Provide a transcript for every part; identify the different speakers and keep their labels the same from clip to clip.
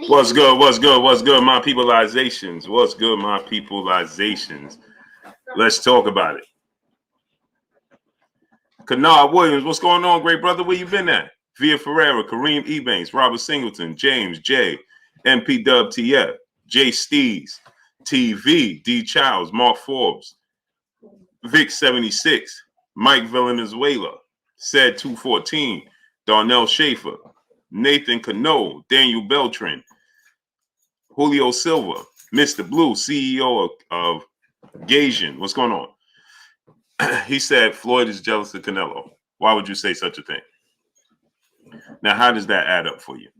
Speaker 1: What's good? What's good? What's good, my peopleizations? What's good, my peopleizations? Let's talk about it. Canelo Williams, what's going on, great brother? Where you been at? Via Ferreira, Kareem Ebanks, Robert Singleton, James J, MP Dub TF, J Stees, TV, D Childs, Mark Forbes, Vic 76, Mike Valenzuela, Said 214, Darnell Schaefer, Nathan Cano, Daniel Beltran, Julio Silva, Mr. Blue, CEO of Gaijin. What's going on? He said Floyd is jealous of Canelo. Why would you say such a thing? Now, how does that add up for you?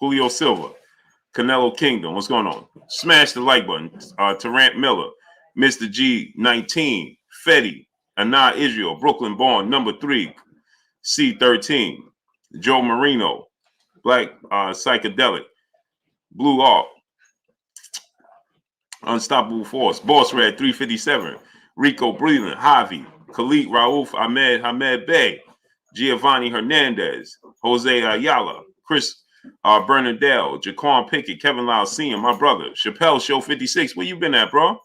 Speaker 1: Julio Silva, Canelo Kingdom. What's going on? Smash the like button. Tarrant Miller, Mr. G19, Fetty, Anna Israel, Brooklyn Born, number 3, C13, Joe Marino, Black Psychedelic, Blue Arc, Unstoppable Force, Boss Red 357, Rico Breland, Javi, Khalid Rauf Ahmed, Hamed Bey, Giovanni Hernandez, Jose Ayala, Chris Bernadelle, Jaquan Pickett, Kevin Lyle Sr., my brother, Chappelle Show 56. Where you been at, bro?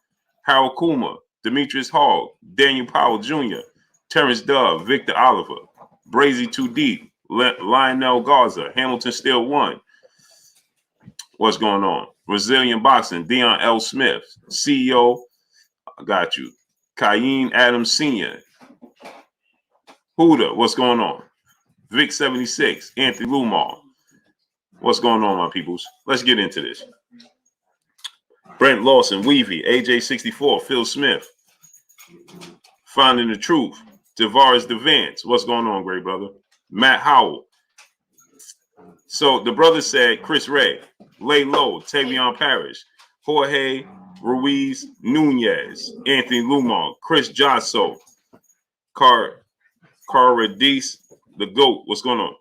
Speaker 1: Harold Kuma, Demetrius Hall, Daniel Powell Jr., Terrence Dove, Victor Oliver, Brazy Too Deep, Lionel Garza, Hamilton Still 1. What's going on? Brazilian Boxing, Dion L. Smith, CEO, I got you. Cayenne Adams Sr., Huda, what's going on? Vic 76, Anthony Lumar. What's going on, my peoples? Let's get into this. Brent Lawson, Weavy, AJ 64, Phil Smith, Finding the Truth, Tavares Devance. What's going on, great brother? Matt Howell. So the brother said Chris Ray, Lay Low, Tavion Parrish, Jorge Ruiz Nunez, Anthony Lumar, Chris Josso, Caradis, the GOAT. What's going on?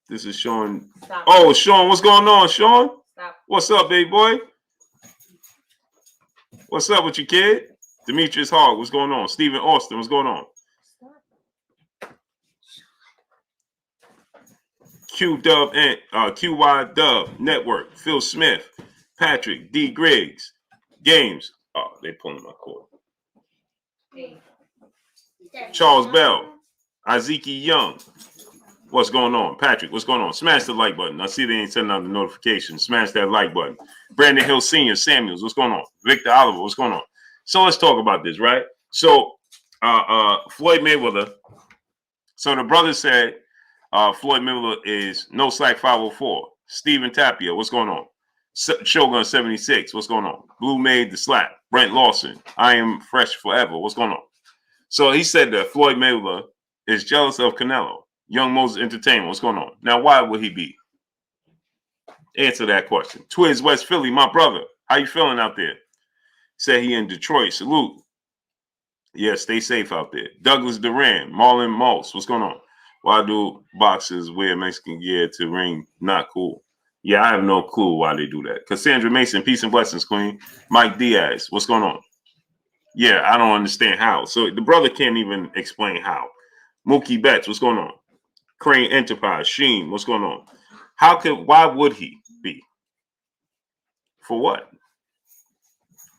Speaker 1: This is Sean. Stop. Oh, Sean, what's going on, Sean? Stop. What's up, baby boy? What's up with you, kid? Demetrius Hogg, what's going on? Stephen Austin, what's going on? Q Dub and QY Dub Network, Phil Smith, Patrick D. Griggs, Games. Oh, they pulling my cord. Charles Bell, Aziki Young. What's going on? Patrick, what's going on? Smash the like button. I see they ain't sending out the notification. Smash that like button. Brandon Hill Sr., Samuels, what's going on? Victor Oliver, what's going on? So let's talk about this, right? So Floyd Mayweather. So the brother said Floyd Mayweather is no slack 504. Stephen Tapia, what's going on? Shogun 76, what's going on? Blue made the slap. Brent Lawson, I am fresh forever. What's going on? So he said that Floyd Mayweather is jealous of Canelo. Young Moses Entertainment, what's going on? Now, why would he be? Answer that question. Twiz West Philly, my brother, how you feeling out there? Said he in Detroit. Salute. Yeah, stay safe out there. Douglas Duran, Marlon Moss, what's going on? Why do boxers wear Mexican gear to ring? Not cool. Yeah, I have no clue why they do that. Cassandra Mason, peace and blessings, queen. Mike Diaz, what's going on? Yeah, I don't understand how. So the brother can't even explain how. Mookie Betts, what's going on? Crane Enterprise, Sheen, what's going on? Why would he be? For what?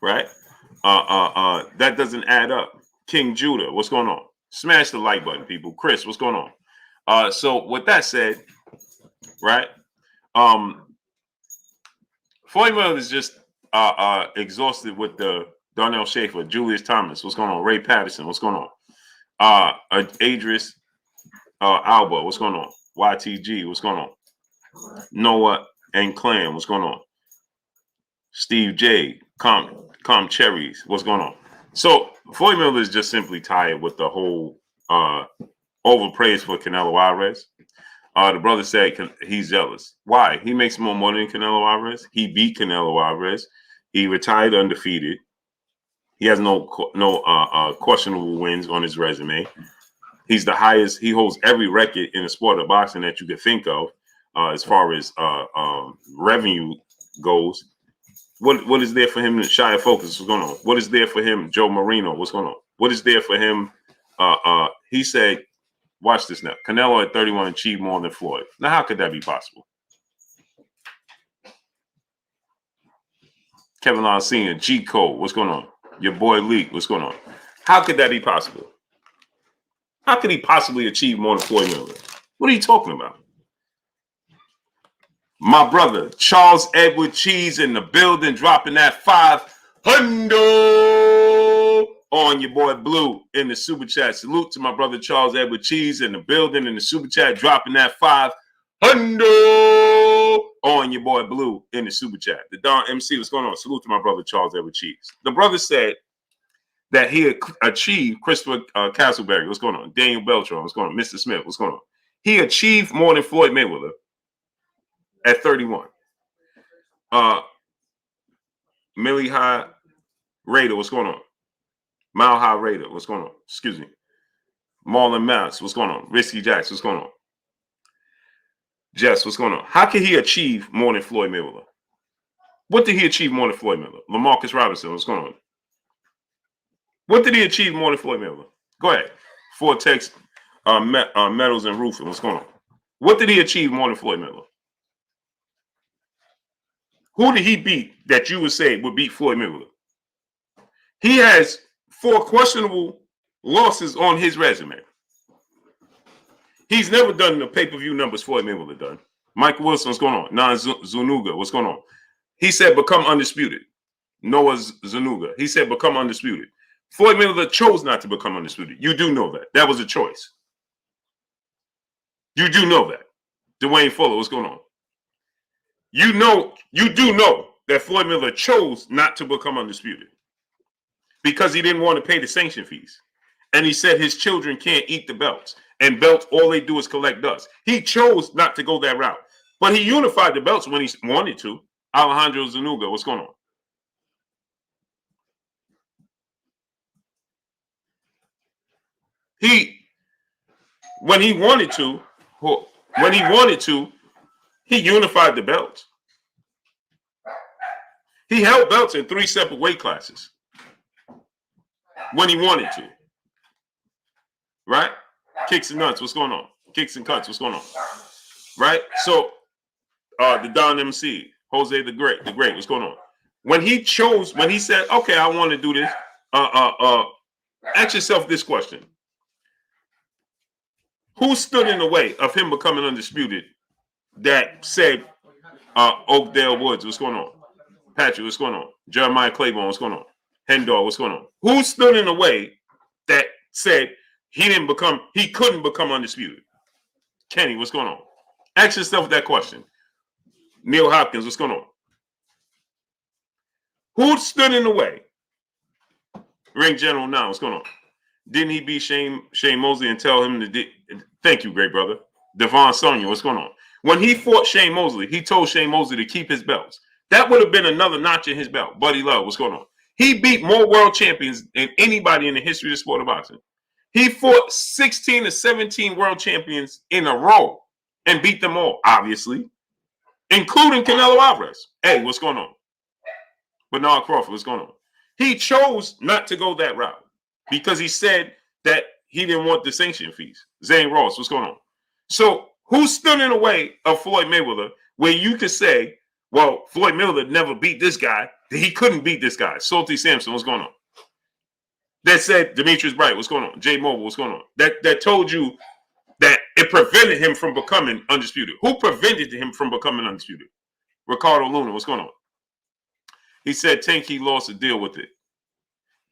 Speaker 1: Right? That doesn't add up. King Judah, what's going on? Smash the like button, people. Chris, what's going on? So with that said, right? Floyd Mayweather is just exhausted with the Darnell Schaefer, Julius Thomas, what's going on? Ray Patterson, what's going on? Adris Alba, what's going on? YTG, what's going on? Noah and Clan, what's going on? Steve J, Com Cherries, what's going on? So Floyd Mayweather is just simply tired with the whole overpraise for Canelo Alvarez. The brother said he's jealous. Why? He makes more money than Canelo Alvarez. He beat Canelo Alvarez. He retired undefeated. He has no questionable wins on his resume. He's the highest. He holds every record in the sport of boxing that you could think of as far as revenue goes. What is there for him to shy of focus? What's going on? What is there for him, Joe Marino? What's going on? What is there for him? He said, watch this now. Canelo at 31 achieved more than Floyd. Now, how could that be possible? Kevin Long Sr., G. Cole, what's going on? Your boy Leak, what's going on? How could that be possible? How could he possibly achieve more than Floyd Mayweather? What are you talking about? My brother, Charles Edward Cheese in the building, dropping that 500 on your boy Blue in the super chat. Salute to my brother Charles Edward Cheese in the building in the super chat, dropping that 500 on your boy Blue in the super chat. The Don MC, what's going on? Salute to my brother Charles Edward Cheese. The brother said that he achieved Christopher Castleberry. What's going on? Daniel Beltran. What's going on? Mr. Smith. What's going on? He achieved more than Floyd Mayweather at 31. Millie High Raider. What's going on? Mile High Raider. What's going on? Excuse me. Marlon Mouse. What's going on? Risky Jacks. What's going on? Jess. What's going on? How can he achieve more than Floyd Mayweather? What did he achieve more than Floyd Mayweather? LaMarcus Robinson. What's going on? What did he achieve more than Floyd Mayweather? Go ahead. Vortex, Metals, and Roofing. What's going on? What did he achieve more than Floyd Mayweather? Who did he beat that you would say would beat Floyd Mayweather? He has 4 questionable losses on his resume. He's never done the pay-per-view numbers Floyd Mayweather done. Mike Wilson, what's going on? Nan Zunuga, what's going on? He said become undisputed. Noah Zanuga, he said become undisputed. Floyd Mayweather chose not to become undisputed. You do know that. That was a choice. You do know that. Dwayne Fuller, what's going on? You do know that Floyd Mayweather chose not to become undisputed because he didn't want to pay the sanction fees. And he said his children can't eat the belts. And belts, all they do is collect dust. He chose not to go that route. But he unified the belts when he wanted to. Alejandro Zanuga, what's going on? When he wanted to, he unified the belts. He held belts in 3 separate weight classes when he wanted to. Right? Kicks and nuts, what's going on? Kicks and cuts, what's going on? Right? So, the Don MC, Jose the Great, what's going on? When he said, okay, I want to do this, ask yourself this question. Who stood in the way of him becoming undisputed that said, Oakdale Woods, what's going on? Patrick, what's going on? Jeremiah Claiborne, what's going on? Hendor, what's going on? Who stood in the way that said he couldn't become undisputed? Kenny, what's going on? Ask yourself that question. Neil Hopkins, what's going on? Who stood in the way? Ring General now, what's going on? Didn't he beat Shane Mosley and tell him to thank you, great brother. Devon Sonia, what's going on? When he fought Shane Mosley, he told Shane Mosley to keep his belts. That would have been another notch in his belt. Buddy Love, what's going on? He beat more world champions than anybody in the history of the sport of boxing. He fought 16 to 17 world champions in a row and beat them all, obviously, including Canelo Alvarez. Hey, what's going on? Bernard Crawford, what's going on? He chose not to go that route because he said that he didn't want the sanction fees. Zane Ross, what's going on? So who stood in the way of Floyd Mayweather where you could say, well, Floyd Mayweather never beat this guy. He couldn't beat this guy. Salty Sampson, what's going on? That said, Demetrius Bright, what's going on? Jay Mobile, what's going on? That told you that it prevented him from becoming undisputed. Who prevented him from becoming undisputed? Ricardo Luna, what's going on? He said Tank, he lost to deal with it.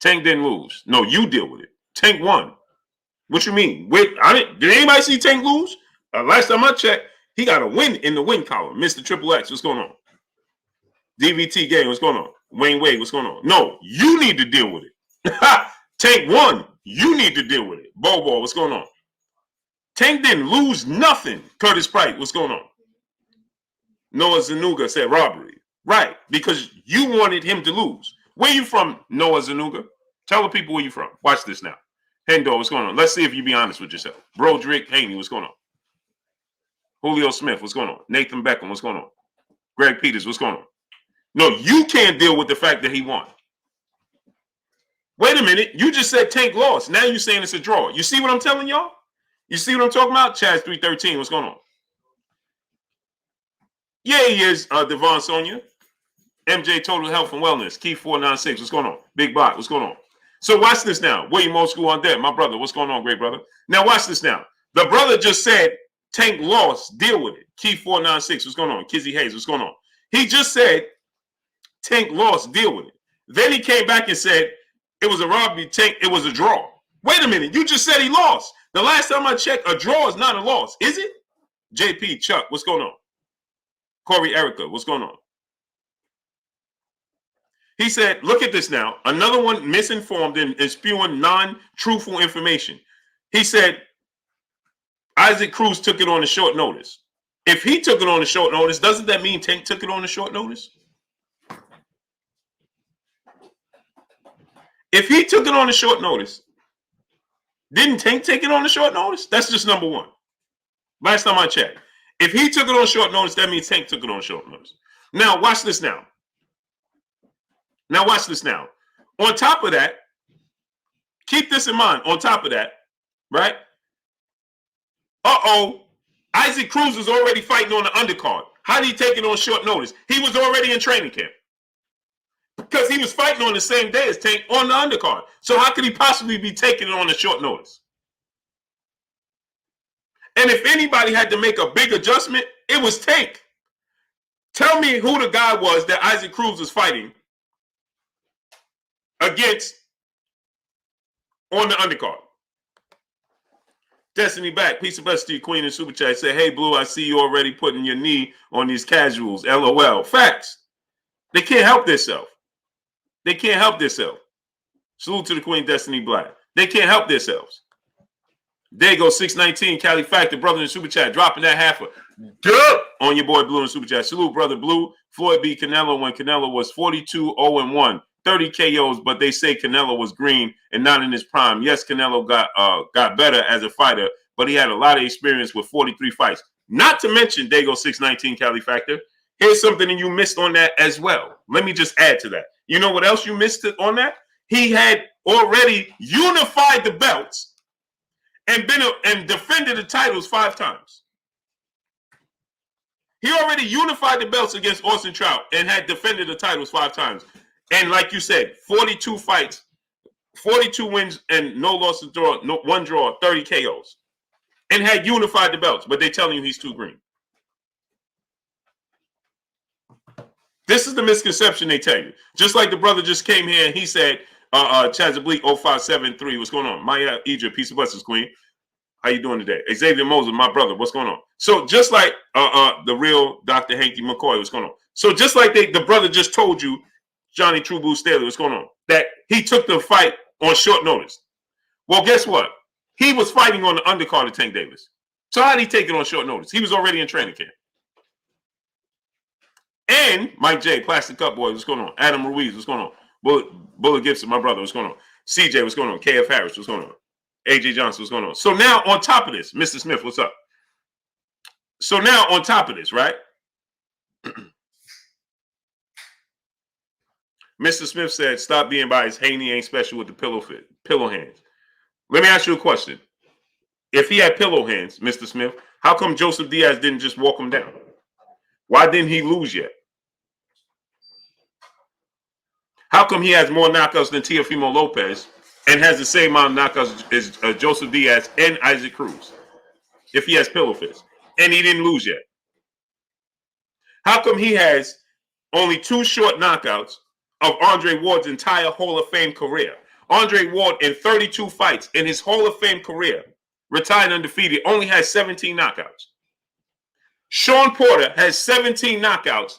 Speaker 1: Tank didn't lose. No, you deal with it. Tank won. What you mean? Did anybody see Tank lose? Last time I checked, he got a win in the win column. Mr. Triple X, what's going on? DVT Game, what's going on? Wayne Wade, what's going on? No, you need to deal with it. Tank won. You need to deal with it. Bobo, what's going on? Tank didn't lose nothing. Curtis Price, what's going on? Noah Zanuga said robbery. Right, because you wanted him to lose. Where you from, Noah Zanuga? Tell the people where you from. Watch this now. Hendo, what's going on? Let's see if you be honest with yourself. Broderick Haney, what's going on? Julio Smith, what's going on? Nathan Beckham, what's going on? Greg Peters, what's going on? No, you can't deal with the fact that he won. Wait a minute. You just said Tank lost. Now you're saying it's a draw. You see what I'm telling y'all? You see what I'm talking about? Chaz 313, what's going on? Yeah, he is, Devon Sonia. MJ Total Health and Wellness. Key 496. What's going on? Big Block. What's going on? So watch this now. William Old School on deck. My brother. What's going on, great brother? Now watch this now. The brother just said Tank lost. Deal with it. Key 496. What's going on? Kizzy Hayes. What's going on? He just said Tank lost. Deal with it. Then he came back and said it was a robbery. Tank. It was a draw. Wait a minute. You just said he lost. The last time I checked, a draw is not a loss. Is it? JP, Chuck, what's going on? Corey, Erica, what's going on? He said, look at this now. Another one misinformed and spewing non-truthful information. He said, Isaac Cruz took it on a short notice. If he took it on a short notice, doesn't that mean Tank took it on a short notice? If he took it on a short notice, didn't Tank take it on a short notice? That's just number one. Last time I checked. If he took it on short notice, that means Tank took it on short notice. Now, watch this now. Now, watch this now. On top of that, keep this in mind. On top of that, right? Isaac Cruz was already fighting on the undercard. How did he take it on short notice? He was already in training camp. Because he was fighting on the same day as Tank on the undercard. So how could he possibly be taking it on a short notice? And if anybody had to make a big adjustment, it was Tank. Tell me who the guy was that Isaac Cruz was fighting against on the undercard. Destiny back. Peace and blessings to you, Queen in Super Chat. Say, hey, Blue, I see you already putting your knee on these casuals. LOL. Facts. They can't help themselves. They can't help themselves. Salute to the Queen, Destiny Black. They can't help themselves. There you go, 619, Cali Factor, brother in Super Chat, dropping that half on your boy Blue in Super Chat. Salute, brother Blue. Floyd beat Canelo when Canelo was 42-0-1, 30 KOs, but they say Canelo was green and not in his prime. Yes, Canelo got better as a fighter, but he had a lot of experience with 43 fights. Not to mention, there you go, 619, Cali Factor. Here's something that you missed on that as well. Let me just add to that. You know what else you missed on that? He had already unified the belts and defended the titles 5 times. He already unified the belts against Austin Trout and had defended the titles 5 times. And like you said, 42 fights, 42 wins and no losses, one draw, 30 KOs. And had unified the belts, but they're telling you he's too green. This is the misconception they tell you. Just like the brother just came here and he said, Chaz Oblique 0573, what's going on? Maya Egypt, peace of blessings, Queen. How you doing today? Xavier Moses, my brother, what's going on? So just like the real Dr. Hanky McCoy, what's going on? So just like the brother just told you, Johnny True Blue Staley, what's going on? That he took the fight on short notice. Well, guess what? He was fighting on the undercard of Tank Davis. So how did he take it on short notice? He was already in training camp. And Mike J, Plastic Cup Boy, what's going on? Adam Ruiz, what's going on? Bullet Gibson, my brother, what's going on? CJ, what's going on? KF Harris, what's going on? AJ Johnson, what's going on? So now on top of this, Mr. Smith, what's up? So now on top of this, right? Mr. Smith said, stop being biased. Haney ain't special with the pillow hands. Let me ask you a question. If he had pillow hands, Mr. Smith, how come Joseph Diaz didn't just walk him down? Why didn't he lose yet? How come he has more knockouts than Teofimo Lopez and has the same amount of knockouts as Joseph Diaz and Isaac Cruz if he has pillow fists and he didn't lose yet? How come he has only 2 short knockouts of Andre Ward's entire Hall of Fame career? Andre Ward in 32 fights in his Hall of Fame career, retired undefeated, only has 17 knockouts. Sean Porter has 17 knockouts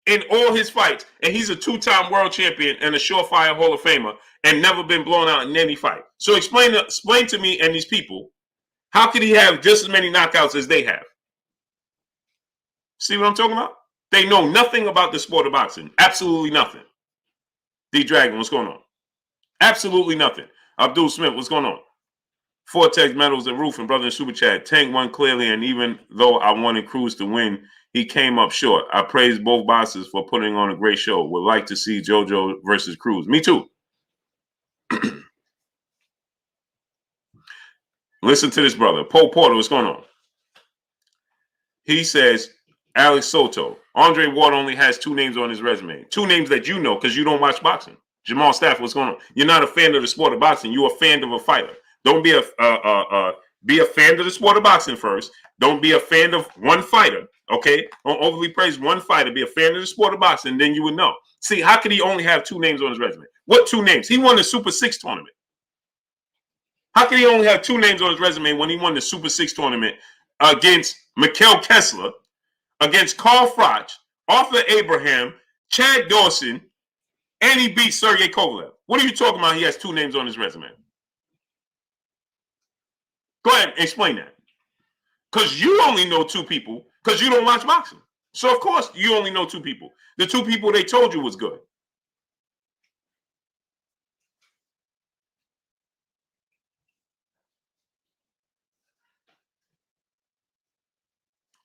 Speaker 1: in all his fights, and he's a 2-time world champion and a surefire Hall of Famer and never been blown out in any fight. So explain to me and these people, how could he have just as many knockouts as they have? See what I'm talking about? They know nothing about the sport of boxing. Absolutely nothing. D-Dragon, what's going on? Absolutely nothing. Abdul Smith, what's going on? Vortex Metals and Roof and brother in Super Chat. Tank won clearly, and even though I wanted Cruz to win, he came up short. I praise both bosses for putting on a great show. Would like to see JoJo versus Cruz. Me too. Listen to this, brother. Paul Porter, what's going on? He says, Alex Soto. Andre Ward only has 2 names on his resume. 2 names that you know because you don't watch boxing. Jamal Stafford, what's going on? You're not a fan of the sport of boxing. You're a fan of a fighter. Don't be a fan of the sport of boxing first. Don't be a fan of one fighter. Okay? Don't overly praise one fighter. Be a fan of the sport of boxing, then you would know. See, how could he only have 2 names on his resume? What 2 names? He won the Super 6 tournament. How could he only have 2 names on his resume when he won the Super 6 tournament against Mikkel Kessler, against Carl Froch, Arthur Abraham, Chad Dawson, and he beat Sergey Kovalev? What are you talking about? He has 2 names on his resume. Go ahead and explain that. Because you only know 2 people because you don't watch boxing. So, of course, you only know 2 people. The 2 people they told you was good.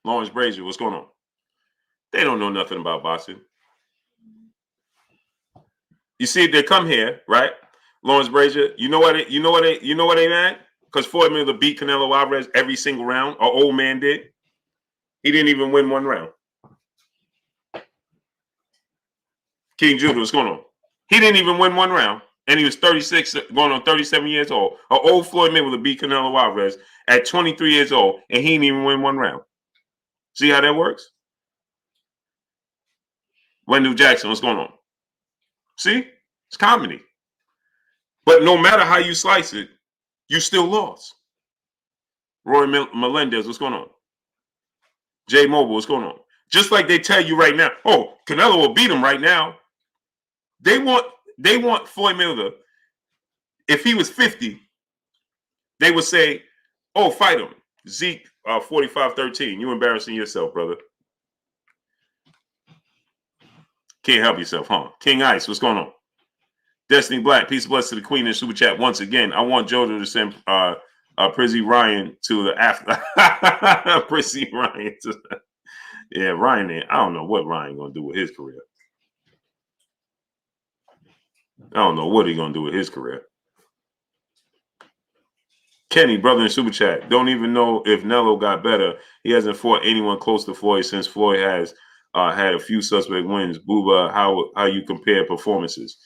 Speaker 1: Lawrence Brazier, what's going on? They don't know nothing about boxing. You see, they come here, right? Lawrence Brazier, you know what they mad? Because Floyd Mayweather beat Canelo Alvarez every single round. Our old man did. He didn't even win 1 round. King Judah, what's going on? He didn't even win 1 round. And he was 36, going on 37 years old. Our old Floyd Mayweather beat Canelo Alvarez at 23 years old, and he didn't even win 1 round. See how that works? Wendell Jackson, what's going on? See? It's comedy. But no matter how you slice it, you still lost. Roy Melendez, what's going on? Jay Mobile, what's going on? Just like they tell you right now, oh, Canelo will beat him right now. They want Floyd Mayweather. If he was 50, they would say, oh, fight him. Zeke, 45-13. You embarrassing yourself, brother. Can't help yourself, huh? King Ice, what's going on? Destiny Black, peace and blessings to the Queen in Super Chat. Once again, I want Jojo to send Prizzy Ryan to the after. Prizzy Ryan to yeah, Ryan. I don't know what Ryan gonna do with his career. I don't know what he's gonna do with his career. Kenny, brother in Super Chat, don't even know if Nello got better. He hasn't fought anyone close to Floyd since Floyd has had a few suspect wins. Booba, how you compare performances?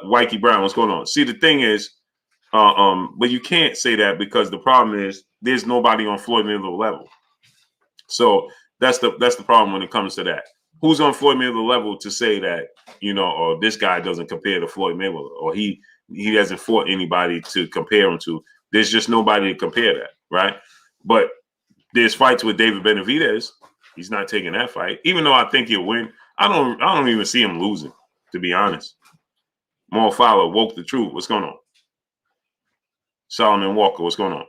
Speaker 1: Mikey Brown, what's going on? See, the thing is, but you can't say that because the problem is there's nobody on Floyd Mayweather level. So that's the problem when it comes to that. Who's on Floyd Mayweather level to say that, you know, or this guy doesn't compare to Floyd Mayweather, or he hasn't fought anybody to compare him to? There's just nobody to compare that, right? But there's fights with David Benavidez. He's not taking that fight, even though I think he'll win. I don't even see him losing, to be honest. Mo Fowler, Woke the Truth. What's going on? Solomon Walker, what's going on?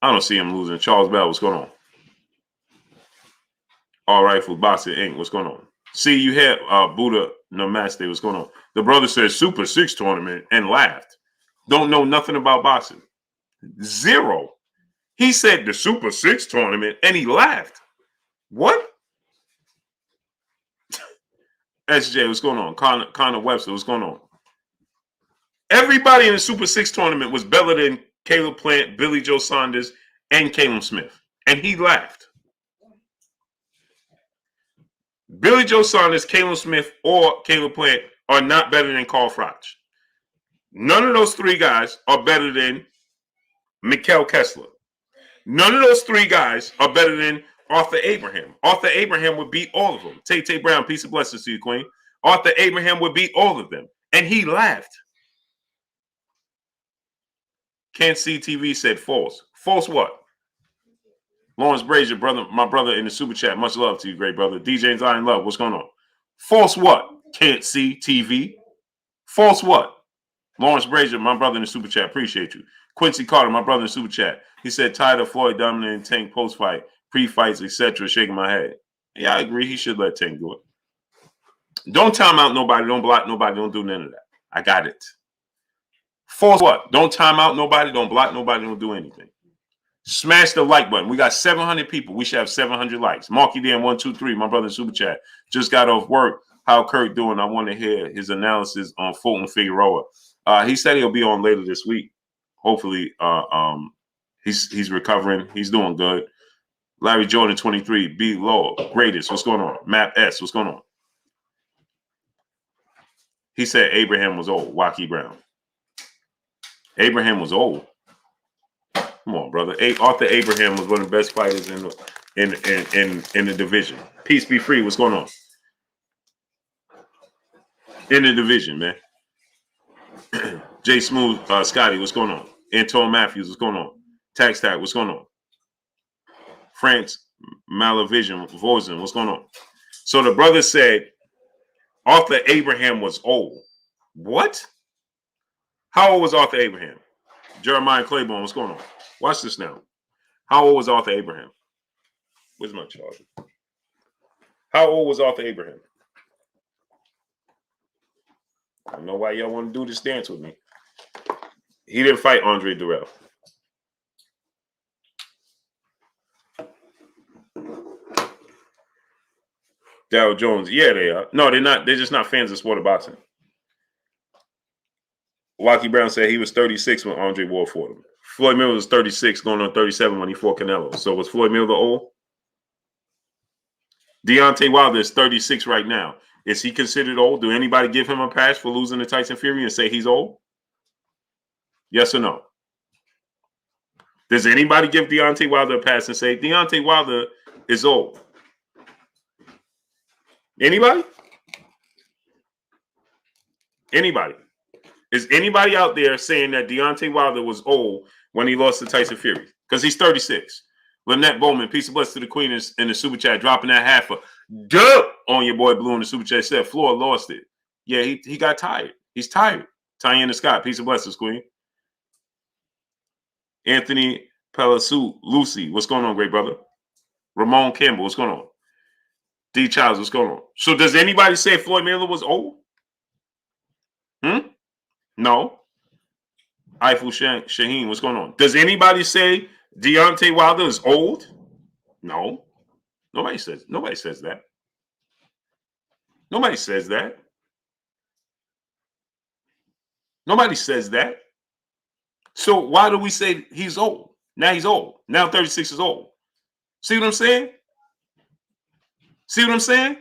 Speaker 1: I don't see him losing. Charles Bell, what's going on? All right, for Boxing Inc., what's going on? See, you had Buddha Namaste, what's going on? The brother said Super 6 tournament and laughed. Don't know nothing about boxing. 0. He said the Super 6 tournament and he laughed. What? SJ, what's going on? Connor Webster, what's going on? Everybody in the Super 6 tournament was better than Caleb Plant, Billy Joe Saunders, and Caleb Smith. And he laughed. Billy Joe Saunders, Caleb Smith, or Caleb Plant are not better than Carl Froch. None of those 3 guys are better than Mikkel Kessler. None of those 3 guys are better than Arthur Abraham. Arthur Abraham would beat all of them. Tay Brown, peace and blessings to you, Queen. Arthur Abraham would beat all of them. And he laughed. Can't See TV said false. False what? Lawrence Brazier, brother, my brother in the Super Chat. Much love to you, great brother. DJ Zion Love, what's going on? False what? Can't See TV. False what? Lawrence Brazier, my brother in the Super Chat. Appreciate you. Quincy Carter, my brother in the Super Chat. He said, tired of Floyd dominating Tank post-fight, pre-fights, etc. Shaking my head. Yeah, I agree. He should let Tank do it. Don't time out nobody. Don't block nobody. Don't do none of that. I got it. False what? Don't time out nobody. Don't block nobody. Don't do anything. Smash the like button. We got 700 people. We should have 700 likes. Marky Dan 123, my brother in Super Chat. Just got off work. How Kirk doing? I want to hear his analysis on Fulton Figueroa. He said he'll be on later this week. Hopefully, he's recovering. He's doing good. Larry Jordan 23, B Law, greatest. What's going on? Map S, what's going on? He said Abraham was old. Waukee Brown. Abraham was old. Come on, brother. Arthur Abraham was one of the best fighters in the division. Peace be free. What's going on? In the division, man. Jay Smooth, Scotty, what's going on? Anton Matthews, what's going on? Tax Tag, what's going on? France Malavision, Voisin, what's going on? So the brother said Arthur Abraham was old. What? How old was Arthur Abraham? Jeremiah Claiborne, what's going on? Watch this now. How old was Arthur Abraham? Where's my charger? How old was Arthur Abraham? I don't know why y'all want to do this dance with me. He didn't fight Andre Durrell. Darryl Jones. Yeah, they are. No, they're not. They're just not fans of sport of boxing. Waukee Brown said he was 36 when Andre Ward fought him. Floyd Mayweather was 36, going on 37 when he fought Canelo. So was Floyd Mayweather old? Deontay Wilder is 36 right now. Is he considered old? Do anybody give him a pass for losing to Tyson Fury and say he's old? Yes or no? Does anybody give Deontay Wilder a pass and say Deontay Wilder is old? Anybody? Anybody? Is anybody out there saying that Deontay Wilder was old when he lost to Tyson Fury? Because he's 36. Lynette Bowman, peace and bless to the queen in the super chat, dropping that half a dub on your boy Blue in the super chat. Said Floyd lost it. Yeah, he got tired. He's tired. Tiana Scott, peace and blessings, queen. Anthony Palasu, Lucy, what's going on, great brother? Ramon Campbell, what's going on? D. Childs, what's going on? So does anybody say Floyd Mayweather was old? No. Eiffel Shaheen, what's going on? Does anybody say Deontay Wilder is old? No. Nobody says that. Nobody says that. Nobody says that. So why do we say he's old? Now he's old. Now 36 is old. See what I'm saying? See what I'm saying?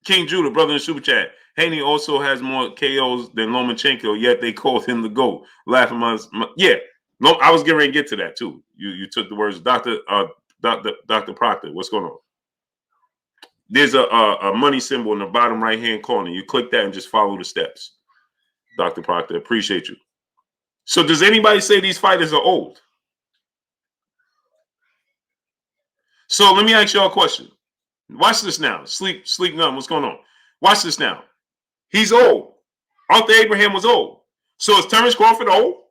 Speaker 1: King Judah, brother in the super chat. Haney also has more KOs than Lomachenko, yet they called him the GOAT. Laughing yeah. No, I was getting ready to get to that too. You took the words, Dr. Proctor. What's going on? There's a money symbol in the bottom right hand corner. You click that and just follow the steps. Dr. Proctor, appreciate you. So does anybody say these fighters are old? So let me ask y'all a question. Watch this now. Sleep None. What's going on? Watch this now. He's old. Arthur Abraham was old. So is Terence Crawford old?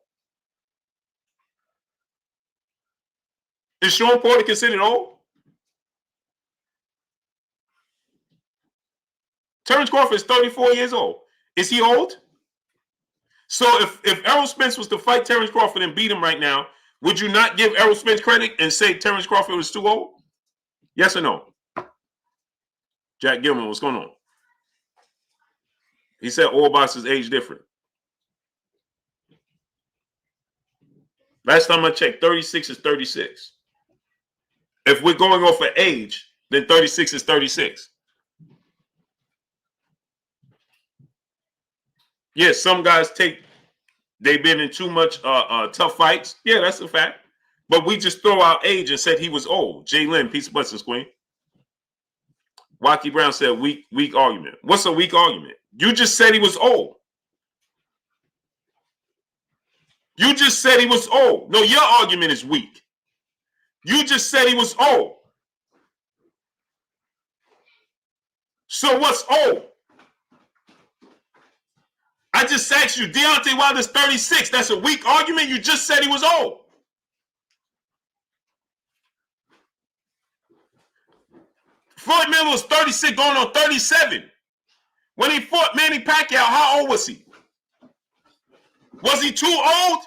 Speaker 1: Is Sean Porter considered old? Terence Crawford is 34 years old. Is he old? So if Errol Spence was to fight Terence Crawford and beat him right now, would you not give Errol Spence credit and say Terence Crawford was too old? Yes or no? Jack Gilman, what's going on? He said all boxers age different. Last time I checked, 36 is 36. If we're going off of age, then 36 is 36. Yes, some guys they've been in too much tough fights. Yeah, that's a fact. But we just throw out age and said he was old. Jay Lynn, peace of blessings, queen. Waukee Brown said weak argument. What's a weak argument? You just said he was old. You just said he was old. No, your argument is weak. You just said he was old. So what's old? I just asked you, Deontay Wilder's 36. That's a weak argument. You just said he was old. Floyd Mayweather was 36 going on 37. When he fought Manny Pacquiao, how old was he? Was he too old?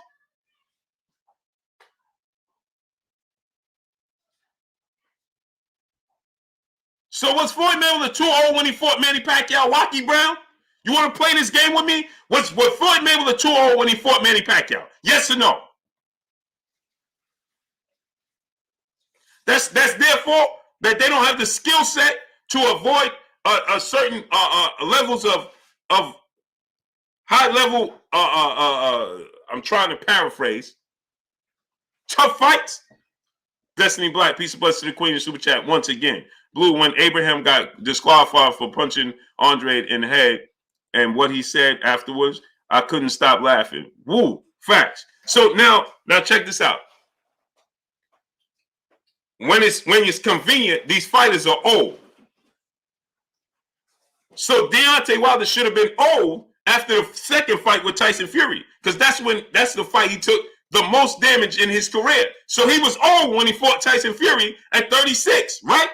Speaker 1: So was Floyd Mayweather too old when he fought Manny Pacquiao? Waukee Brown? You want to play this game with me? Was Floyd Mayweather too old when he fought Manny Pacquiao? Yes or no? That's their fault that they don't have the skill set to avoid a certain levels of high level. I'm trying to paraphrase. Tough fights. Destiny Black, peace of blessings to the Queen of Super Chat once again. Blue, when Abraham got disqualified for punching Andre in the head and what he said afterwards, I couldn't stop laughing. Woo, facts. So now check this out. When it's convenient, these fighters are old. So Deontay Wilder should have been old after the second fight with Tyson Fury, because that's the fight he took the most damage in his career. So he was old when he fought Tyson Fury at 36, right?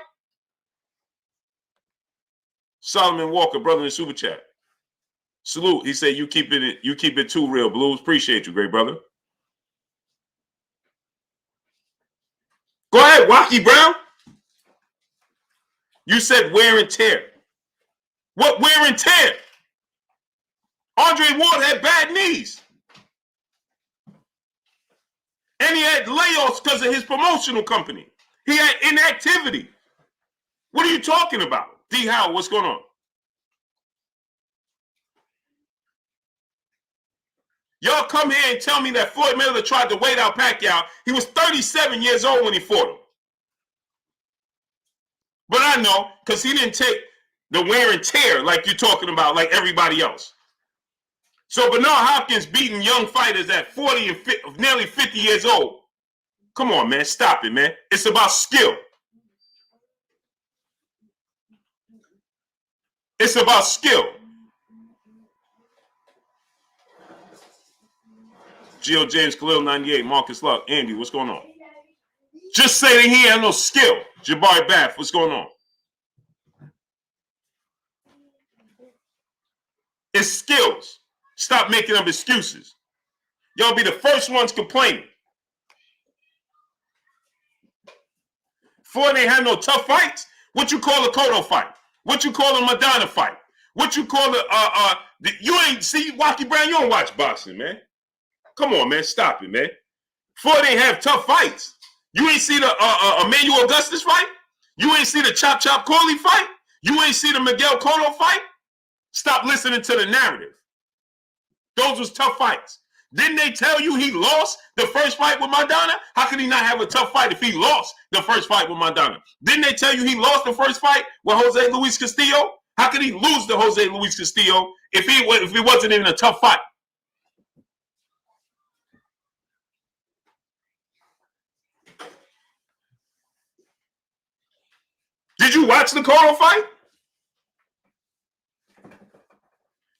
Speaker 1: Solomon Walker, brother in Super Chat. Salute. He said you keep it too real, Blues. Appreciate you, great brother. Go ahead, Wacky Brown. You said wear and tear. What wear and tear? Andre Ward had bad knees. And he had layoffs because of his promotional company. He had inactivity. What are you talking about? D. Howell, what's going on? Y'all come here and tell me that Floyd Mayweather tried to wait out Pacquiao. He was 37 years old when he fought him. But I know, because he didn't take the wear and tear like you're talking about, like everybody else. So Bernard Hopkins beating young fighters at 40 and nearly 50 years old. Come on, man. Stop it, man. It's about skill. It's about skill. Geo James, Khalil 98, Marcus Luck, Andy, what's going on? Just say that he had no skill. Jabari Bath, what's going on? It's skills. Stop making up excuses. Y'all be the first ones complaining. Floyd ain't had no tough fights. What you call a Cotto fight? What you call a Madonna fight? What you call you ain't see Wacky Brown? You don't watch boxing, man. Come on, man. Stop it, man. Floyd ain't have tough fights. You ain't see the Emmanuel Augustus fight? You ain't see the Chop Chop Corley fight? You ain't see the Miguel Cotto fight? Stop listening to the narrative. Those was tough fights. Didn't they tell you he lost the first fight with Madonna? How could he not have a tough fight if he lost the first fight with Madonna? Didn't they tell you he lost the first fight with Jose Luis Castillo? How could he lose to Jose Luis Castillo if he wasn't in a tough fight? Did you watch the Cotto fight?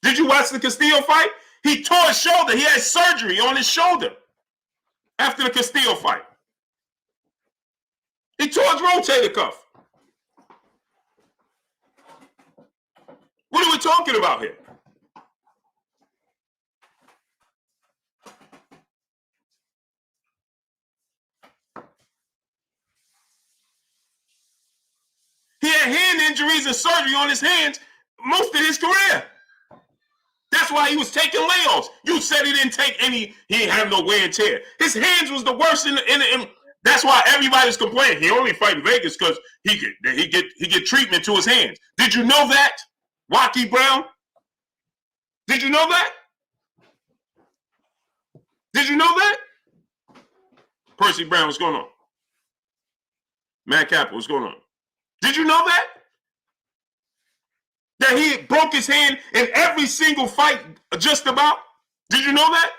Speaker 1: Did you watch the Castillo fight? He tore his shoulder. He had surgery on his shoulder after the Castillo fight. He tore his rotator cuff. What are we talking about here? He had hand injuries and surgery on his hands most of his career. That's why he was taking layoffs. You said he didn't take any, he didn't have no wear and tear. His hands was the worst in that's why everybody's complaining. He only fight in Vegas because he get treatment to his hands. Did you know that? Wacky Brown? Did you know that? Did you know that? Percy Brown, what's going on? Matt Capel, what's going on? Did you know that? That he broke his hand in every single fight, just about? Did you know that?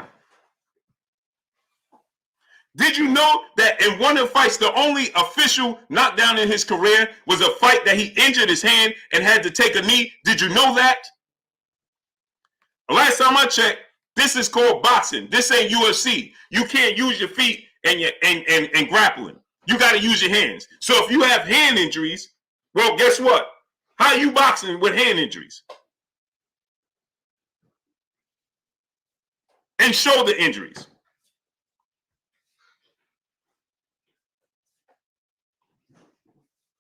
Speaker 1: Did you know that in one of the fights, the only official knockdown in his career was a fight that he injured his hand and had to take a knee? Did you know that? Last time I checked, this is called boxing. This ain't UFC. You can't use your feet and grappling. You got to use your hands. So if you have hand injuries, well, guess what? How are you boxing with hand injuries? And shoulder injuries.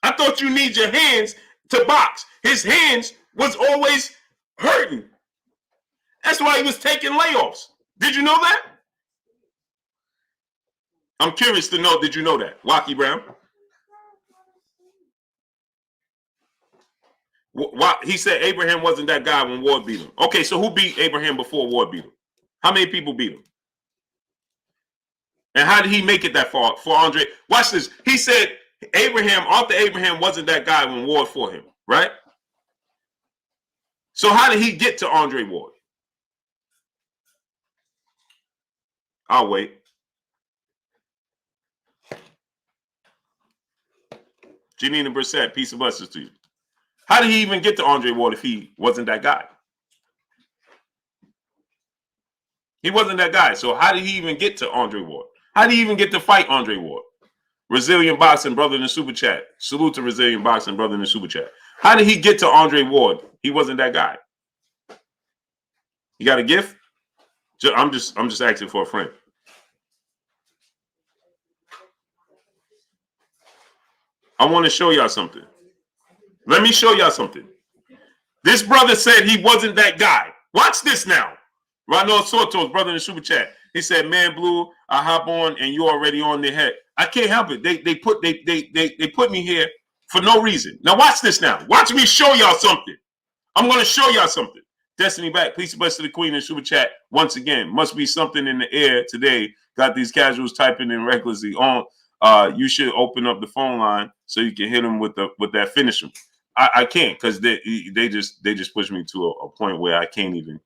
Speaker 1: I thought you need your hands to box. His hands was always hurting. That's why he was taking layoffs. Did you know that? I'm curious to know, did you know that? Wacky Brown? Why he said Abraham wasn't that guy when Ward beat him? Okay, so who beat Abraham before Ward beat him? How many people beat him? And how did he make it that far for Andre? Watch this. He said Arthur Abraham wasn't that guy when Ward fought him, right? So how did he get to Andre Ward? I'll wait. Janina Brissett, peace of blessings to you. How did he even get to Andre Ward if he wasn't that guy? He wasn't that guy. So how did he even get to Andre Ward? How did he even get to fight Andre Ward? Resilient Boxing, brother in the super chat. Salute to Resilient Boxing, brother in the super chat. How did he get to Andre Ward? He wasn't that guy. You got a gift? I'm just asking for a friend. I want to show y'all something. Let me show y'all something. This brother said he wasn't that guy. Watch this now. Ronald Soto's brother in the super chat. He said, "Man, Blue, I hop on and you already on their head." I can't help it. They put me here for no reason. Now watch this now. Watch me show y'all something. I'm going to show y'all something. Destiny back. Please bless to the queen in super chat once again. Must be something in the air today. Got these casuals typing in recklessly on. You should open up the phone line so you can hit them with that finish them. I can't because they just push me to a point where I can't even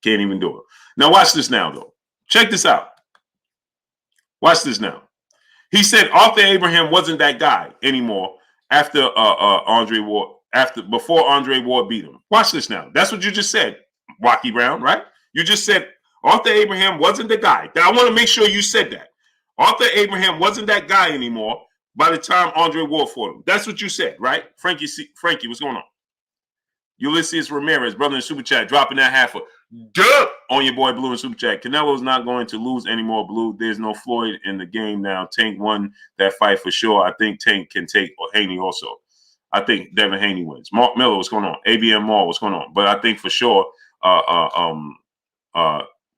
Speaker 1: do it. Now watch this now though. Check this out. Watch this now. He said Arthur Abraham wasn't that guy anymore after Andre Ward, before Andre Ward beat him. Watch this now. That's what you just said, Rocky Brown, right? You just said Arthur Abraham wasn't the guy. Now, I want to make sure you said that. Arthur Abraham wasn't that guy anymore by the time Andre Ward fought him. That's what you said, right? Frankie, what's going on? Ulysses Ramirez, brother in super chat, dropping that half a duh on your boy Blue in super chat. Canelo's not going to lose anymore, Blue. There's no Floyd in the game now. Tank won that fight for sure. I think Tank can take Haney also. I think Devin Haney wins. Mark Miller, what's going on? ABM Mall, what's going on? But I think for sure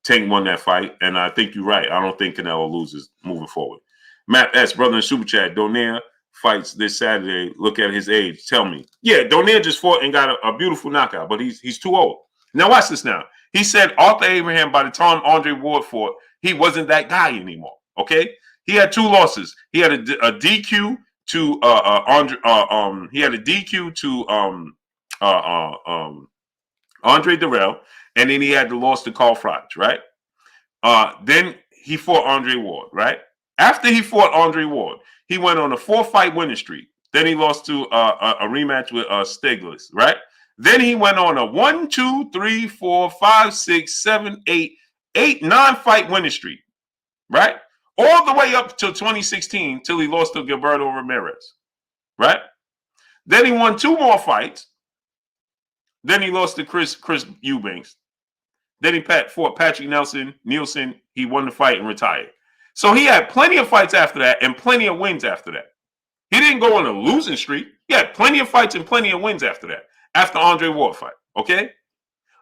Speaker 1: Tank won that fight, and I think you're right. I don't think Canelo loses moving forward. Matt S, brother in super chat, Donaire fights this Saturday. Look at his age. Tell me. Yeah, Donaire just fought and got a beautiful knockout, but he's too old. Now watch this now. He said Arthur Abraham, by the time Andre Ward fought, he wasn't that guy anymore. Okay? He had two losses. He had a DQ to he had a DQ to Andre Durrell, and then he had the loss to Carl Froch, right? Then he fought Andre Ward, right? After he fought Andre Ward, he went on a 4-fight winning streak. Then he lost to a rematch with Stiglitz, right? Then he went on a 1, 2, 3, 4, 5, 6, 7, 8, 9-fight winning streak, right? All the way up to 2016 till he lost to Gilberto Ramirez, right? Then he won 2 more fights. Then he lost to Chris Eubanks. Then he fought Patrick Nielsen. He won the fight and retired. So he had plenty of fights after that and plenty of wins after that. He didn't go on a losing streak. He had plenty of fights and plenty of wins after that, after Andre Ward fight, okay?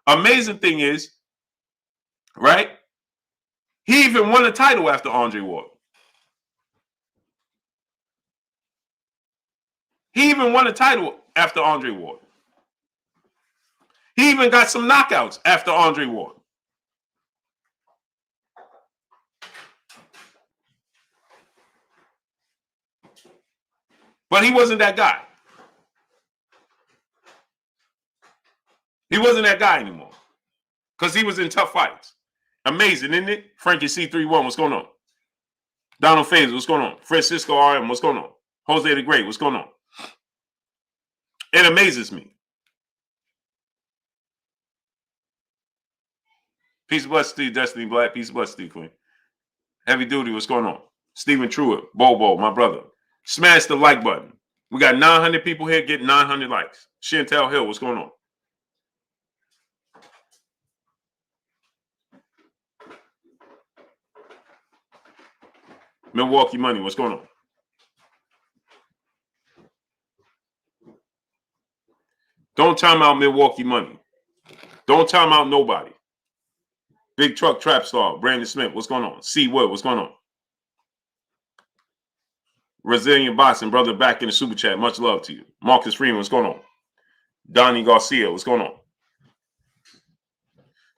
Speaker 1: Amazing thing is, right, he even won a title after Andre Ward. He even won a title after Andre Ward. He even got some knockouts after Andre Ward. But he wasn't that guy. He wasn't that guy anymore because he was in tough fights. Amazing, isn't it? Frankie C31, what's going on? Donald Faze, what's going on? Francisco RM, what's going on? Jose the Great, what's going on? It amazes me. Peace of blessings to you, Destiny Black. Peace of blessings to you, Queen. Heavy Duty, what's going on? Stephen Truitt, Bobo, my brother. Smash the like button. We got 900 people here getting 900 likes. Chantel Hill, what's going on? Milwaukee Money, what's going on? Don't time out Milwaukee Money. Don't time out nobody. Big Truck Trap Star, Brandon Smith, what's going on? C Wood, what's going on? Resilient Boxing, brother, back in the super chat. Much love to you. Marcus Freeman, what's going on? Donnie Garcia, what's going on?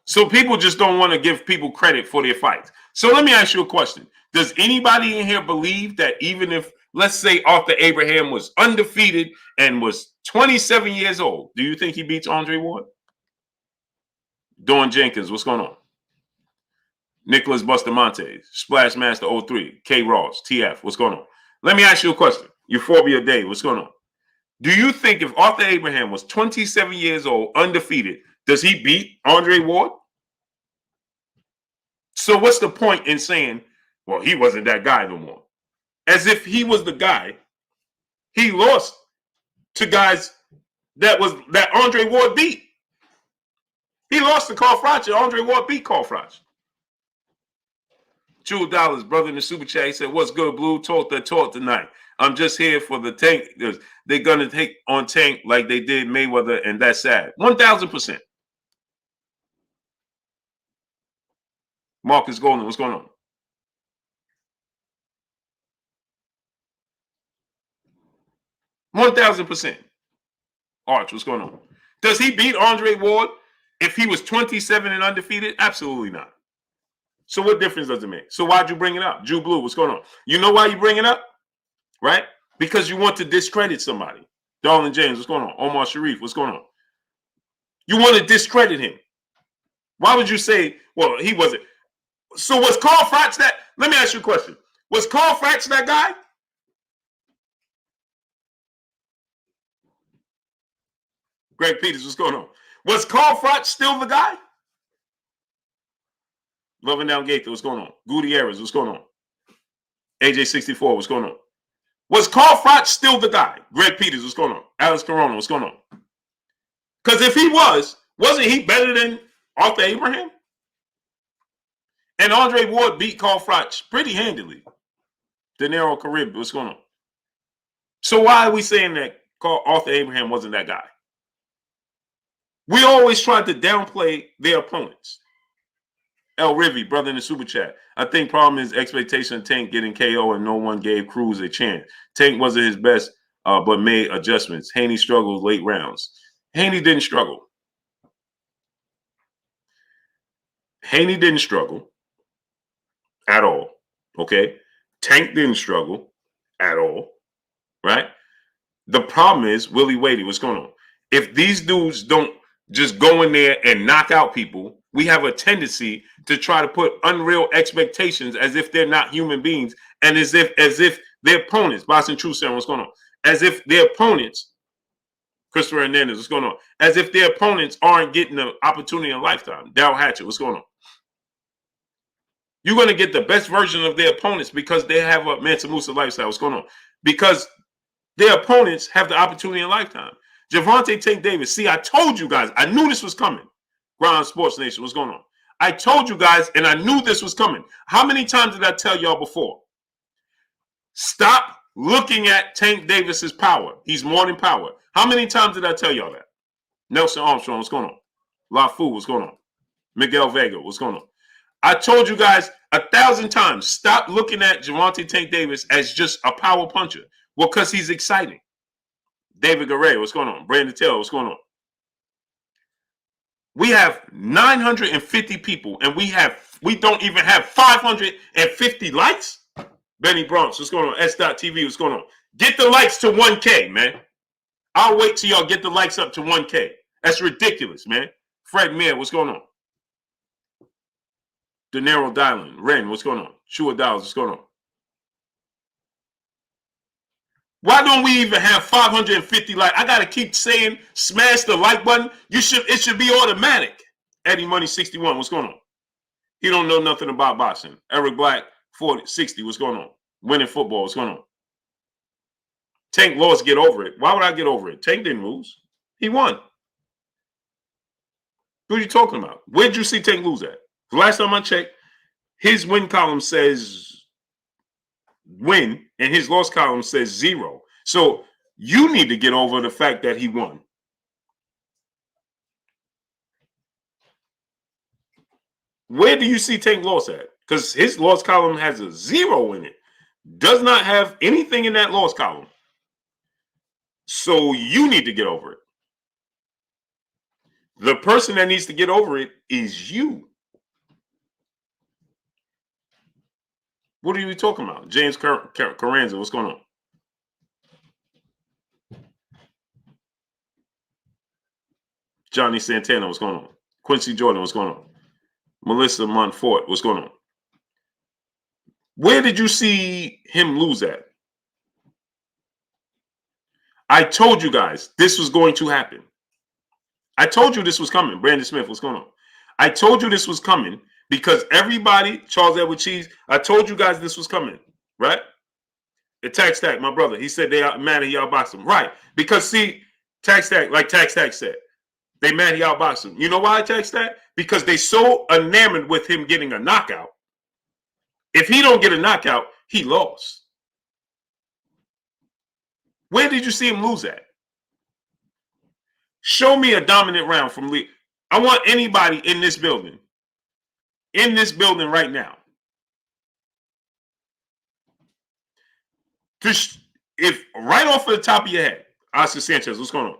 Speaker 1: So people just don't want to give people credit for their fights. So let me ask you a question. Does anybody in here believe that even if, let's say, Arthur Abraham was undefeated and was 27 years old, do you think he beats Andre Ward? Dawn Jenkins, what's going on? Nicholas Bustamante, Splash Master 03, K Ross, TF, what's going on? Let me ask you a question. Euphorbia Day, what's going on? Do you think if Arthur Abraham was 27 years old, undefeated, does he beat Andre Ward? So what's the point in saying, well, he wasn't that guy no more? As if he was the guy. He lost to guys that Andre Ward beat. He lost to Carl Froch, and Andre Ward beat Carl Froch. Jewel Dollars, brother in the super chat, he said, what's good, Blue? Talk tonight. I'm just here for the Tank. They're going to take on Tank like they did Mayweather, and that's sad. 1,000%. Marcus Golden, what's going on? $1,000%. Arch, what's going on? Does he beat Andre Ward if he was 27 and undefeated? Absolutely not. So what difference does it make? So why'd you bring it up? Jew Blue, what's going on? You know why you bring it up? Right? Because you want to discredit somebody. Darlin James, what's going on? Omar Sharif, what's going on? You want to discredit him. Why would you say, well, he wasn't? So was Carl Froch that? Let me ask you a question. Was Carl Froch that guy? Greg Peters, what's going on? Was Carl Froch still the guy? Loving Down Gaither, what's going on? Gutierrez, what's going on? AJ64, what's going on? Was Carl Froch still the guy? Greg Peters, what's going on? Alex Corona, what's going on? Because if he wasn't he better than Arthur Abraham? And Andre Ward beat Carl Froch pretty handily. De Niro Carib, what's going on? So why are we saying that Arthur Abraham wasn't that guy? We always tried to downplay their opponents. El Rivy, brother in the super chat. I think problem is expectation of Tank getting KO and no one gave Cruz a chance. Tank wasn't his best, but made adjustments. Haney struggled late rounds. Haney didn't struggle. Haney didn't struggle at all. Okay? Tank didn't struggle at all. Right? The problem is, Willie Wadey, what's going on? If these dudes don't just go in there and knock out people, we have a tendency to try to put unreal expectations as if they're not human beings, and as if their opponents, Boston True Center, what's going on? As if their opponents, Christopher Hernandez, what's going on? As if their opponents aren't getting the opportunity in a lifetime. Darryl Hatchett, what's going on? You're going to get the best version of their opponents because they have a Mansa Musa lifestyle. What's going on? Because their opponents have the opportunity in a lifetime. Gervonta Tank Davis. See, I told you guys. I knew this was coming. Ground Sports Nation, what's going on? I told you guys, and I knew this was coming. How many times did I tell y'all before? Stop looking at Tank Davis's power. He's more than power. How many times did I tell y'all that? Nelson Armstrong, what's going on? LaFou, what's going on? Miguel Vega, what's going on? I told you guys 1,000 times, stop looking at Gervonta Tank Davis as just a power puncher. Well, because he's exciting. David Guerrero, what's going on? Brandon Taylor, what's going on? We have 950 people, and we don't even have 550 likes. Benny Bronx, what's going on? S.TV, what's going on? Get the likes to 1K, man. I'll wait till y'all get the likes up to 1K. That's ridiculous, man. Fred Mayer, what's going on? De Niro Dylan, Ren, what's going on? Shua Dowles, what's going on? Why don't we even have 550 likes? I gotta keep saying, smash the like button. It should be automatic. Eddie Money 61, what's going on? He don't know nothing about boxing. Eric Black 60, what's going on? Winning football, what's going on? Tank lost, get over it. Why would I get over it? Tank didn't lose. He won. Who are you talking about? Where did you see Tank lose at? The last time I checked, his win column says win, and his loss column says 0. So you need to get over the fact that he won. Where do you see Tank loss at? Because his loss column has a 0 in it. Does not have anything in that loss column. So you need to get over it. The person that needs to get over it is you. What are you talking about? James Carranza, what's going on? Johnny Santana, what's going on? Quincy Jordan, what's going on? Melissa Montfort, what's going on? Where did you see him lose at? I told you guys this was going to happen. I told you this was coming. Brandon Smith, what's going on? I told you this was coming because everybody, Charles Edward Cheese, I told you guys this was coming, right? The Tax Stack, my brother, he said they are mad he outboxed him. Right. Because see, Tax Stack, like Tax Stack said, they mad he outboxed him. You know why, Tax Stack? Because they so enamored with him getting a knockout. If he don't get a knockout, he lost. Where did you see him lose at? Show me a dominant round from Lee. I want anybody in this building right now. If right off of the top of your head, Oscar Sanchez, what's going on?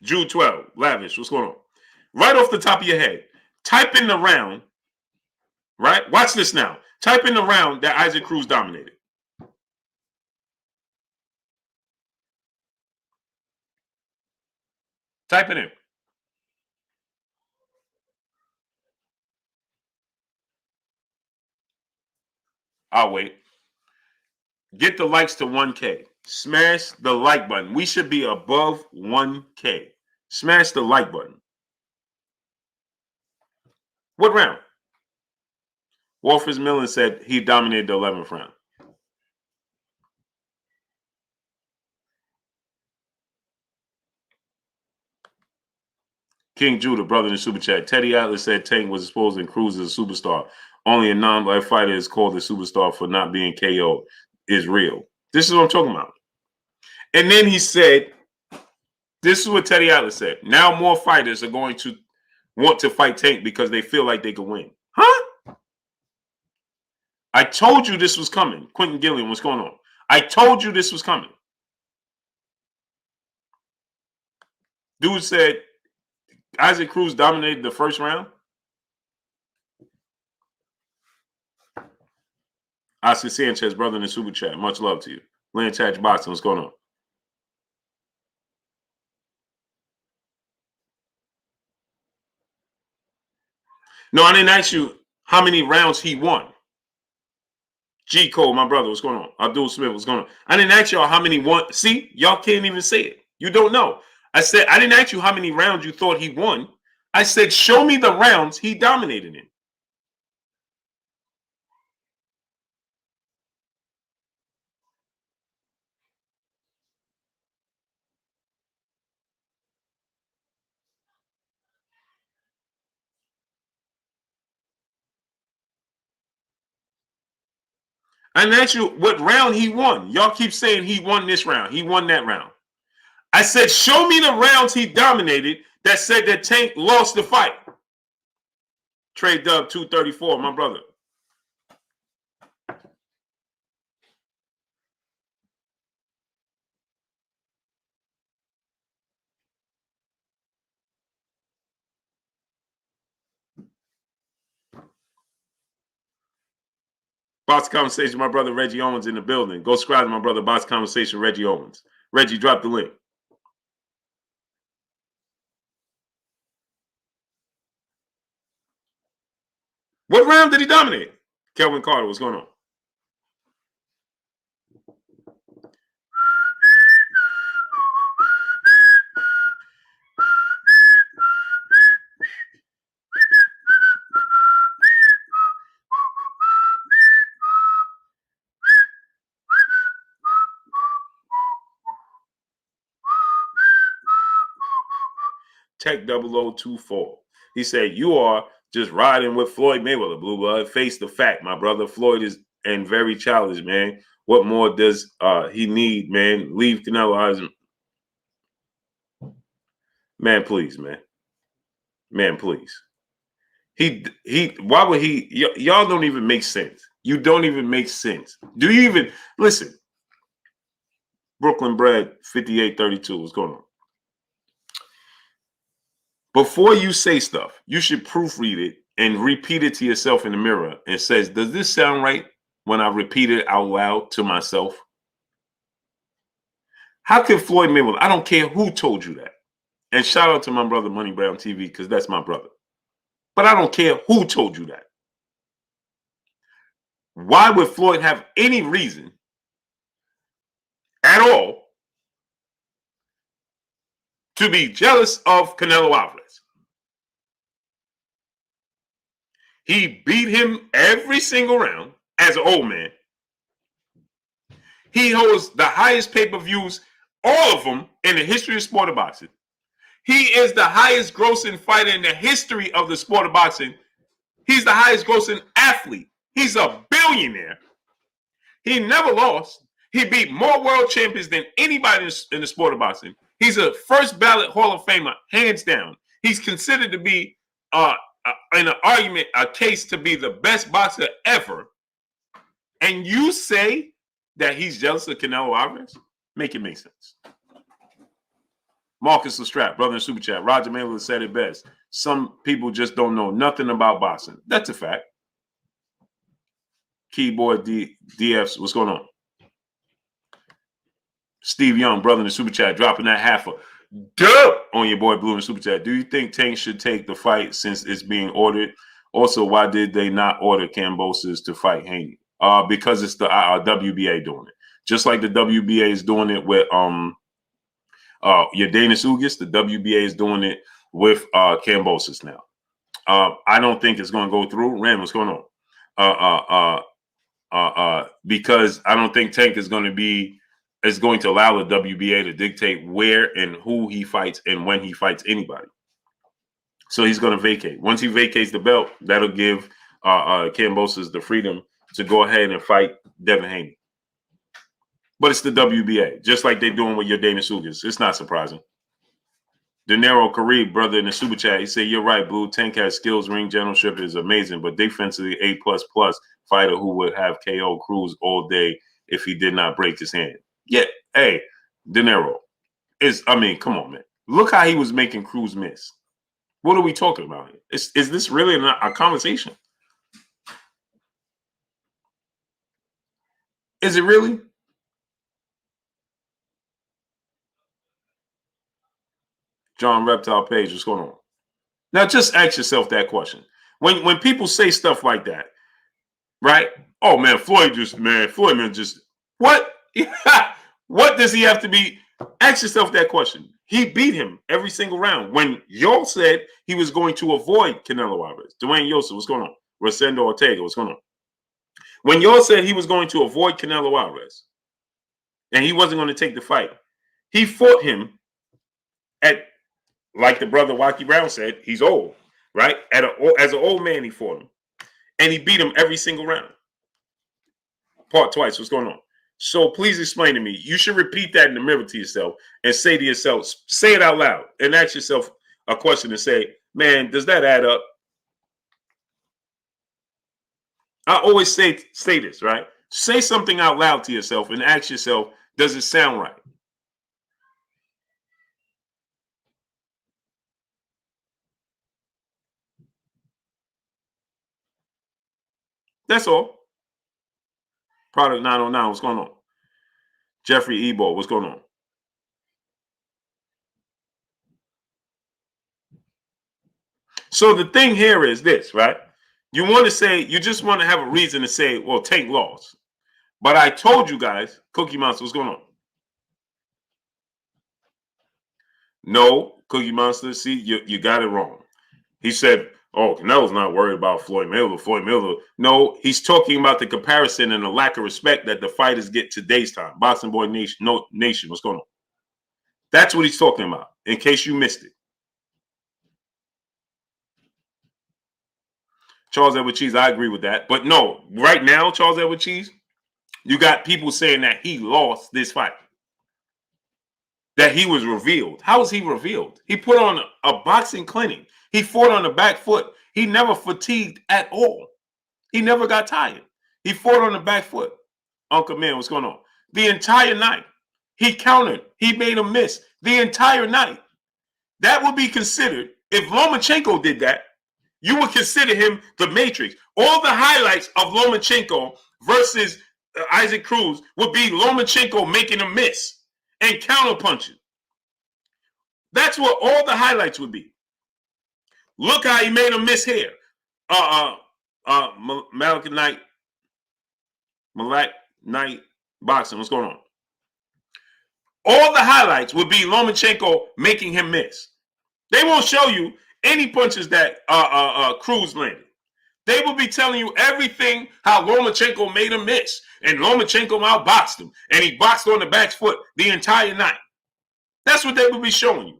Speaker 1: Jude 12, Lavish, what's going on? Right off the top of your head, type in the round, right? Watch this now. Type in the round that Isaac Cruz dominated. Type it in. I'll wait. Get the likes to 1K. Smash the like button. We should be above 1K. Smash the like button. What round? Wolfers Millen said he dominated the 11th round. King Judah, brother in the super chat. Teddy Atlas said Tank was exposed and Cruz is a superstar. Only a non-black fighter is called a superstar for not being KO. Is real. This is what I'm talking about. And then he said, this is what Teddy Atlas said. Now more fighters are going to want to fight Tank because they feel like they can win. Huh? I told you this was coming. Quentin Gilliam, what's going on? I told you this was coming. Dude said Isaac Cruz dominated the first round. Oscar Sanchez, brother in the super chat. Much love to you. Lance Hatch Boxing, what's going on? No, I didn't ask you how many rounds he won. G Cole, my brother, what's going on? Abdul Smith, what's going on? I didn't ask y'all how many won. See, y'all can't even say it. You don't know. I said, I didn't ask you how many rounds you thought he won. I said, show me the rounds he dominated in. I didn't ask you what round he won. Y'all keep saying he won this round. He won that round. I said, show me the rounds he dominated that said that Tank lost the fight. Trade Dub 234, my brother. Box Conversation, my brother Reggie Owens in the building. Go subscribe to my brother Box Conversation, Reggie Owens. Reggie, drop the link. What round did he dominate? Kelvin Carter, what's going on? Tech 0024. He said, you are just riding with Floyd Mayweather, Blue Blood. Face the fact, my brother. Floyd is and very challenged, man. What more does he need, man? Leave Canelo eyes. Man, please, man. Man, please. Why would he? Y'all don't even make sense. You don't even make sense. Do you even listen? Brooklyn Bread 5832. What's going on? Before you say stuff, you should proofread it and repeat it to yourself in the mirror and says, does this sound right when I repeat it out loud to myself? How can Floyd Mayweather, I don't care who told you that. And shout out to my brother Money Brown TV, because that's my brother. But I don't care who told you that. Why would Floyd have any reason at all to be jealous of Canelo Alvarez? He beat him every single round as an old man. He holds the highest pay-per-views, all of them, in the history of sport of boxing. He is the highest grossing fighter in the history of the sport of boxing. He's the highest grossing athlete. He's a billionaire. He never lost. He beat more world champions than anybody in the sport of boxing. He's a first ballot Hall of Famer, hands down. He's considered to be, in an argument, a case to be the best boxer ever. And you say that he's jealous of Canelo Alvarez? Make it make sense. Marcus Lestrap, brother in Super Chat. Roger Mayweather said it best. Some people just don't know nothing about boxing. That's a fact. Keyboard DFs, what's going on? Steve Young, brother in the Super Chat, dropping that half a dub on your boy Blue in the Super Chat. Do you think Tank should take the fight since it's being ordered? Also, why did they not order Kambosos to fight Haney? Because it's the WBA doing it. Just like the WBA is doing it with your Dana Sugis, the WBA is doing it with Kambosos now. I don't think it's going to go through. Ram, what's going on? Because I don't think Tank is going to allow the WBA to dictate where and who he fights and when he fights anybody. So he's going to vacate. Once he vacates the belt, that'll give Kambosos the freedom to go ahead and fight Devin Haney. But it's the WBA, just like they're doing with your Dana Sugis. It's not surprising. De Niro Karib, brother in the Super Chat, he said, you're right, Blue. Tank has skills. Ring generalship is amazing, but defensively, A++ fighter who would have KO Cruz all day if he did not break his hand. Yeah, hey, De Niro come on, man. Look how he was making Cruz miss. What are we talking about here? Is this really a conversation? Is it really? John Reptile Page, what's going on? Now, just ask yourself that question. When people say stuff like that, right? Oh, man, Floyd just, what? What does he have to be? Ask yourself that question. He beat him every single round. When y'all said he was going to avoid Canelo Alvarez, Dwayne Yosef, what's going on? Rosendo Ortega, what's going on? When y'all said he was going to avoid Canelo Alvarez and he wasn't going to take the fight, he fought him at, like the brother Wacky Brown said, he's old, right? As an old man, he fought him. And he beat him every single round. Part twice, what's going on? So please explain to me. You should repeat that in the mirror to yourself and say to yourself, say it out loud and ask yourself a question and say, man, does that add up? I always say this, right? Say something out loud to yourself and ask yourself, does it sound right? That's all. Product 909, what's going on? Jeffrey Ebo, what's going on? So the thing here is this, right? You want to say, you just want to have a reason to say, well, Tank lost. But I told you guys, Cookie Monster, what's going on? No, Cookie Monster, see, you got it wrong. He said, oh, Canelo's not worried about Floyd Mayweather. No, he's talking about the comparison and the lack of respect that the fighters get today's time. Boxing Boy Nation, what's going on? That's what he's talking about, in case you missed it. Charles Edward Cheese, I agree with that. But no, right now, Charles Edward Cheese, you got people saying that he lost this fight. That he was revealed. How was he revealed? He put on a boxing clinic. He fought on the back foot. He never fatigued at all. He never got tired. He fought on the back foot. Uncle Man, what's going on? The entire night. He countered. He made a miss the entire night. That would be considered, If Lomachenko did that, you would consider him the Matrix. All the highlights of Lomachenko versus Isaac Cruz would be Lomachenko making a miss and counterpunching. That's what all the highlights would be. Look how he made a miss here. Malak Knight boxing. What's going on? All the highlights would be Lomachenko making him miss. They won't show you any punches that Cruz landed. They will be telling you everything how Lomachenko made a miss. And Lomachenko outboxed him. And he boxed on the back foot the entire night. That's what they will be showing you.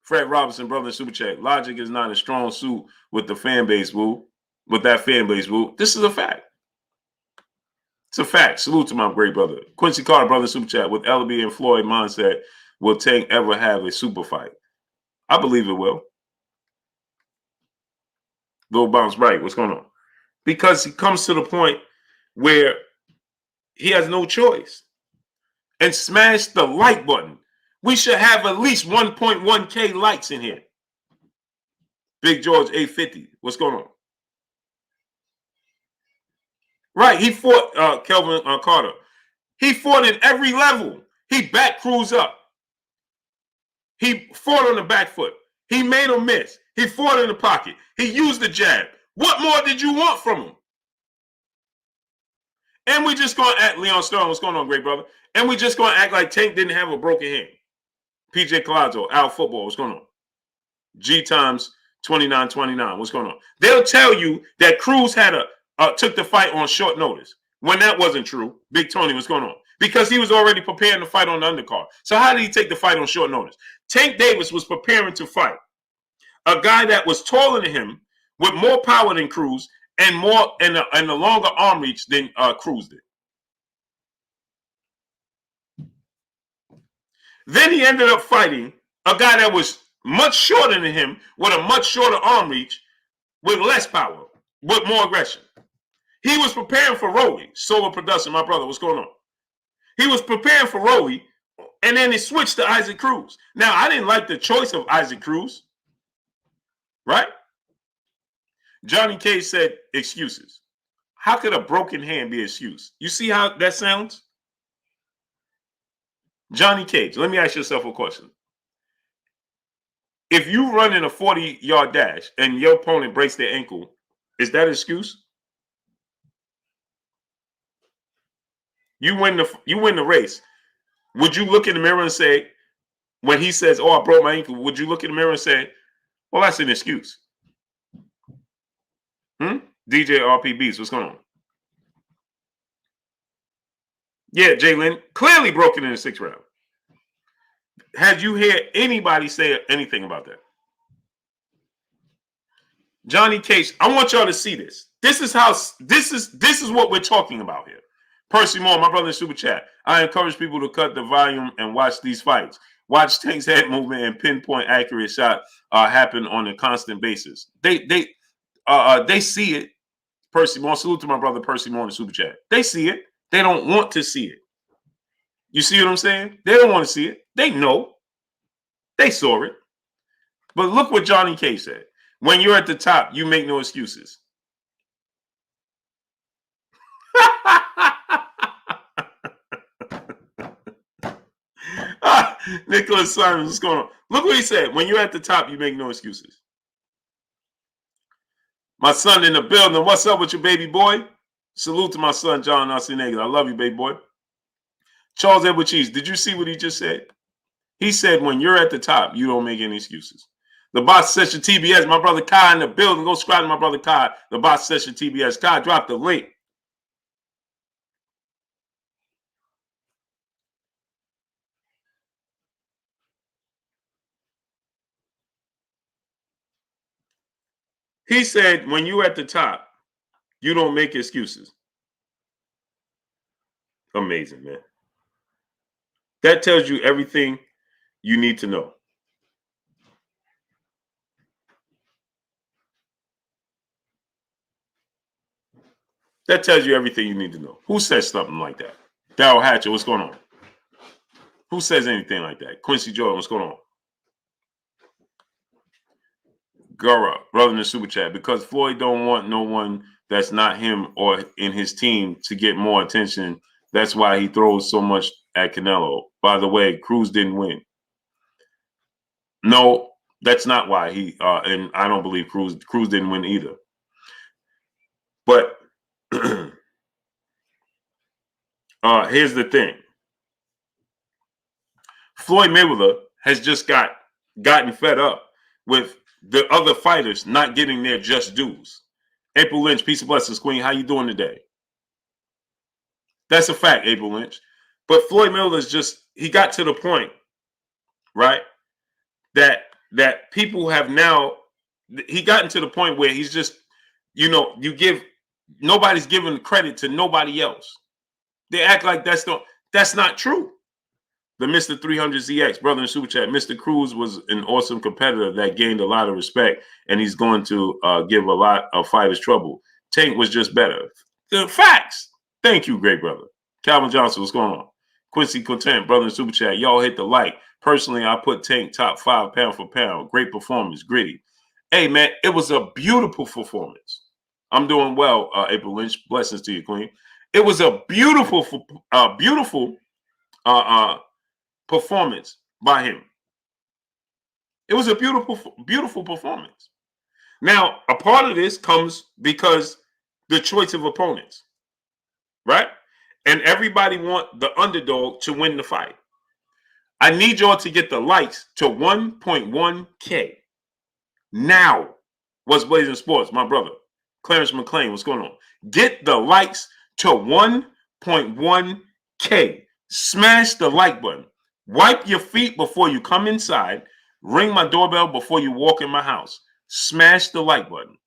Speaker 1: Fred Robinson, brother, super chat. Logic is not a strong suit with the fan base, woo. With that fan base, woo. This is a fact. It's a fact. Salute to my great brother. Quincy Carter, brother, super chat. With Ellaby and Floyd mindset, will Tank ever have a super fight? I believe it will. Little bounce right. What's going on? Because he comes to the point where he has no choice. And smash the like button. We should have at least 1.1K likes in here. Big George 850. What's going on? Right. He fought Kelvin Carter. He fought in every level. He backed Cruz up. He fought on the back foot. He made him miss. He fought in the pocket. He used the jab. What more did you want from him? And we just going to act, Leon Sterling, what's going on, great brother? And we just going to act like Tank didn't have a broken hand. PJ Colazzo, Al Football, what's going on? G times 2929, what's going on? They'll tell you that Cruz had took the fight on short notice. When that wasn't true, Big Tony, what's going on? Because he was already preparing to fight on the undercard. So how did he take the fight on short notice? Tank Davis was preparing to fight a guy that was taller than him, with more power than Cruz, and more and a longer arm reach than Cruz did. Then he ended up fighting a guy that was much shorter than him, with a much shorter arm reach, with less power, with more aggression. He was preparing for Rolly. Solar Production, my brother, what's going on? He was preparing for Rolly, and then he switched to Isaac Cruz. Now, I didn't like the choice of Isaac Cruz, right? Johnny Cage said excuses. How could a broken hand be an excuse? You see how that sounds? Johnny Cage, let me ask yourself a question. If you run in a 40-yard dash and your opponent breaks their ankle, is that an excuse? You win the race. Would you look in the mirror and say, when he says, "Oh, I broke my ankle," would you look in the mirror and say, "Well, that's an excuse"? DJ RPBs, what's going on? Yeah, Jalen, clearly broken in the 6th round. Had you heard anybody say anything about that? Johnny Cage, I want y'all to see this. This is what we're talking about here. Percy Moore, my brother in Super Chat. I encourage people to cut the volume and watch these fights. Watch Tank's head movement and pinpoint accurate shot happen on a constant basis. They see it. Percy Moore, salute to my brother Percy Moore in the Super Chat. They see it. They don't want to see it. You see what I'm saying? They don't want to see it. They know. They saw it. But look what Johnny Cage said. When you're at the top, you make no excuses. Nicholas Simons, what's going on? Look what he said. When you're at the top, you make no excuses. My son in the building. What's up with your baby boy? Salute to my son, John Arsenega. I love you, baby boy. Charles Edward Cheese, did you see what he just said? He said, when you're at the top, you don't make any excuses. The Box Session TBS, my brother Kai in the building. Go subscribe to my brother Kai, the Box Session TBS. Kai, drop the link. He said, when you're at the top, you don't make excuses. Amazing, man. That tells you everything you need to know. That tells you everything you need to know. Who says something like that? Daryl Hatcher, what's going on? Who says anything like that? Quincy Jordan, what's going on? Gura, brother in the super chat, because Floyd don't want no one that's not him or in his team to get more attention. That's why he throws so much at Canelo. By the way, Cruz didn't win. No, that's not why he. And I don't believe Cruz didn't win either. But here's the thing: Floyd Mayweather has just gotten fed up with the other fighters not getting their just dues. April Lynch, peace and blessings, Queen. How you doing today? That's a fact, April Lynch. But Floyd Mayweather's he got to the point, right, that people have now, he gotten to the point where he's just, nobody's giving credit to nobody else. They act like that's not true. The Mr. 300ZX, brother in super chat, Mr. Cruz was an awesome competitor that gained a lot of respect, and he's going to give a lot of fighters trouble. Tank was just better. The facts. Thank you, great brother. Calvin Johnson, what's going on? Quincy Content, brother in super chat, y'all hit the like. Personally, I put Tank top 5 pound for pound. Great performance, gritty. Hey, man, it was a beautiful performance. I'm doing well, April Lynch. Blessings to you, Queen. It was a beautiful performance by him. It was a beautiful performance. Now, a part of this comes because the choice of opponents, right? And everybody want the underdog to win the fight. I need y'all to get the likes to 1.1K. Now, what's Blazing Sports, my brother? Clarence McLean, what's going on? Get the likes to 1.1K. Smash the like button. Wipe your feet before you come inside. Ring my doorbell before you walk in my house. Smash the like button.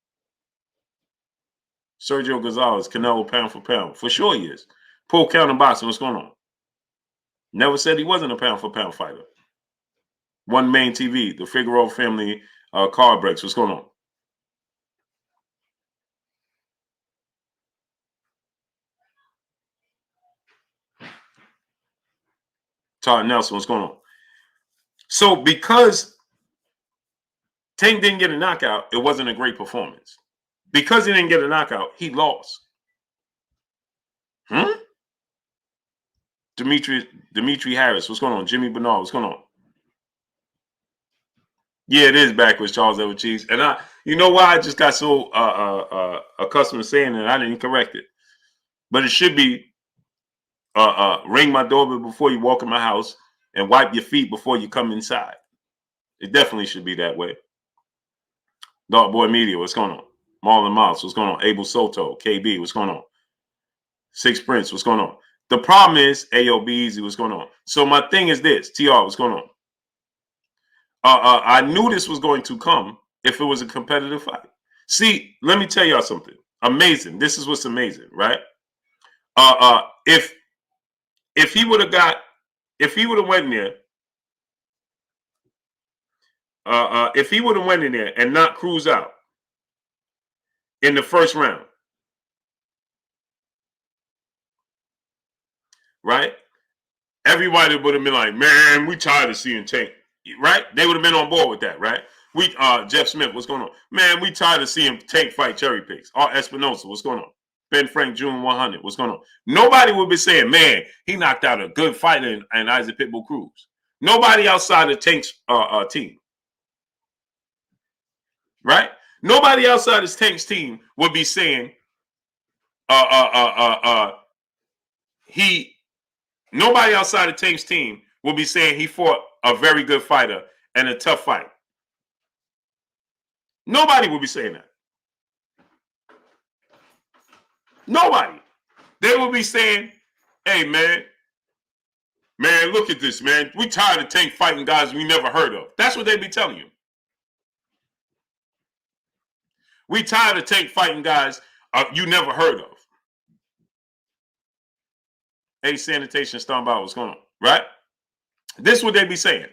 Speaker 1: Sergio Gonzalez, Canelo pound for pound. For sure he is. Paul Counter Boxing, what's going on? Never said he wasn't a pound for pound fighter. One Main TV, the Figueroa family card breaks. What's going on? Todd Nelson, what's going on? So because Tank didn't get a knockout, it wasn't a great performance. Because he didn't get a knockout, he lost. Dimitri Harris, what's going on? Jimmy Bernard, what's going on? Yeah, it is backwards, Charles Edward Cheese. And you know why I just got so accustomed to saying it, I didn't correct it. But it should be ring my doorbell before you walk in my house and wipe your feet before you come inside. It definitely should be that way. Dark Boy Media, what's going on? Marlon Mouse, what's going on? Abel Soto, KB, what's going on? Six Prince, what's going on? The problem is, AOB Easy, what's going on? So my thing is this, TR, what's going on? I knew this was going to come if it was a competitive fight. See, let me tell y'all something amazing. This is what's amazing, right? If he would have went in there, if he would have went in there and not Cruz out in the first round, right? Everybody would have been like, man, we tired of seeing Tank, right? They would have been on board with that, right? Jeff Smith, what's going on? Man, we tired of seeing Tank fight cherry picks. Espinosa, what's going on? Ben Frank June 100, what's going on? Nobody would be saying, man, he knocked out a good fighter in Isaac Pitbull Cruz. Nobody outside of Tank's team, right? Nobody outside of Tank's team would be saying, nobody outside of Tank's team will be saying he fought a very good fighter and a tough fight. Nobody will be saying that. Nobody. They will be saying, hey, man, look at this, man. We tired of Tank fighting guys we never heard of. That's what they be telling you. We tired of Tank fighting guys you never heard of. Hey, Sanitation Stomp, what's going on? Right? This is what they be saying.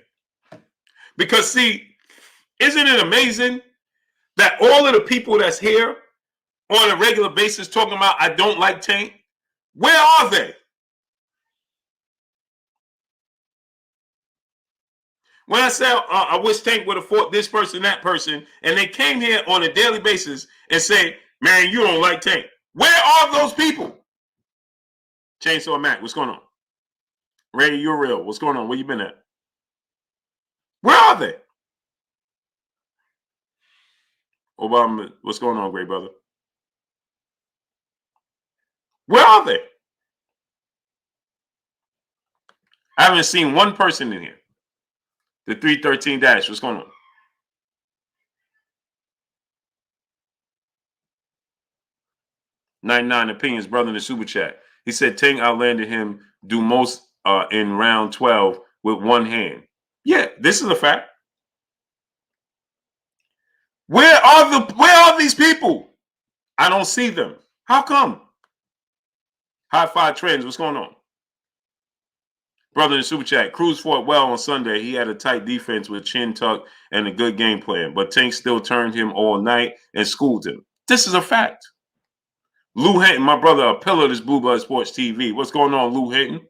Speaker 1: Because, see, isn't it amazing that all of the people that's here on a regular basis talking about I don't like Tank, where are they? When I said I wish Tank would have fought this person, that person, and they came here on a daily basis and say, man, you don't like Tank. Where are those people? Chainsaw Mac, what's going on? Ray, you're real. What's going on? Where you been at? Where are they? Obama, what's going on, great brother? Where are they? I haven't seen one person in here. The 313 Dash, what's going on? '99 opinions, brother in the super chat. He said Tank outlanded him, do most in round 12 with one hand. Yeah, this is a fact. Where are these people? I don't see them. How come? High five trends. What's going on? Brother in the super chat. Cruz fought well on Sunday. He had a tight defense with chin tuck and a good game plan, but Tank still turned him all night and schooled him. This is a fact. Lou Hinton, my brother, a pillar of this Blue Blood Sports TV. What's going on, Lou Hinton?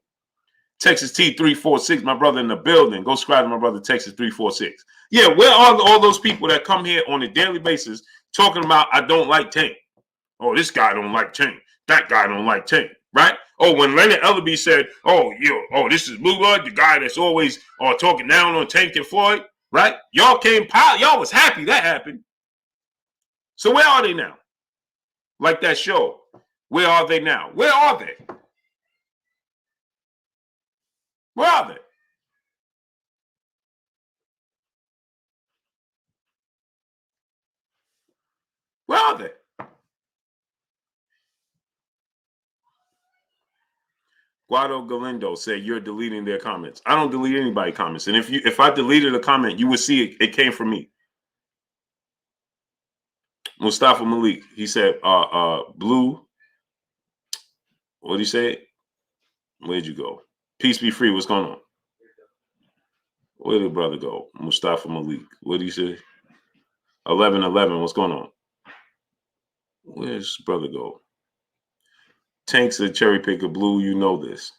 Speaker 1: Texas T346, my brother in the building. Go subscribe to my brother, Texas 346. Yeah, where are all those people that come here on a daily basis talking about I don't like Tank? Oh, this guy don't like Tank. That guy don't like Tank, right? Oh, when Leonard Ellerby said, this is Blue Blood, the guy that's always talking down on Tank and Floyd, right? Y'all was happy that happened. So where are they now? Like that show. Where are they now? Where are they? Where are they? Where are they? Guado Galindo said you're deleting their comments. I don't delete anybody's comments. And if I deleted a comment, you would see it came from me. Mustafa Malik, he said, Blue, what did he say? Where'd you go? Peace be free. What's going on? Where did brother go? Mustafa Malik. What did he say? 1111. What's going on? Where's brother go? Tank's a cherry picker. Blue, you know this.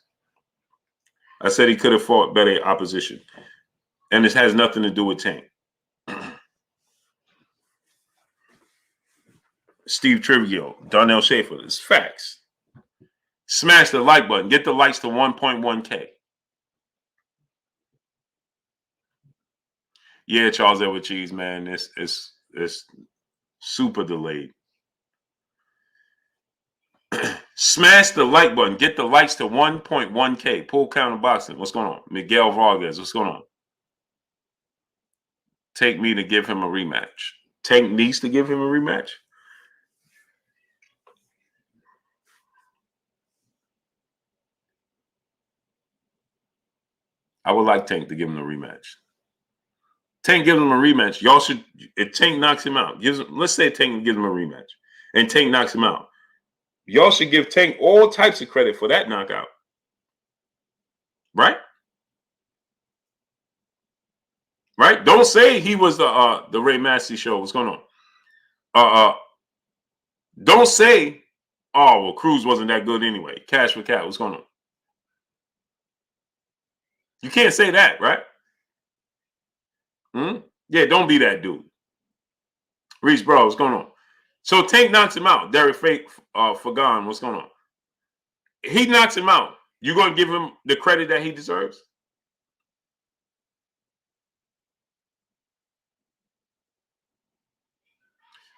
Speaker 1: I said he could have fought better opposition. And this has nothing to do with Tank. Steve Trivio, Darnell Schaefer. It's facts. Smash the like button. Get the likes to 1.1K. Yeah, Charles Edward Cheese, man. It's super delayed. Smash the like button. Get the likes to 1.1K. Pull counter boxing. What's going on? Miguel Vargas. What's going on? Take me to give him a rematch. Tank needs to give him a rematch. I would like Tank to give him a rematch. Tank gives him a rematch. Y'all should, if Tank knocks him out, let's say Tank gives him a rematch and Tank knocks him out. Y'all should give Tank all types of credit for that knockout. Right? Right? Don't say he was the Ray Massey show. What's going on? Don't say, oh, well, Cruz wasn't that good anyway. Cash for cat. What's going on? You can't say that, right? Yeah, don't be that dude. Reese, bro, what's going on? So Tank knocks him out. Derek Fagan, what's going on? He knocks him out. You going to give him the credit that he deserves?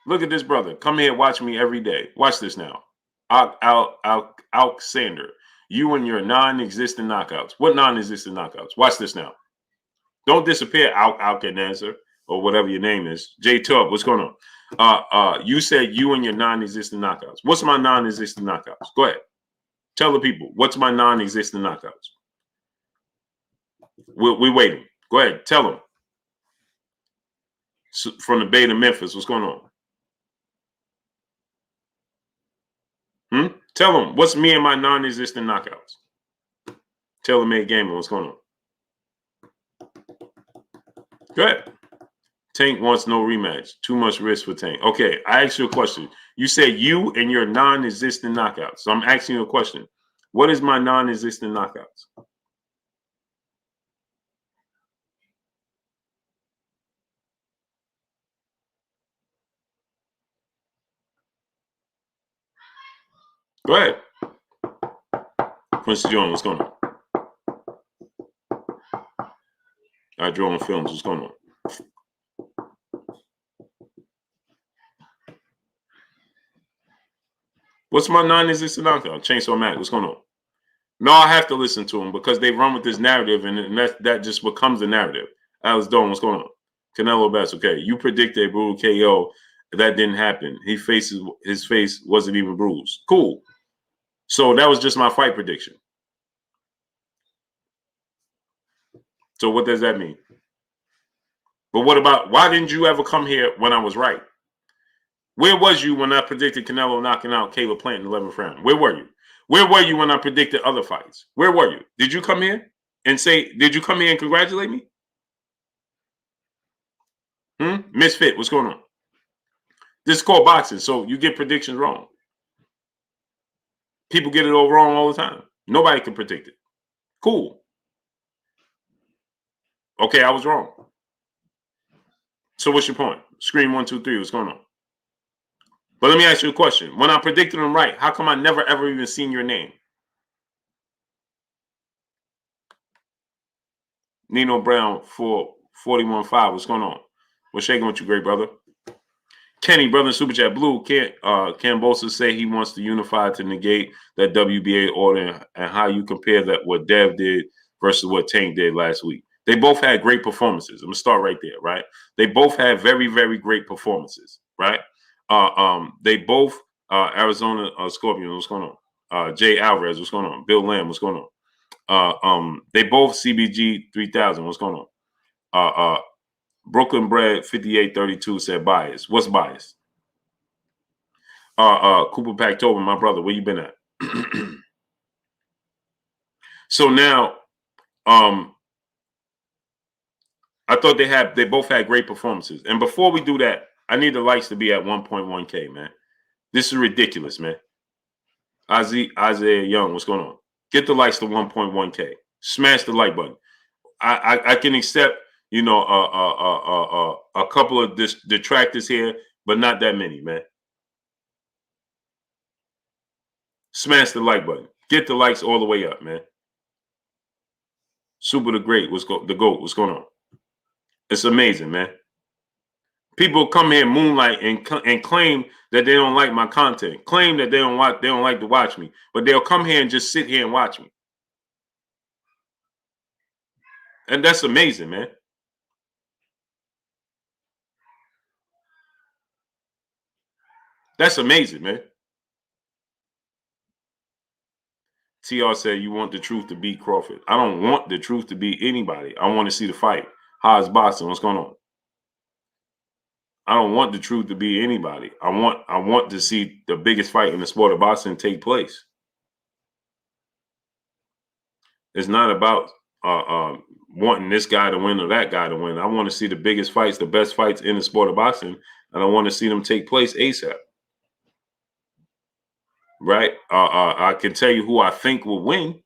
Speaker 1: Look at this brother. Come here, watch me every day. Watch this now. Alexander, you and your non-existent knockouts. What non-existent knockouts? Watch this now. Don't disappear, Alcanazer, or whatever your name is. J Tub, what's going on? You said you and your non-existent knockouts. What's my non-existent knockouts? Go ahead. Tell the people. What's my non-existent knockouts? We're waiting. Go ahead. Tell them. From the Bay to Memphis, what's going on? Tell them. What's me and my non-existent knockouts? Tell them, Made Gamer, what's going on? Go ahead. Tank wants no rematch. Too much risk for Tank. Okay, I asked you a question. You said you and your non-existent knockouts. So I'm asking you a question. What is my non-existent knockouts? Go ahead. Quincy Jones, what's going on? I draw on films, what's going on? What's my non-existent knockout? Chainsaw Mac, what's going on? No, I have to listen to them because they run with this narrative, and that just becomes the narrative. Alex Doan, what's going on? Canelo Best, okay. You predicted a brutal KO. That didn't happen. His face wasn't even bruised. Cool. So that was just my fight prediction. So what does that mean? But what about, why didn't you ever come here when I was right? Where was you when I predicted Canelo knocking out Caleb Plant in the 11th round? Where were you? Where were you when I predicted other fights? Where were you? Did you come here and say, did you come here and congratulate me? Misfit, what's going on? This is called boxing, so you get predictions wrong. People get it all wrong all the time. Nobody can predict it. Cool. Okay, I was wrong. So what's your point? Scream 1, 2, 3, what's going on? But let me ask you a question. When I predicted them right, how come I never ever even seen your name? Nino Brown for 41.5. What's going on? What's shaking with you, great brother? Kenny, brother in Super Chat. Blue, Cambosa say he wants to unify to negate that WBA order, and how you compare that what Dev did versus what Tank did last week. They both had great performances. I'm going to start right there, right? They both had very, very great performances, right? They both, Arizona Scorpions, what's going on? Jay Alvarez, what's going on? Bill Lamb, what's going on? They both CBG 3000, what's going on? Brooklyn Bread 5832 said bias. What's bias? Cooper Packtober, my brother, where you been at? So now, I thought they both had great performances. And before we do that, I need the likes to be at 1.1K, man. This is ridiculous, man. Isaiah Young, what's going on? Get the likes to 1.1K. Smash the like button. I can accept, you know, a couple of detractors here, but not that many, man. Smash the like button. Get the likes all the way up, man. Super the Great, the GOAT, what's going on? It's amazing, man. People come here moonlight and claim that they don't like my content, claim that they don't like to watch me, but they'll come here and just sit here and watch me. And that's amazing, man. That's amazing, man. TR said you want the truth to beat Crawford. I don't want the truth to beat anybody. I want to see the fight. How's boxing? What's going on? I don't want the truth to be anybody. I want to see the biggest fight in the sport of boxing take place. It's not about wanting this guy to win or that guy to win. I want to see the biggest fights, the best fights in the sport of boxing, and I want to see them take place ASAP. Right? I can tell you who I think will win.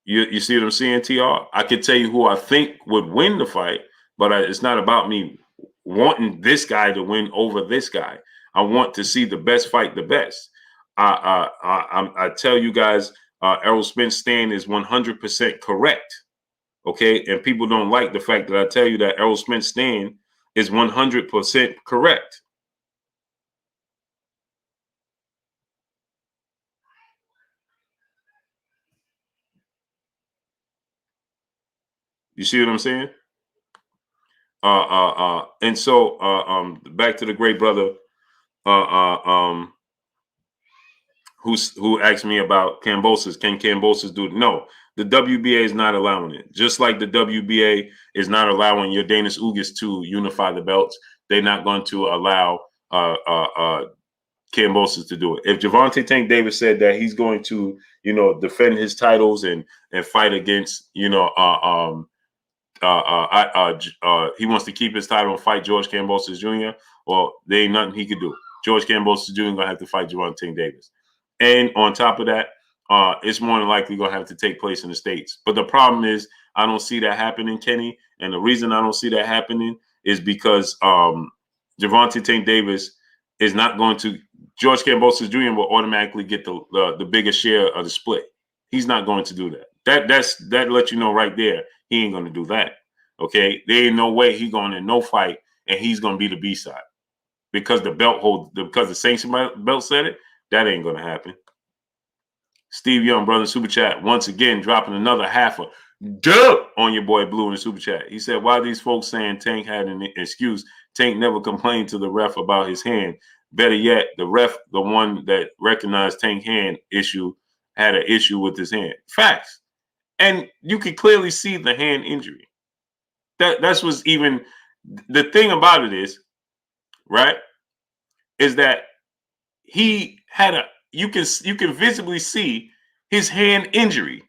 Speaker 1: You see what I'm saying, TR? I can tell you who I think would win the fight, but it's not about me wanting this guy to win over this guy. I want to see the best fight the best. I tell you guys, Errol Spence stand is 100% correct. Okay, and people don't like the fact that I tell you that Errol Spence stand is 100% correct. You see what I'm saying? And so back to the great brother who asked me about Cambosas. Can Cambosas do it? No, the WBA is not allowing it. Just like the WBA is not allowing your Danis Ugas to unify the belts, they're not going to allow Cambosas to do it. If Gervonta Tank Davis said that he's going to, you know, defend his titles and fight against, you know, he wants to keep his title and fight George Kambosos Jr., well, there ain't nothing he could do. George Kambosos Jr. gonna have to fight Gervonta Tank Davis. And on top of that, it's more than likely gonna have to take place in the States. But the problem is I don't see that happening, Kenny. And the reason I don't see that happening is because Gervonta Tank Davis is not going to George Kambosos Jr. will automatically get the bigger share of the split. He's not going to do that. That lets you know right there he ain't going to do that. Okay, there ain't no way he's going in no fight and he's going to be the B side because because the sanction belt said it. That ain't going to happen. Steve Young, brother, super chat once again dropping another half a dub on your boy Blue in the super chat. He said, "Why these folks saying Tank had an excuse? Tank never complained to the ref about his hand. Better yet, the ref, the one that recognized Tank hand issue, had an issue with his hand. Facts, and you could clearly see the hand injury. That's what's even the thing about it is, right? Is that he had a you can visibly see his hand injury.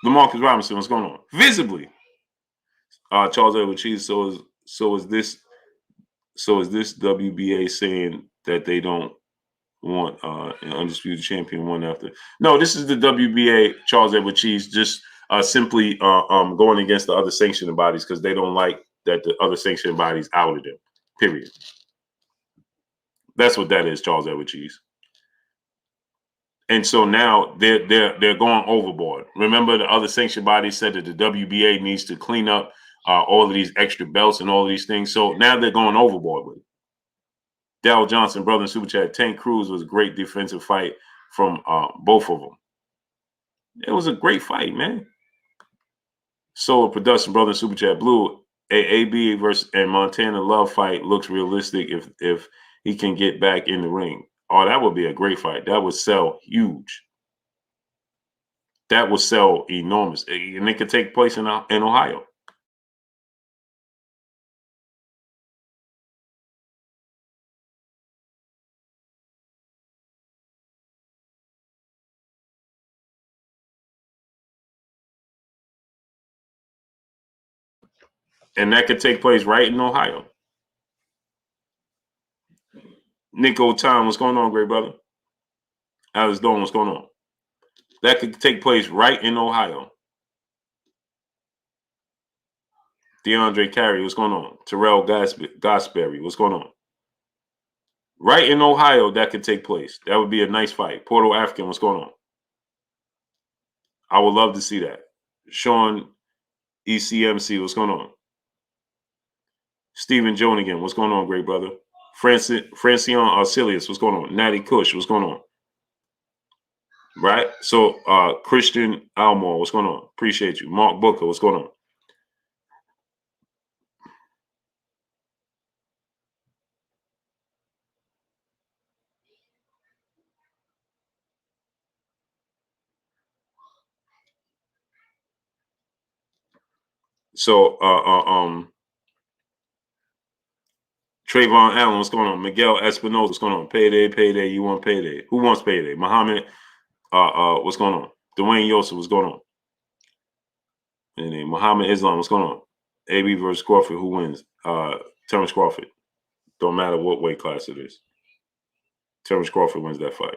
Speaker 1: LaMarcus Robinson, what's going on? Visibly. Charles Edward Cheese. So is this WBA saying that they don't want an undisputed champion one after? No, this is the WBA Charles Edward Cheese just simply going against the other sanctioning bodies because they don't like that the other sanctioning bodies outed them. Period. That's what that is, Charles Edward Cheese. And so now they're going overboard. Remember, the other sanction bodies said that the WBA needs to clean up all of these extra belts and all of these things. So now they're going overboard with it. Darryl Johnson, brother in super chat. Tank Cruz was a great defensive fight from both of them. It was a great fight, man. Solar Production, brother in super chat. Blue, AB versus and Montana Love fight looks realistic if he can get back in the ring. Oh, that would be a great fight. That would sell huge. That would sell enormous. And it could take place in Ohio. And that could take place right in Ohio. Nico Tom, what's going on, great brother? Alex Doan, what's going on? That could take place right in Ohio. DeAndre Carey, what's going on? Terrell Gosberry, what's going on? Right in Ohio, that could take place. That would be a nice fight. Porto African, what's going on? I would love to see that. Sean ECMC, what's going on? Stephen Jonigan, what's going on, great brother? Francion Arcelius, what's going on? Natty Kush, what's going on? Right? So Christian Almore, what's going on? Appreciate you. Mark Booker, what's going on? So Trayvon Allen, what's going on? Miguel Espinosa, what's going on? Payday, you want payday? Who wants payday? Muhammad, what's going on? Dwayne Yosef, what's going on? And then Muhammad Islam, what's going on? AB versus Crawford, who wins? Terence Crawford. Don't matter what weight class it is. Terence Crawford wins that fight.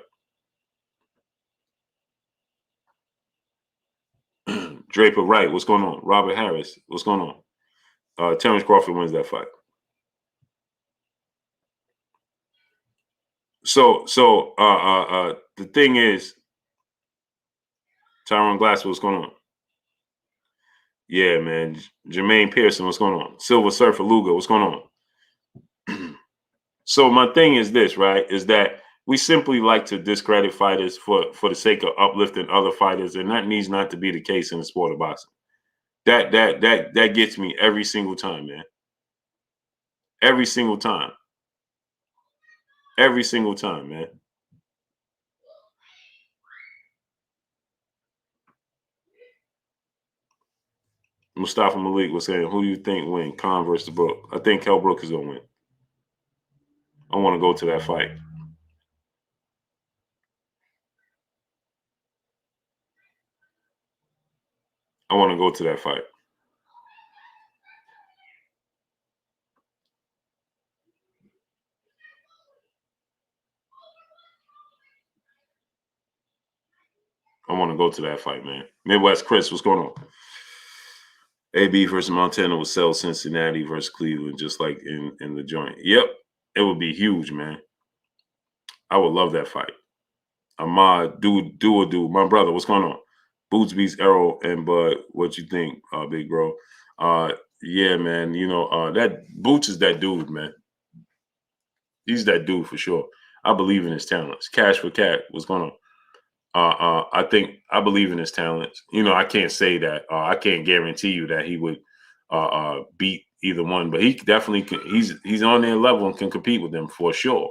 Speaker 1: Draper Wright, what's going on? Robert Harris, what's going on? Terence Crawford wins that fight. So the thing is, Tyron Glass, what's going on? Yeah, man. Jermaine Pearson, what's going on? Silver Surfer Luga, what's going on? So my thing is this, right? Is that we simply like to discredit fighters for the sake of uplifting other fighters, and that needs not to be the case in the sport of boxing. That gets me every single time, man. Every single time. Every single time, man. Mustafa Malik was saying, who do you think win? Khan versus Brook. I think Kell Brook is going to win. I want to go to that fight. I want to go to that fight. I want to go to that fight, man. Midwest Chris, what's going on? AB versus Montana will sell Cincinnati versus Cleveland, just like in the joint. Yep. It would be huge, man. I would love that fight. Ahmad, dude, my brother, what's going on? Boots beats Errol and Bud. What you think, big bro? Yeah, man. You know, that Boots is that dude, man. He's that dude for sure. I believe in his talents. Cash for Cat, what's going on? I think I believe in his talents. You know, I can't say that. I can't guarantee you that he would beat either one, but he definitely can. He's on their level and can compete with them for sure.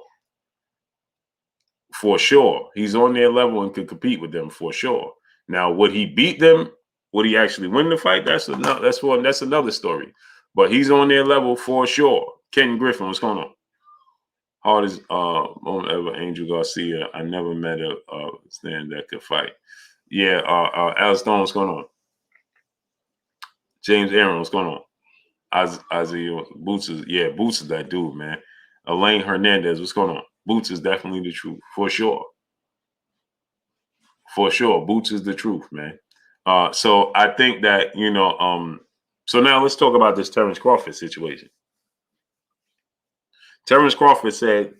Speaker 1: For sure, he's on their level and can compete with them for sure. Now, would he beat them? Would he actually win the fight? That's another story. But he's on their level for sure. Ken Griffin, what's going on? Hardest moment ever, Angel Garcia. I never met a stand that could fight. Yeah, Alice Stone, what's going on? James Aaron, what's going on? Isaiah Boots is that dude, man. Elaine Hernandez, what's going on? Boots is definitely the truth, for sure. For sure, Boots is the truth, man. So I think that, you know, so now let's talk about this Terence Crawford situation. Terence Crawford said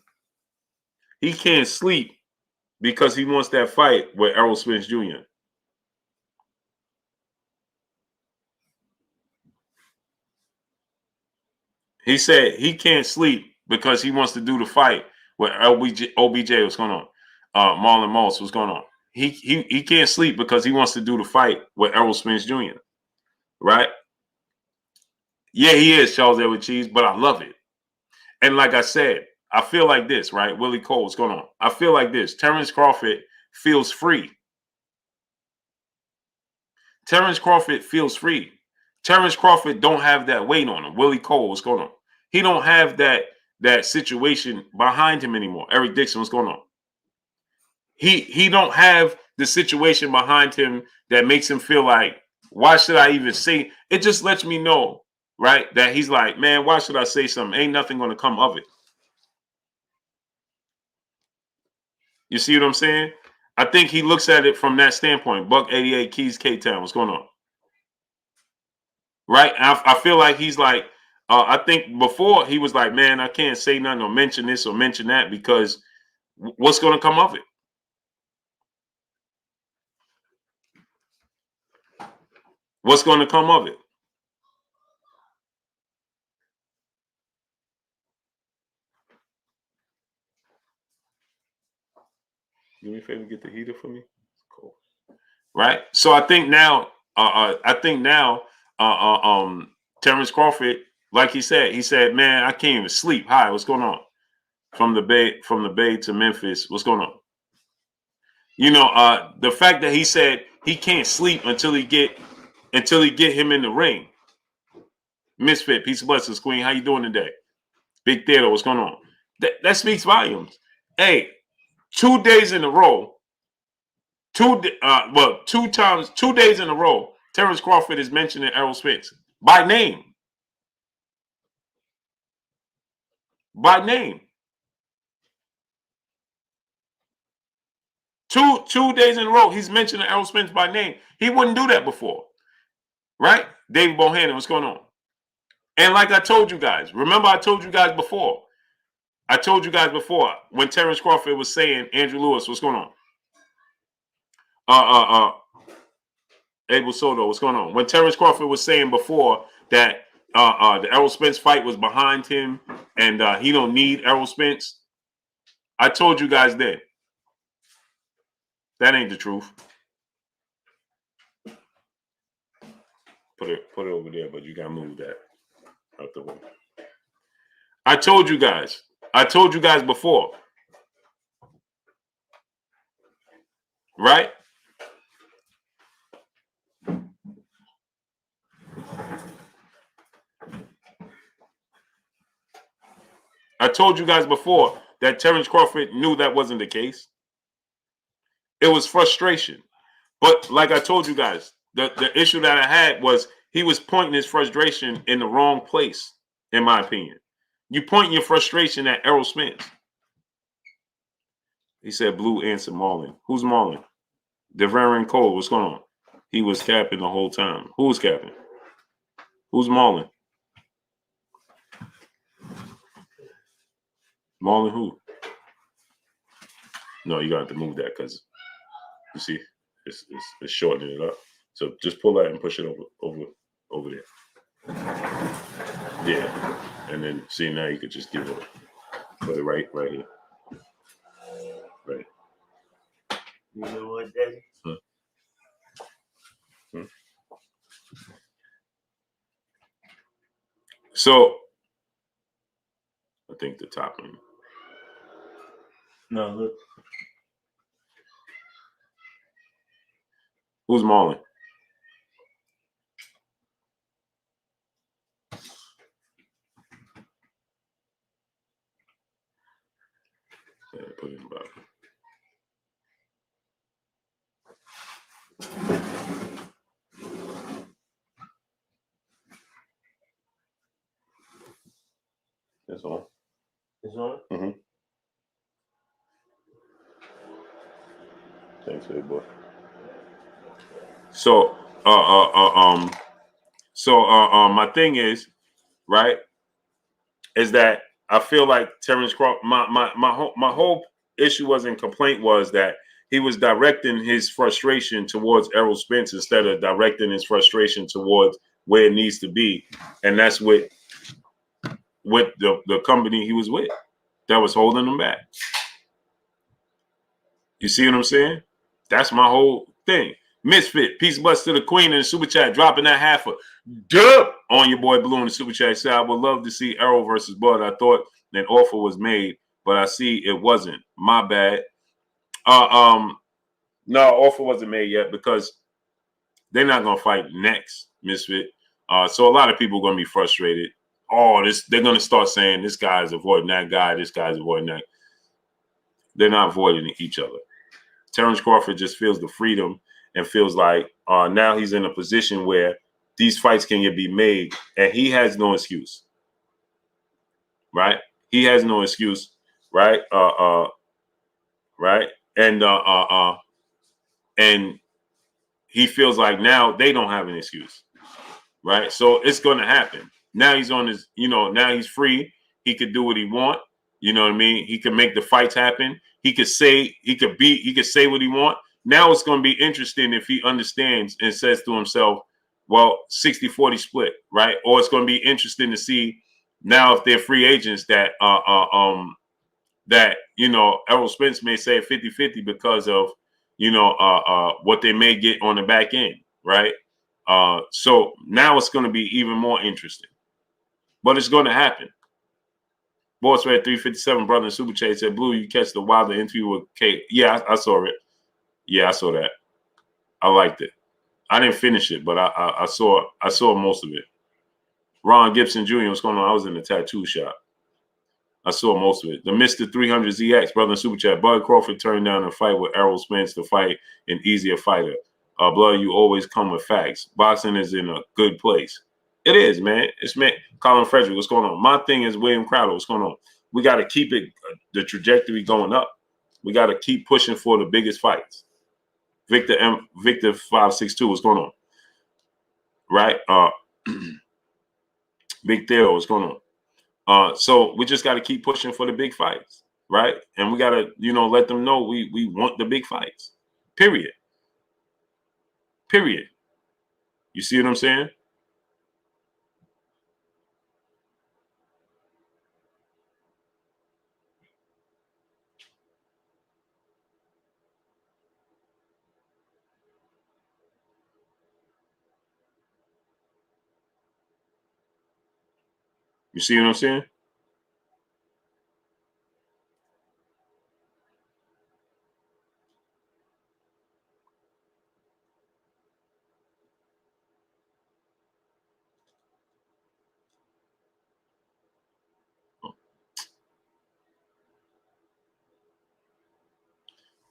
Speaker 1: he can't sleep because he wants that fight with Errol Spence Jr. He said he can't sleep because he wants to do the fight with OBJ. What's going on? Marlon Moss, what's going on? He can't sleep because he wants to do the fight with Errol Spence Jr. Right? Yeah, he is Charles Edward Cheese, but I love it. And like I said, I feel like this, right? Willie Cole, what's going on? I feel like this. Terence Crawford feels free. Terence Crawford feels free. Terence Crawford don't have that weight on him. Willie Cole, what's going on? He don't have that situation behind him anymore. Eric Dixon, what's going on? He don't have the situation behind him that makes him feel like, why should I even say? It just lets me know, right, that he's like, man, why should I say something? Ain't nothing going to come of it. You see what I'm saying? I think he looks at it from that standpoint. Buck 88 Keys K-Town, what's going on? Right? I feel like he's like, I think before he was like, man, I can't say nothing or mention this or mention that because what's going to come of it? What's going to come of it? Do me a favor, get the heater for me. Cool. Right. So I think now, Terence Crawford, like he said, man, I can't even sleep. Hi, what's going on? From the Bay to Memphis, what's going on? You know, the fact that he said he can't sleep until he get him in the ring. Misfit, peace of blessings, Queen. How you doing today? Big Theater, what's going on? That speaks volumes. Hey, 2 days in a row, 2 days in a row, Terence Crawford is mentioning Errol Spence by name. By name. Two days in a row, he's mentioning Errol Spence by name. He wouldn't do that before. Right? David Bohannon, what's going on? And like I told you guys, remember I told you guys before. When Terence Crawford was saying, Andrew Lewis, what's going on? Abel Soto, what's going on? When Terence Crawford was saying before that the Errol Spence fight was behind him and he don't need Errol Spence, I told you guys then. That ain't the truth. Put it over there, but you gotta move that out the way. I told you guys before. Right? I told you guys before that Terence Crawford knew that wasn't the case. It was frustration. But like I told you guys, the issue that I had was he was pointing his frustration in the wrong place, in my opinion. You point your frustration at Errol Spence. He said Blue answered Marlon. Who's Marlon? Devarian Cole, what's going on? He was capping the whole time. Who was capping? Who's Marlon? Marlon who? No, you got to move that because you see, it's shortening it up. So just pull that and push it over there. Yeah, and then see now you could just give it, put it right here. Right.
Speaker 2: You know what, Daddy?
Speaker 1: So I think the top one.
Speaker 2: No, look.
Speaker 1: Who's Marlon? Yeah, put it in the bottom. That's all.
Speaker 2: It's on?
Speaker 1: Mm-hmm. Thanks, big boy. So, my thing is, right, is that I feel like Terence Crawford, my whole issue wasn't complaint was that he was directing his frustration towards Errol Spence instead of directing his frustration towards where it needs to be. And that's with the company he was with that was holding him back. You see what I'm saying? That's my whole thing. Misfit, peace bust to the queen in the super chat, dropping that half a dub on your boy Blue in the super chat. Said I would love to see Errol versus Bud. I thought an offer was made, but I see it wasn't. My bad. No, offer wasn't made yet because they're not gonna fight next, Misfit. So a lot of people are gonna be frustrated. Oh, they're gonna start saying this guy's avoiding that guy, this guy's avoiding that. They're not avoiding each other. Terence Crawford just feels the freedom and feels like now he's in a position where these fights can be made, and he has no excuse. Right? He has no excuse. Right? Right? And he feels like now they don't have an excuse. Right? So it's going to happen. Now he's on his, now he's free. He could do what he want. You know what I mean? He could make the fights happen. He could say what he want. Now it's going to be interesting if he understands and says to himself, well, 60-40 split, right? Or it's going to be interesting to see now if they're free agents that Errol Spence may say 50-50 because of what they may get on the back end, right? So now it's going to be even more interesting. But it's going to happen. Boss Red 357, brother in Super Chat said, Blue, you catch the Wilder interview with Kate. Yeah, I saw it. Yeah, I saw that. I liked it. I didn't finish it, but I saw most of it. Ron Gibson Jr., what's going on? I was in the tattoo shop. I saw most of it. The Mr. 300ZX, brother in Super Chat. Bud Crawford turned down a fight with Errol Spence to fight an easier fighter. Blood, you always come with facts. Boxing is in a good place. It is, man. It's man. Colin Frederick, what's going on? My thing is William Crowder, what's going on? We got to keep it, the trajectory going up. We got to keep pushing for the biggest fights. Victor 562, what's going on? Right? Big Theo, what's going on? So we just got to keep pushing for the big fights, right? And we got to, let them know we want the big fights. Period. You see what I'm saying? You see what I'm saying?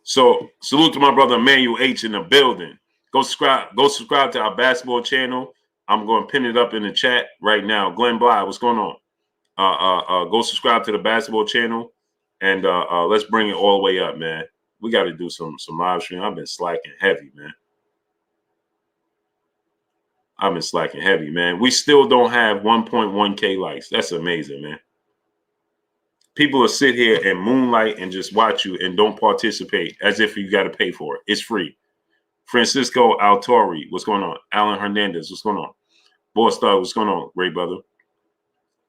Speaker 1: So salute to my brother Emmanuel H in the building. Go subscribe to our basketball channel. I'm going to pin it up in the chat right now. Glenn Bly, what's going on? Go subscribe to the basketball channel, and let's bring it all the way up, man. We got to do some live stream. I've been slacking heavy, man. We still don't have 1.1K likes. That's amazing, man. people will sit here and moonlight and just watch you and don't participate as if you got to pay for it. It's free. Francisco Altori, what's going on? Alan Hernandez, what's going on? Boss Star, what's going on? Great brother.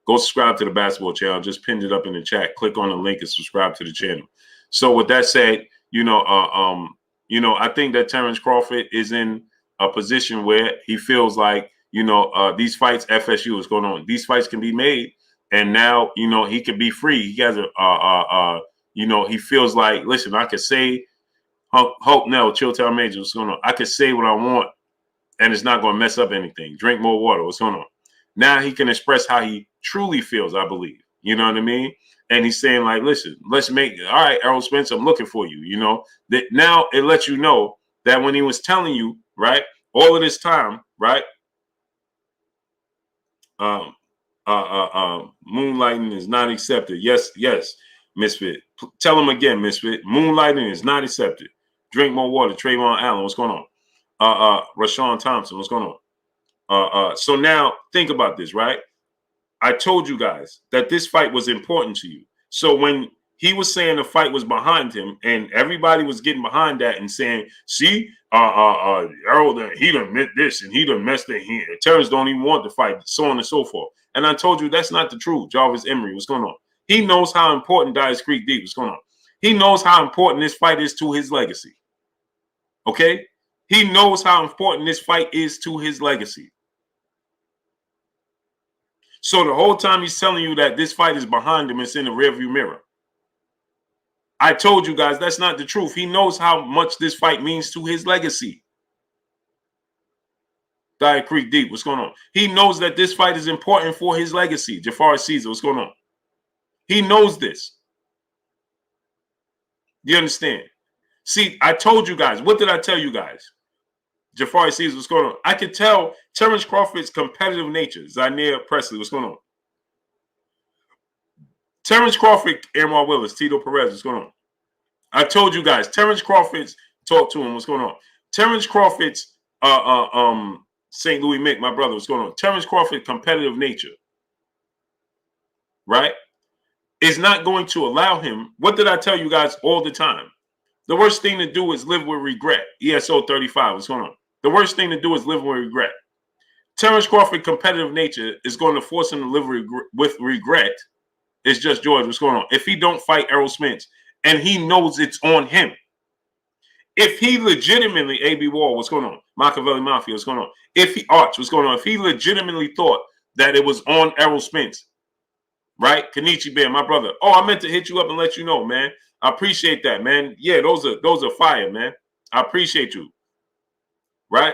Speaker 1: Go subscribe to the basketball channel. Just pinned it up in the chat. Click on the link and subscribe to the channel. So with that said, I think that Terence Crawford is in a position where he feels like, these fights, FSU is going on. These fights can be made, and now, he can be free. He has he feels like, listen, I could say, Hope Nell, Chill Town Major, what's going on? I could say what I want, and it's not going to mess up anything. Drink more water. What's going on? Now he can express how he truly feels, I believe. You know what I mean? And he's saying, like, listen, let's make it. All right, Errol Spence, I'm looking for you. That now it lets you know that when he was telling you, right, all of this time, right, moonlighting is not accepted. Yes, Misfit. Tell him again, Misfit. Moonlighting is not accepted. Drink more water. Trayvon Allen, what's going on? Rashawn Thompson, what's going on? So now think about this, right? I told you guys that this fight was important to you. So when he was saying the fight was behind him, and everybody was getting behind that and saying, see, Errol, he done meant this and he done messed it. Terrence don't even want to fight, so on and so forth. And I told you that's not the truth. Jarvis Emery, what's going on? He knows how important Dice Creek Deep, what's going on? He knows how important this fight is to his legacy. Okay? He knows how important this fight is to his legacy. So the whole time he's telling you that this fight is behind him, it's in the rearview mirror. I told you guys that's not the truth. He knows how much this fight means to his legacy. Diet Creek Deep, what's going on? He knows that this fight is important for his legacy. Jafar Caesar, what's going on? He knows this. You understand? See, I told you guys. What did I tell you guys? Jafari Caesar, what's going on? I could tell Terence Crawford's competitive nature. Zainier Presley, what's going on? Terence Crawford, Amar Willis, Tito Perez, what's going on? I told you guys, Terence Crawford's, talk to him, what's going on? Terence Crawford's, St. Louis Mick, my brother, what's going on? Terence Crawford's competitive nature, right, is not going to allow him. What did I tell you guys all the time? The worst thing to do is live with regret. ESO 35, what's going on? The worst thing to do is live with regret. Terence Crawford's competitive nature is going to force him to live with regret. It's just George, what's going on? If he don't fight Errol Spence, and he knows it's on him. If he legitimately, AB Wall, what's going on? Machiavelli Mafia, what's going on? If he, Arch, what's going on? If he legitimately thought that it was on Errol Spence, right? Kenichi Bear, my brother. Oh, I meant to hit you up and let you know, man. I appreciate that, man. Yeah, those are fire, man. I appreciate you. Right?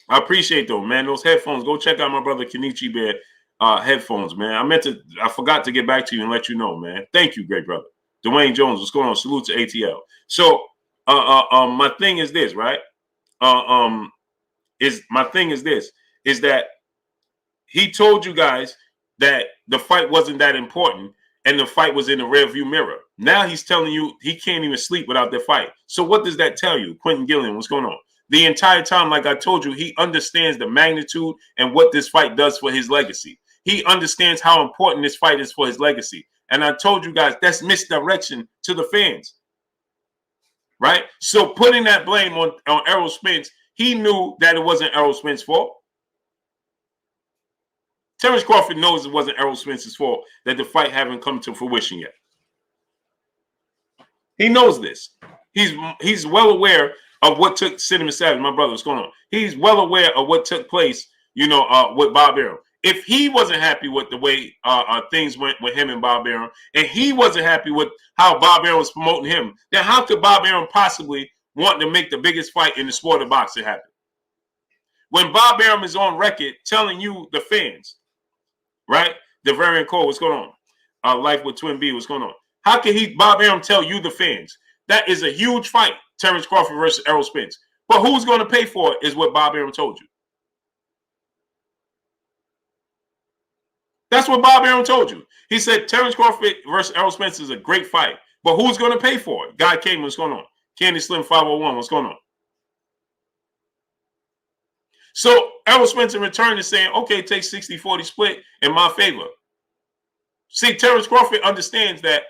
Speaker 1: I appreciate those, man. Those headphones. Go check out my brother Kenichi Bear headphones, man. I forgot to get back to you and let you know, man. Thank you, great brother. Dwayne Jones, what's going on? Salute to ATL. So my thing is this, right? Is that he told you guys that the fight wasn't that important and the fight was in the rearview mirror. Now he's telling you he can't even sleep without the fight. So what does that tell you? Quentin Gillian, what's going on? The entire time, like I told you, he understands the magnitude and what this fight does for his legacy. He understands how important this fight is for his legacy. And I told you guys, that's misdirection to the fans. Right? So putting that blame on Errol Spence, he knew that it wasn't Errol Spence's fault. Terence Crawford knows it wasn't Errol Spence's fault that the fight haven't come to fruition yet. He knows this. He's well aware of what took Cinnamon Savage, my brother, what's going on? He's well aware of what took place, with Bob Arum. If he wasn't happy with the way things went with him and Bob Arum, and he wasn't happy with how Bob Arum was promoting him, then how could Bob Arum possibly want to make the biggest fight in the sport of boxing happen? When Bob Arum is on record telling you, the fans, right? The variant code, what's going on? Life with Twin B, what's going on? How can Bob Arum tell you, the fans, that is a huge fight, Terence Crawford versus Errol Spence. But who's going to pay for it is what Bob Arum told you. That's what Bob Arum told you. He said Terence Crawford versus Errol Spence is a great fight. But who's going to pay for it? Guy King, what's going on? Candy Slim 501, what's going on? So Errol Spence in return is saying, okay, take 60-40 split in my favor. See, Terence Crawford understands that.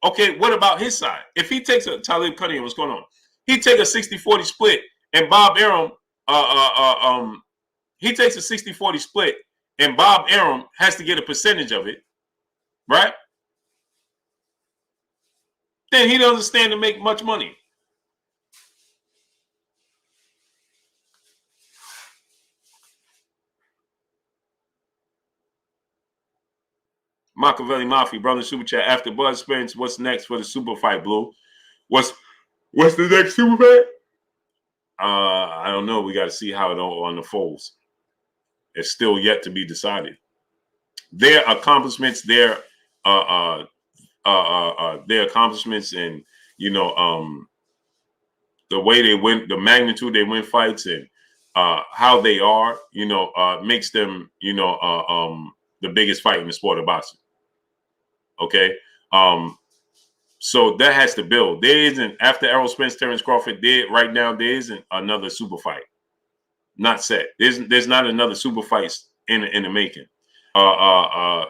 Speaker 1: Okay, what about his side? If he takes a Talib Cunningham, what's going on? He take a 60-40 split, and Bob Arum, he takes a 60-40 split, and Bob Arum has to get a percentage of it, right? Then he doesn't stand to make much money. Machiavelli Mafia, brother, super chat. After Bud Spence, what's next for the super fight, Blue? What's the next super fight? I don't know. We got to see how it all unfolds. It's still yet to be decided. Their accomplishments, their accomplishments, and the way they win, the magnitude they win fights, and how they are, makes them, the biggest fight in the sport of boxing. Okay. So that has to build. There isn't, after Errol Spence, Terence Crawford did right now, there isn't another super fight. Not set. There's not another super fight in the making. I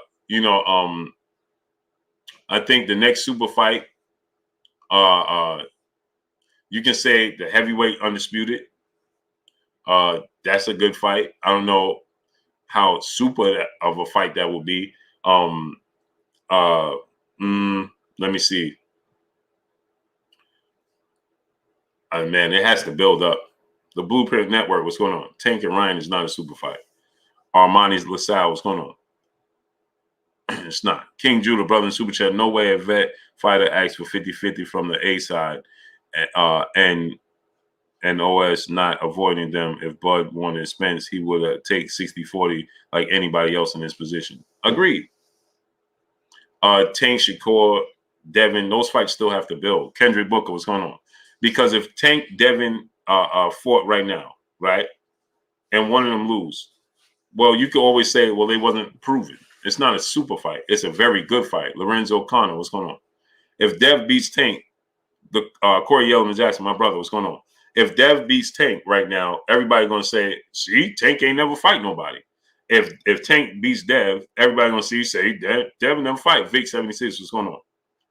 Speaker 1: think the next super fight, you can say the heavyweight undisputed. That's a good fight. I don't know how super of a fight that will be. Let me see. Man, it has to build up. The Blueprint Network, what's going on? Tank and Ryan is not a super fight. Armani's LaSalle, what's going on? It's not. King Judah, brother in super chat. No way a vet fighter asks for 50-50 from the A side, and OS not avoiding them. If Bud wanted Spence, he would take 60-40 like anybody else in his position. Agreed. Tank, Shakur, Devin, those fights still have to build. Kendrick Booker, what's going on? Because if Tank, Devin fought right now, right, and one of them lose, well, you could always say, well, they wasn't proven. It's not a super fight. It's a very good fight. Lorenzo Connor, what's going on? If Dev beats Tank, the Corey Yellman Jackson, my brother, what's going on? If Dev beats Tank right now, everybody gonna say, see, Tank ain't never fight nobody. If Tank beats Dev, everybody gonna say Dev never fight. Vic 76, what's going on?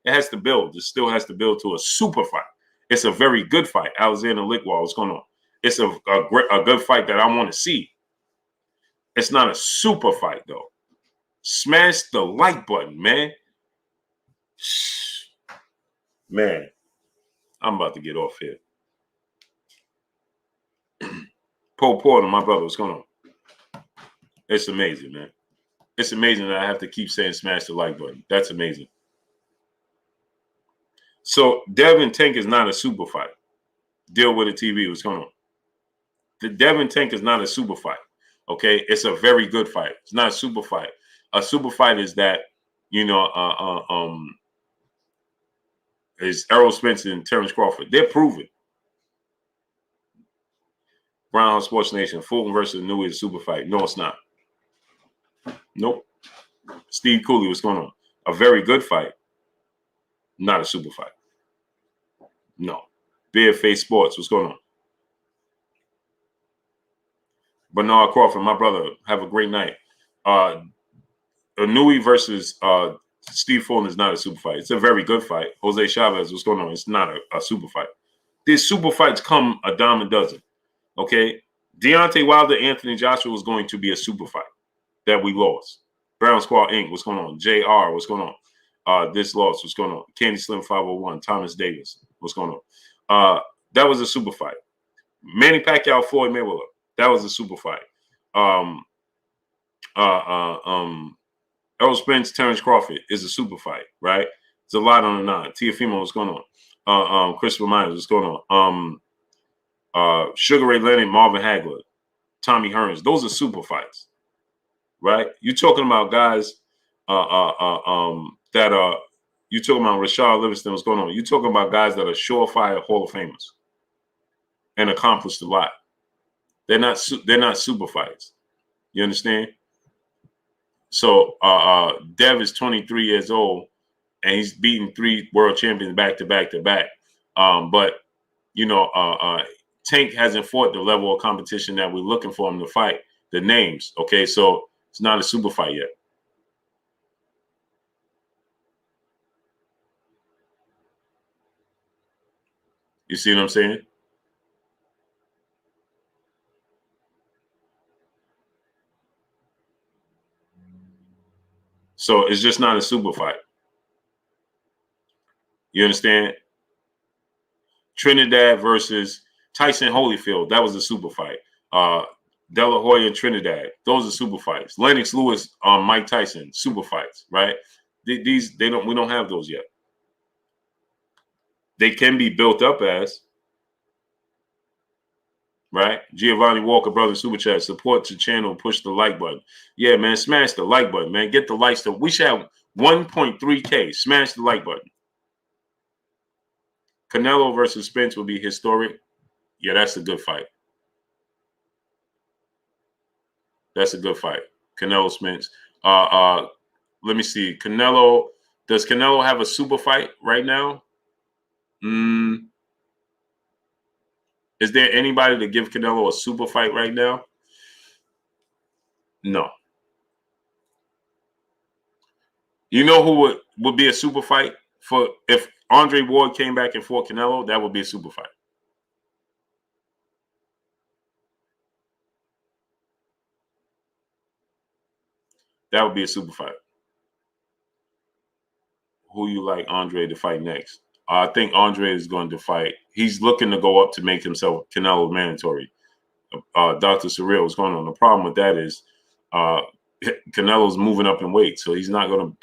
Speaker 1: It has to build. It still has to build to a super fight. It's a very good fight. Alexander Lickwall, what's going on? It's a good fight that I want to see. It's not a super fight though. Smash the like button, man. Man, I'm about to get off here. Paul Porter, my brother, what's going on? It's amazing, man. It's amazing that I have to keep saying smash the like button. That's amazing. So Devin Tank is not a super fight. Deal with it, TV. What's going on? The Devin Tank is not a super fight. Okay, it's a very good fight. It's not a super fight. A super fight is that, is Errol Spence and Terence Crawford. They're proven. Brown Sports Nation, Fulton versus Newey is a super fight. No, it's not. Nope. Steve Cooley, what's going on? A very good fight. Not a super fight. No. Beardface Sports, what's going on? Bernard Crawford, my brother, have a great night. Newey versus Steve Fulton is not a super fight. It's a very good fight. Jose Chavez, what's going on? It's not a super fight. These super fights come a dime a dozen. Okay? Deontay Wilder, Anthony Joshua was going to be a super fight that we lost. Brown Squad Inc., what's going on? JR, what's going on? This loss, what's going on? Candy Slim 501, Thomas Davis, what's going on? That was a super fight. Manny Pacquiao, Floyd Mayweather, that was a super fight. Errol Spence, Terence Crawford is a super fight, right? There's a lot on the nine. Tiafimo, what's going on? Christopher Myers, what's going on? Sugar Ray Leonard, Marvin Hagler, Tommy Hearns, those are super fights, right? You're talking about guys that are, you're talking about Rashard Livingston, what's going on? You're talking about guys that are surefire Hall of Famers and accomplished a lot. They're not super fights. You understand? So Dev is 23 years old, and he's beaten 3 world champions back to back to back. But Tank hasn't fought the level of competition that we're looking for him to fight. The names, okay? So it's not a super fight yet. You see what I'm saying? So it's just not a super fight. You understand? Trinidad versus Tyson Holyfield. That was a super fight. De La Hoya and Trinidad. Those are super fights. Lennox Lewis, Mike Tyson, super fights, right? We don't have those yet. They can be built up as, right? Giovanni Walker, brother, super chat, support the channel, push the like button. Yeah, man, smash the like button, man. Get the likes. We should have 1.3K. Smash the like button. Canelo versus Spence will be historic. Yeah, that's a good fight. That's a good fight. Canelo Spence. Let me see. Does Canelo have a super fight right now? Is there anybody to give Canelo a super fight right now? No. You know who would be a super fight for if Andre Ward came back and fought Canelo? That would be a super fight. That would be a super fight. Who you like Andre to fight next? I think Andre is going to fight. He's looking to go up to make himself Canelo mandatory. Dr. Surreal, what's going on? The problem with that is Canelo's moving up in weight, so he's not going to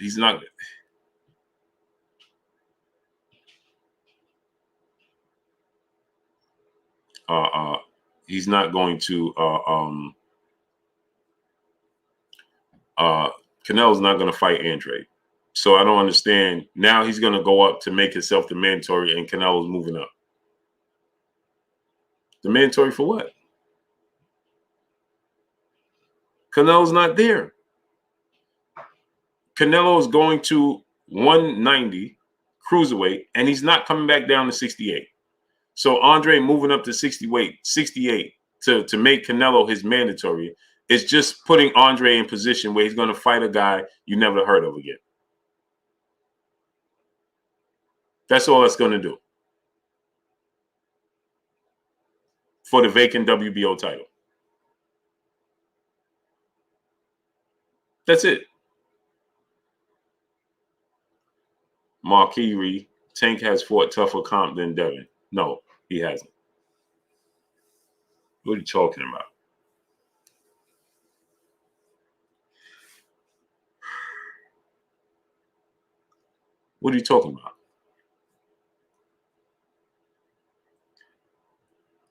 Speaker 1: Canelo's not going to fight Andre. So I don't understand. Now he's going to go up to make himself the mandatory, and Canelo's moving up. The mandatory for what? Canelo's not there. Canelo is going to 190 cruiserweight, and he's not coming back down to 68. So Andre moving up to 68 to make Canelo his mandatory is just putting Andre in position where he's going to fight a guy you never heard of again. That's all that's going to do for the vacant WBO title. That's it. Marquis, Tank has fought tougher comp than Devin. No, he hasn't. What are you talking about? What are you talking about?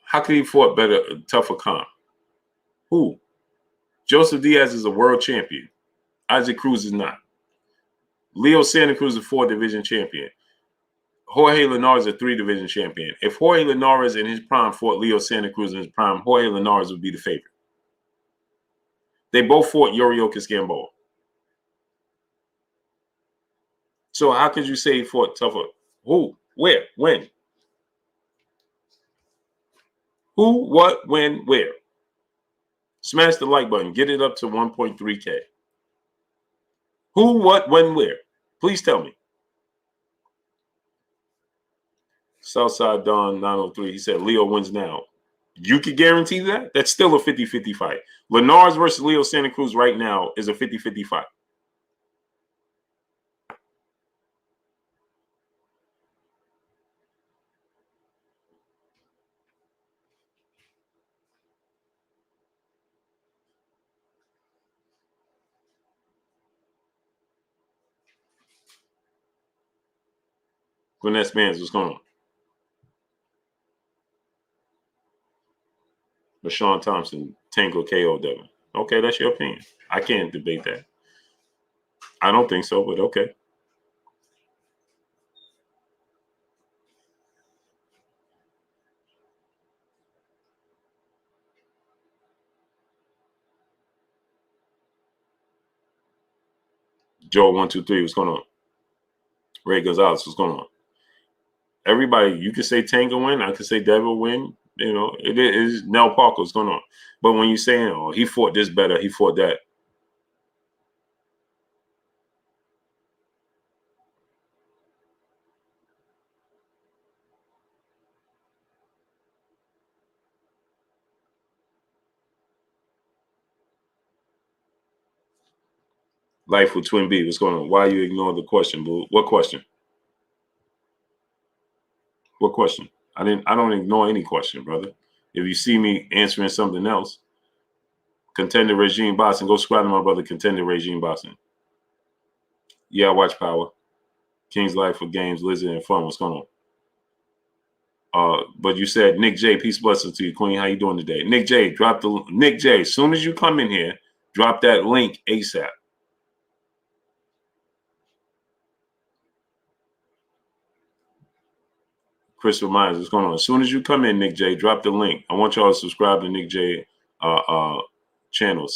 Speaker 1: How could he fought better, tougher comp? Who? Joseph Diaz is a world champion. Isaac Cruz is not. Leo Santa Cruz is a 4-division champion. Jorge Linares is a 3-division champion. If Jorge Linares in his prime fought Leo Santa Cruz in his prime, Jorge Linares would be the favorite. They both fought Yorioka Gamboa. So how could you say he fought tougher? Who? Where? When? Who? What? When? Where? Smash the like button. Get it up to 1.3K. Who? What? When? Where? Please tell me. Southside Don 903. He said Leo wins now. You could guarantee that? That's still a 50-50 fight. Linares versus Leo Santa Cruz right now is a 50-50 fight. Gwinnett Spence, what's going on? Rashawn Thompson, Tango KO Devin. Okay, that's your opinion. I can't debate that. I don't think so, but okay. Joe 123, what's going on? Ray Gonzalez, what's going on? Everybody, you could say Tango win. I could say Devil win. You know, it is Nell Parker, what's going on? But when you're saying, oh, he fought this better, he fought that. Life with Twin B. What's going on? Why you ignore the question, boo? What question? What question? I don't ignore any question, brother. If you see me answering something else, Contender Regime Boxing, go subscribe to my brother Contender Regime Boxing. Yeah, I watch Power. King's Life for Games, Lizard, and Fun. What's going on? But you said Nick J, peace blessings to you, Queen. How you doing today? Nick J, Nick J, as soon as you come in here, drop that link ASAP. Crystal Myers, what's going on? As soon as you come in, Nick J, drop the link. I want y'all to subscribe to Nick J channel.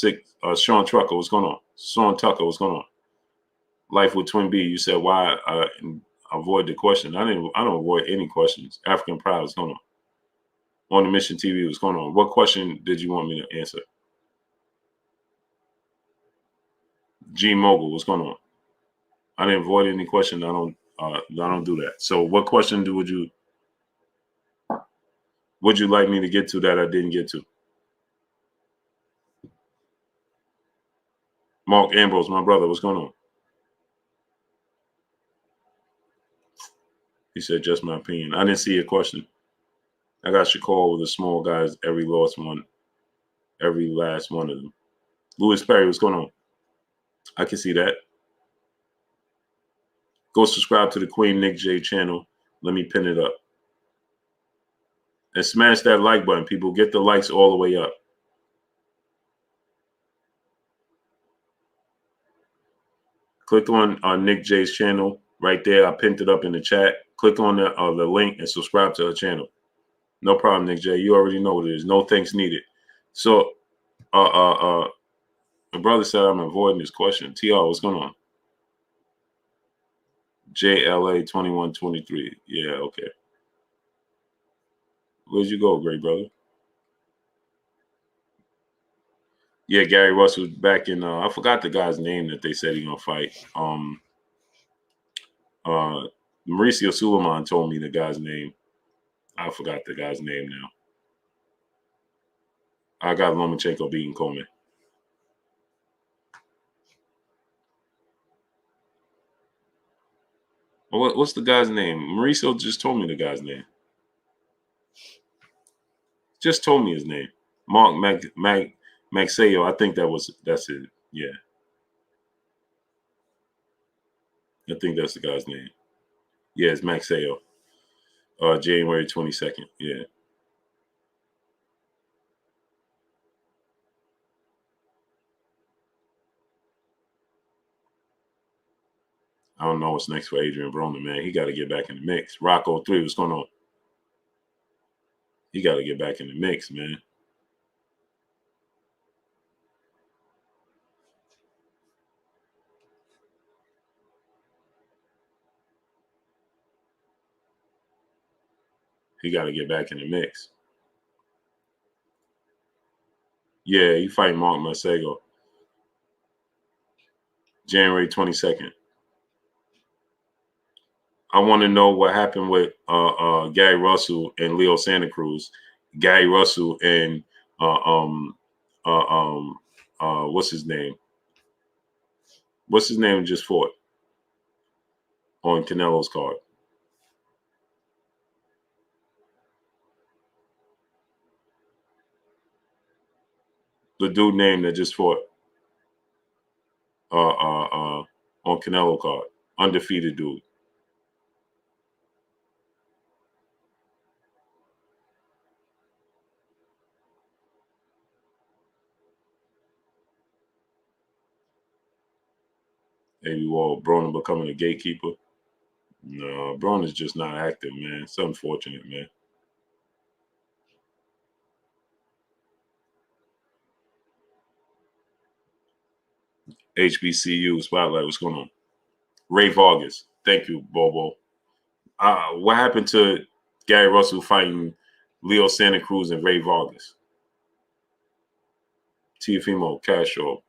Speaker 1: Sean Tucker, what's going on? Sean Tucker, what's going on? Life with Twin B, you said why avoid the question. I don't avoid any questions. African Pride, what's going on the Mission TV, what's going on? What question did you want me to answer? G Mogul, what's going on? I didn't avoid any question. I don't do that. So what question would you like me to get to that I didn't get to? Mark Ambrose, my brother, what's going on? He said, just my opinion. I didn't see your question. I got your call with the small guys, every last one of them. Louis Perry, what's going on? I can see that. Go subscribe to the Queen Nick J channel. Let me pin it up. And smash that like button, people. Get the likes all the way up. Click on Nick J's channel right there. I pinned it up in the chat. Click on the link and subscribe to her channel. No problem, Nick J. You already know what it is. No thanks needed. So, my brother said I'm avoiding this question. TR, what's going on? JLA 2123. Yeah, okay. Where'd you go, great brother? Yeah, Gary Russell back in. I forgot the guy's name that they said he's gonna fight. Mauricio Suleiman told me the guy's name. I forgot the guy's name now. I got Lomachenko beating Coleman. What's the guy's name? Mauricio just told me the guy's name. Just told me his name. Mark Maxayo. I think that's it. Yeah. I think that's the guy's name. Yeah, it's Maxayo. January 22nd. Yeah. I don't know what's next for Adrian Broner, man. He got to get back in the mix. Rocco 3, what's going on? He got to get back in the mix, man. He got to get back in the mix. Yeah, he fighting Mark Masego. January 22nd. I want to know what happened with Gary Russell and Leo Santa Cruz. Gary Russell and what's his name? What's his name just fought on Canelo's card? The dude name that just fought on Canelo card. Undefeated dude. Maybe Broner becoming a gatekeeper. No, Broner's just not active, man. It's unfortunate, man. HBCU Spotlight, what's going on? Ray Vargas. Thank you, Bobo. What happened to Gary Russell fighting Leo Santa Cruz and Ray Vargas? Teofimo Castro.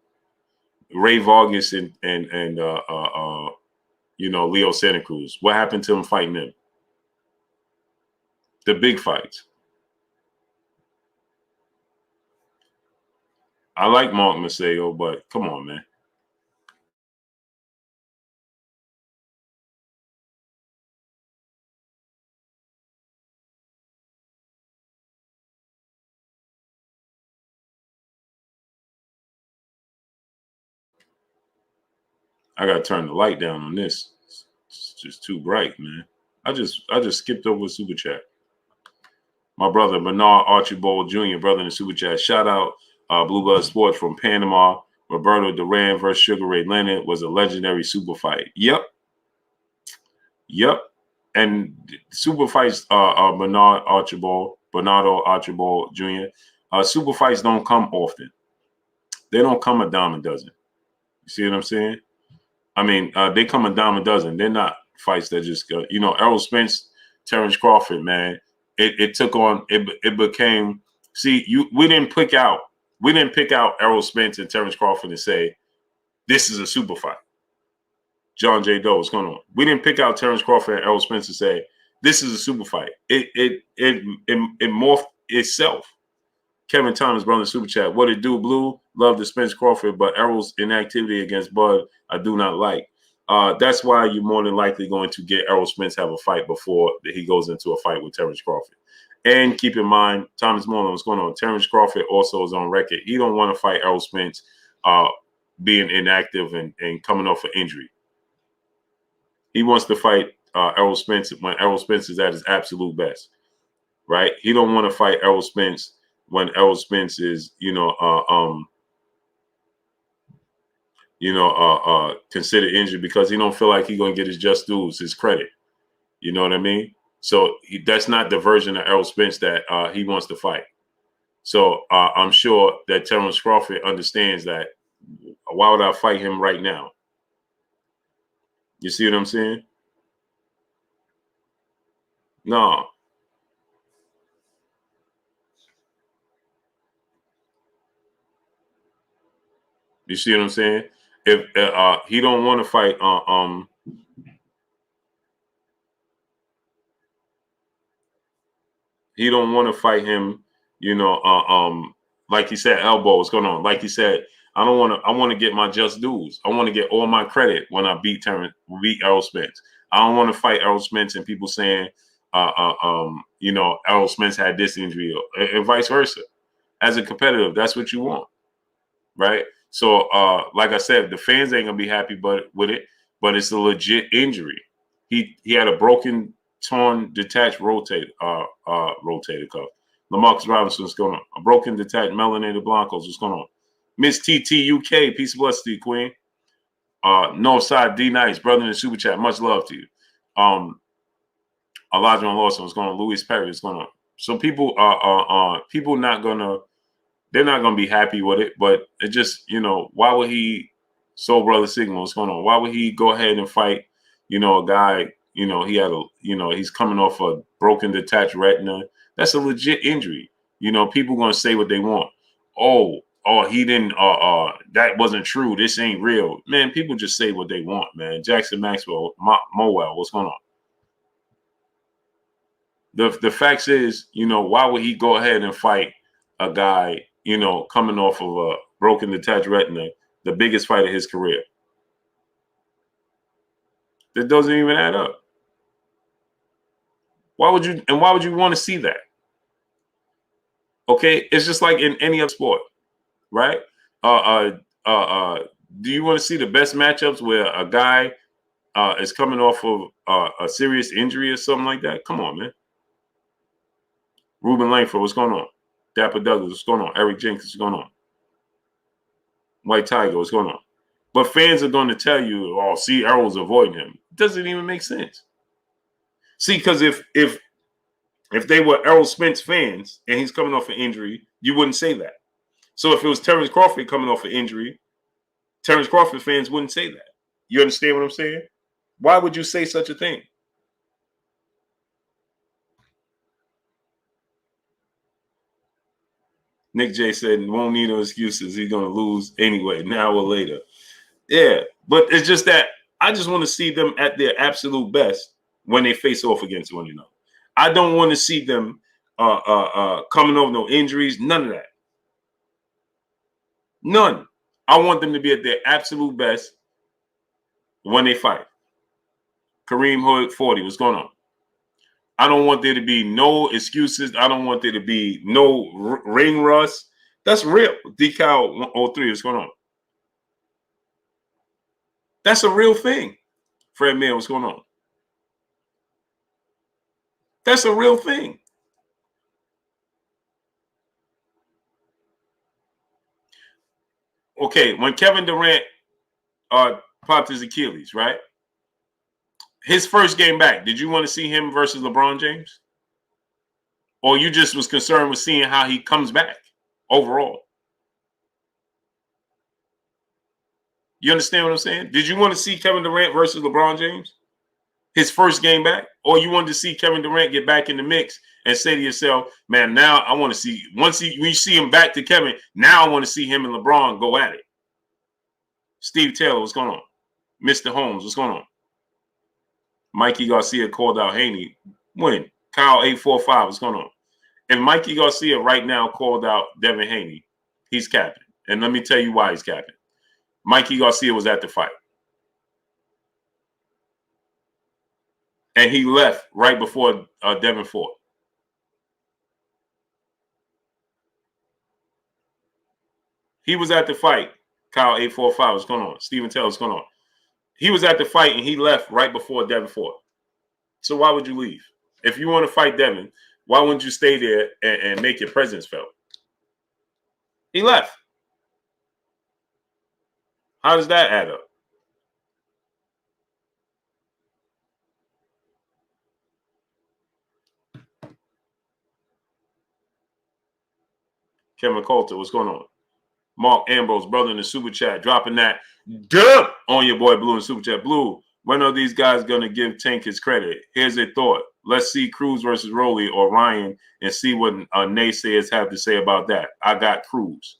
Speaker 1: Ray Vargas and Leo Santa Cruz. What happened to him fighting them? The big fights. I like Mark Maseo, but come on, man. I gotta turn the light down on this. It's just too bright, man. I just skipped over super chat. My brother Bernard Archibald Jr., brother in the super chat. Shout out Blue Blood Sports from Panama. Roberto Duran versus Sugar Ray Leonard was a legendary super fight. Yep. And super fights, Bernardo Archibald Jr. Super fights don't come often. They don't come a dime a dozen. You see what I'm saying? I mean, they come a dime a dozen. They're not fights that just go. You know, Errol Spence, Terence Crawford, man. It took on. It became. See, we didn't pick out Errol Spence and Terence Crawford and say this is a super fight. John J. Doe, what's going on? We didn't pick out Terence Crawford and Errol Spence and say this is a super fight. It morphed itself. Kevin Thomas, brother, super chat. What it do, Blue? Love the Spence Crawford, but Errol's inactivity against Bud, I do not like. That's why you're more than likely going to get Errol Spence have a fight before he goes into a fight with Terence Crawford. And keep in mind, Thomas Moreland, what's going on? Terence Crawford also is on record. He don't want to fight Errol Spence being inactive and coming off an injury. He wants to fight Errol Spence when Errol Spence is at his absolute best, right? He don't want to fight Errol Spence when Errol Spence is, considered injured because he don't feel like he's gonna get his just dues, his credit. You know what I mean? So that's not the version of Errol Spence that he wants to fight. So I'm sure that Terence Crawford understands that. Why would I fight him right now? You see what I'm saying? No. You see what I'm saying? If he don't want to fight, he don't want to fight him. Like he said, elbow. What's going on? Like he said, I want to get my just dues. I want to get all my credit when I beat Errol Spence. I don't want to fight Errol Spence and people saying, Errol Spence had this injury and vice versa. As a competitor, that's what you want, right? So, like I said, the fans ain't gonna be happy with it, but it's a legit injury. He had a broken, torn, detached rotator cuff. LaMarcus Robinson, what's going on? A broken, detached melanated Blancos, what's going on? Miss TT UK, peace of blessings to you, Queen. Northside D Nice, brother in the super chat, much love to you. Elijah Lawson, what's going on? Louis Perry, what's going on? So people they're not gonna be happy with it, but it just, why would he? Soul Brother Sigma, what's going on? Why would he go ahead and fight, a guy, he had he's coming off a broken detached retina. That's a legit injury. People gonna say what they want. Oh, he didn't, that wasn't true. This ain't real. Man, people just say what they want, man. Jackson Maxwell, Mowell, what's going on? The facts is, why would he go ahead and fight a guy, coming off of a broken detached retina, the biggest fight of his career? That doesn't even add up. Why would you want to see that? Okay, it's just like in any other sport, right? Do you want to see the best matchups where a guy is coming off of a serious injury or something like that? Come on, man. Ruben Langford, what's going on? Dapper Douglas, what's going on? Eric Jenkins, what's going on? White Tiger, what's going on? But fans are going to tell you, oh, see, Errol's avoiding him. It doesn't even make sense. See, because if they were Errol Spence fans and he's coming off an injury, you wouldn't say that. So if it was Terence Crawford coming off an injury, Terence Crawford fans wouldn't say that. You understand what I'm saying? Why would you say such a thing? Nick J said, won't need no excuses. He's going to lose anyway, an hour later. Yeah, but it's just that I just want to see them at their absolute best when they face off against one another. I don't want to see them coming over no injuries, none of that. None. I want them to be at their absolute best when they fight. Kareem Hood 40, what's going on? I don't want there to be no excuses. I don't want there to be no ring rust. That's real. Decal 103, what's going on? That's a real thing. Fred Mayer, what's going on? That's a real thing. Okay, when Kevin Durant popped his Achilles, right? His first game back, did you want to see him versus LeBron James? Or you just was concerned with seeing how he comes back overall? You understand what I'm saying? Did you want to see Kevin Durant versus LeBron James? His first game back? Or you wanted to see Kevin Durant get back in the mix and say to yourself, man, now I want to see, when you see him back to Kevin, now I want to see him and LeBron go at it. Steve Taylor, what's going on? Mr. Holmes, what's going on? Mikey Garcia called out Haney. When? Kyle 845, what's going on? If Mikey Garcia right now called out Devin Haney, he's capping. And let me tell you why he's capping. Mikey Garcia was at the fight. And he left right before Devin fought. He was at the fight. Kyle 845, what's going on? Stephen Taylor, what's going on? He was at the fight and he left right before Devin fought. So why would you leave? If you want to fight Devin, why wouldn't you stay there and make your presence felt? He left. How does that add up? Kevin Coulter, what's going on? Mark Ambrose, brother in the super chat, dropping that dump on your boy Blue in super chat. Blue, when are these guys going to give Tank his credit? Here's a thought. Let's see Cruz versus Rolly or Ryan and see what naysayers have to say about that. I got Cruz.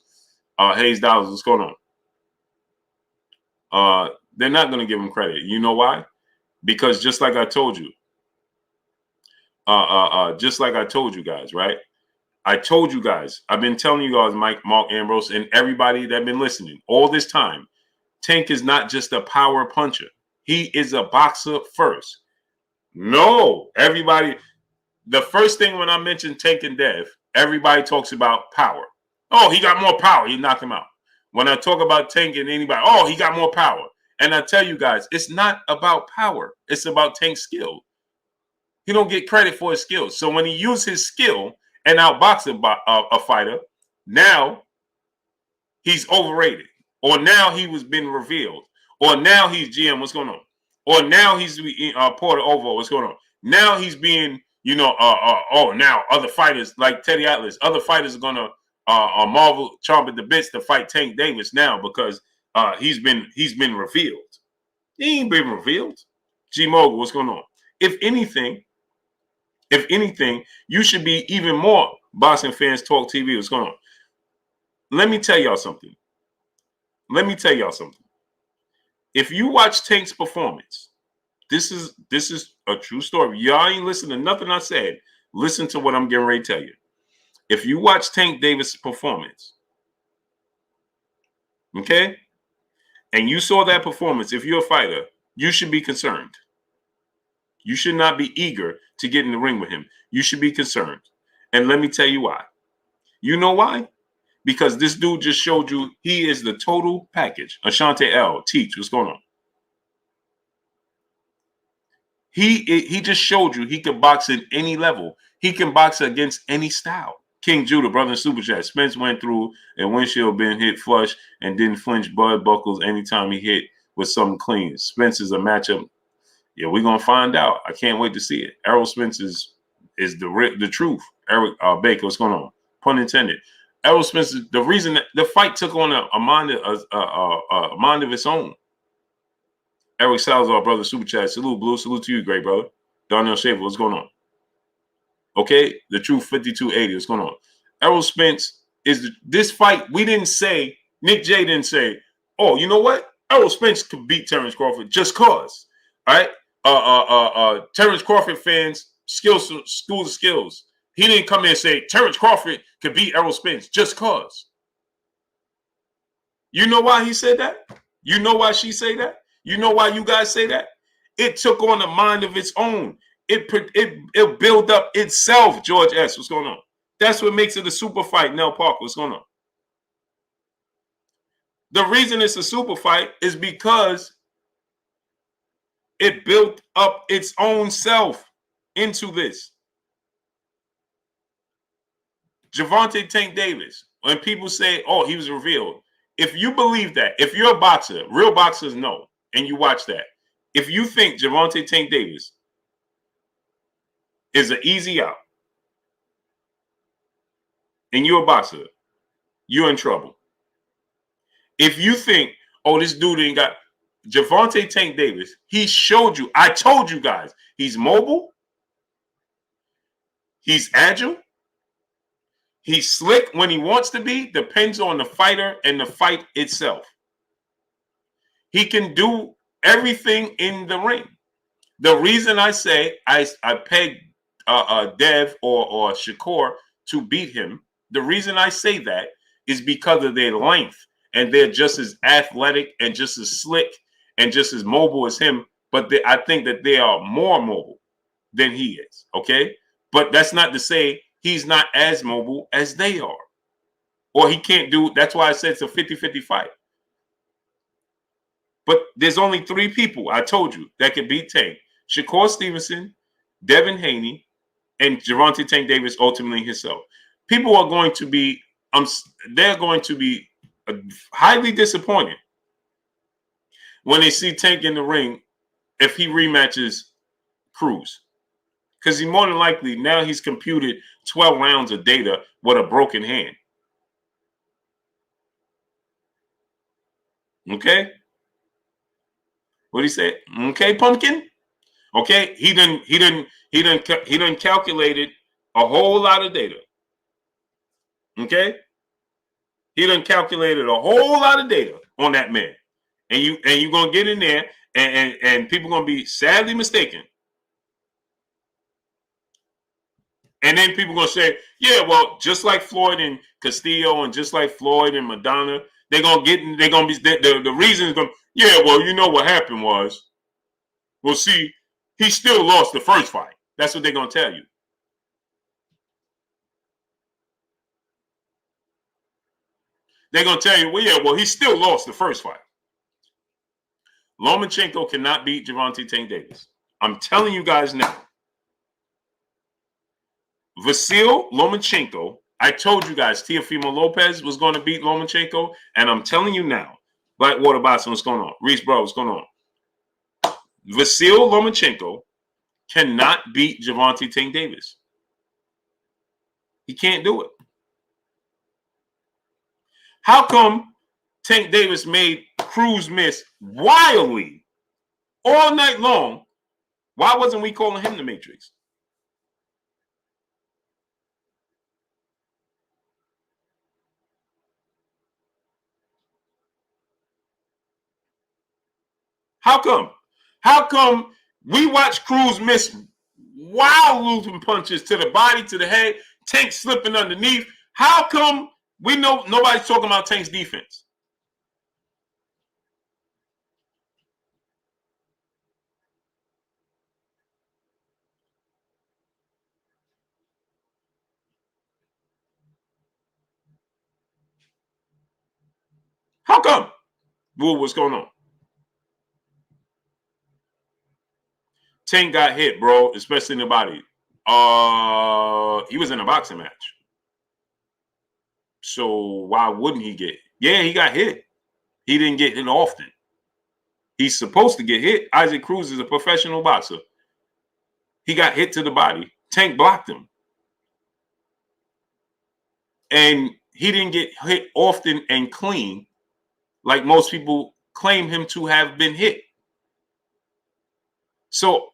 Speaker 1: Hayes Dollars, what's going on? They're not going to give him credit. You know why? Because just like I told you, guys, right? I told you guys, I've been telling you guys, Mark Ambrose, and everybody that been listening all this time, Tank is not just a power puncher. He is a boxer first. No, everybody, the first thing when I mention Tank and Dev, everybody talks about power. Oh, he got more power. He knocked him out. When I talk about Tank and anybody, oh, he got more power. And I tell you guys, it's not about power. It's about Tank's skill. He don't get credit for his skills. So when he used his skill and outbox a fighter, now he's overrated. Or now he was been revealed. Or now he's GM, what's going on? Or now he's Porter Ovo, what's going on? Now he's being, now other fighters like Teddy Atlas, other fighters are going to Marvel chomp at the bits to fight Tank Davis now because he's been revealed. He ain't been revealed. G Mogul, what's going on? If anything, you should be even more Boxing Fans Talk TV. What's going on? Let me tell y'all something. If you watch Tank's performance, this is a true story. Y'all ain't listening to nothing I said. Listen to what I'm getting ready to tell you. If you watch Tank Davis' performance, okay, and you saw that performance, if you're a fighter, you should be concerned. You should not be eager to get in the ring with him. You should be concerned. And let me tell you why. You know why? Because this dude just showed you he is the total package. Ashante L, Teach, what's going on? He just showed you he can box at any level. He can box against any style. King Judah, brother in Super Chat. Spence went through and windshield been hit flush and didn't flinch Bud Buckles anytime he hit with something clean. Spence is a matchup. Yeah, we're going to find out. I can't wait to see it. Errol Spence is the truth. Eric Baker, what's going on? Pun intended. Errol Spence is the reason that the fight took on a mind of its own. Eric Salazar, brother, Super Chat. Salute, Blue. Salute to you, great brother. Darnell Shaver, what's going on? Okay, the Truth 5280, what's going on? Errol Spence is this fight. We didn't say, Nick J didn't say, oh, you know what? Errol Spence could beat Terence Crawford just cause. All right? Terence Crawford fans, school of skills. He didn't come in and say Terence Crawford could beat Errol Spence just cause. You know why he said that? You know why she say that? You know why you guys say that? It took on a mind of its own. It built up itself, George S. What's going on? That's what makes it a super fight, Nell Parker. What's going on? The reason it's a super fight is because It built up its own self into this. Gervonta Tank Davis, when people say, oh, he was revealed. If you believe that, if you're a boxer, real boxers know, and you watch that, if you think Gervonta Tank Davis is an easy out, and you're a boxer, you're in trouble. If you think, oh, this dude ain't got Gervonta Tank Davis, he showed you, I told you guys, he's mobile, he's agile, he's slick when he wants to be, depends on the fighter and the fight itself. He can do everything in the ring. The reason I say I pegged Dev or Shakur to beat him, the reason I say that is because of their length, and they're just as athletic and just as slick and just as mobile as him. But I think that they are more mobile than he is, okay? But that's not to say he's not as mobile as they are. Or he can't do, that's why I said it's a 50-50 fight. But there's only 3 people, I told you, that can beat Tank. Shakur Stevenson, Devin Haney, and Gervonta Tank Davis ultimately himself. People are going to be, they're going to be highly disappointed when they see Tank in the ring if he rematches Cruz. Because he more than likely, now he's computed 12 rounds of data with a broken hand. Okay? What did he say? Okay, pumpkin? Okay, he done calculated a whole lot of data. Okay? He done calculated a whole lot of data on that man. And you're gonna get in there and people gonna be sadly mistaken. And then people gonna say, yeah, well, just like Floyd and Castillo and just like Floyd and Madonna, the reason is gonna, yeah, well, you know what happened was, well, see, he still lost the first fight. That's what they're gonna tell you. They're gonna tell you, well, yeah, well, he still lost the first fight. Lomachenko cannot beat Gervonta Tank Davis. I'm telling you guys now. Vasyl Lomachenko, I told you guys Teofimo Lopez was going to beat Lomachenko, and I'm telling you now, Blackwater Boxing, what's going on? Reese Bro, what's going on? Vasyl Lomachenko cannot beat Gervonta Tank Davis. He can't do it. How come Tank Davis made Cruz miss wildly all night long? Why wasn't we calling him the Matrix? How come? How come we watch Cruz miss wild looping punches to the body, to the head, Tank slipping underneath? How come we know nobody's talking about Tank's defense? How come? What's going on? Tank got hit, bro, especially in the body. He was in a boxing match. So why wouldn't he get? Yeah, he got hit. He didn't get hit often. He's supposed to get hit. Isaac Cruz is a professional boxer. He got hit to the body. Tank blocked him. And he didn't get hit often and clean like most people claim him to have been hit. So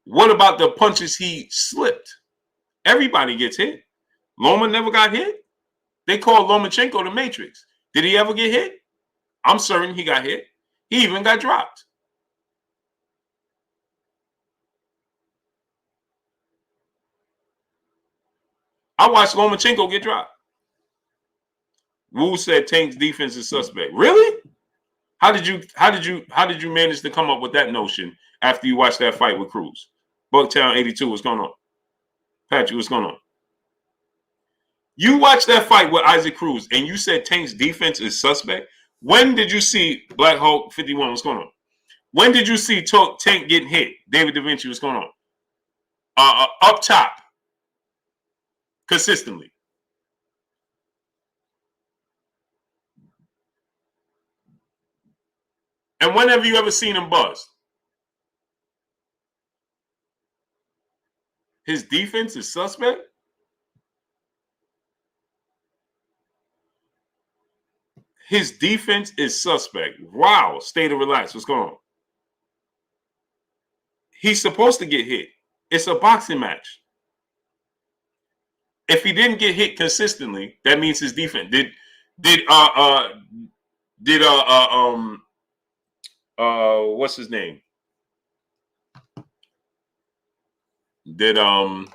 Speaker 1: what about the punches he slipped? Everybody gets hit. Loma never got hit. They call Lomachenko the Matrix. Did he ever get hit? I'm certain he got hit. He even got dropped. I watched Lomachenko get dropped. Wu said Tank's defense is suspect. Really? How did you manage to come up with that notion after you watched that fight with Cruz? Bucktown 82, what's going on? Patrick, what's going on? You watched that fight with Isaac Cruz and you said Tank's defense is suspect. When did you see Black Hulk 51? What's going on? When did you see Tank getting hit? David Da Vinci, what's going on? Up top. Consistently. And when have you ever seen him buzz? His defense is suspect? His defense is suspect. Wow. Stay to relax. What's going on? He's supposed to get hit. It's a boxing match. If he didn't get hit consistently, that means his defense what's his name? Did Jamel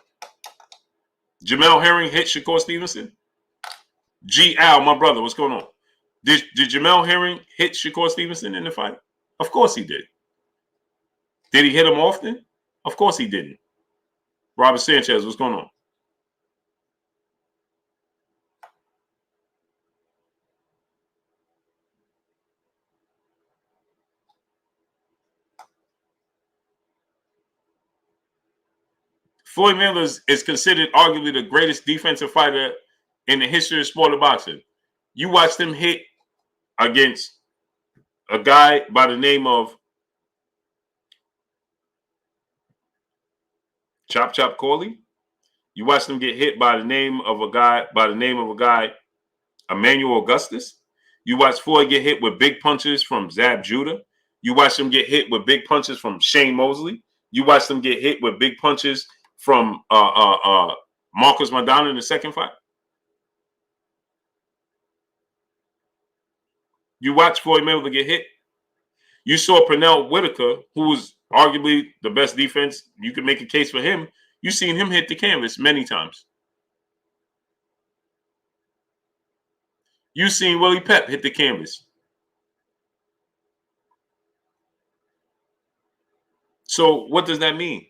Speaker 1: Herring hit Shakur Stevenson? G. Al, my brother, what's going on? Did Jamel Herring hit Shakur Stevenson in the fight? Of course he did. Did he hit him often? Of course he didn't. Robert Sanchez, what's going on? Floyd Mayweather is considered arguably the greatest defensive fighter in the history of sport of boxing. You watched him hit against a guy by the name of Chop Chop Corley. You watched him get hit by the name of a guy, Emmanuel Augustus. You watched Floyd get hit with big punches from Zab Judah. You watched him get hit with big punches from Shane Mosley. You watched him get hit with big punches from Marcus Maidana in the second fight. You watched Floyd Mayweather get hit. You saw Pernell Whitaker, who was arguably the best defense. You could make a case for him. You've seen him hit the canvas many times. You've seen Willie Pep hit the canvas. So what does that mean?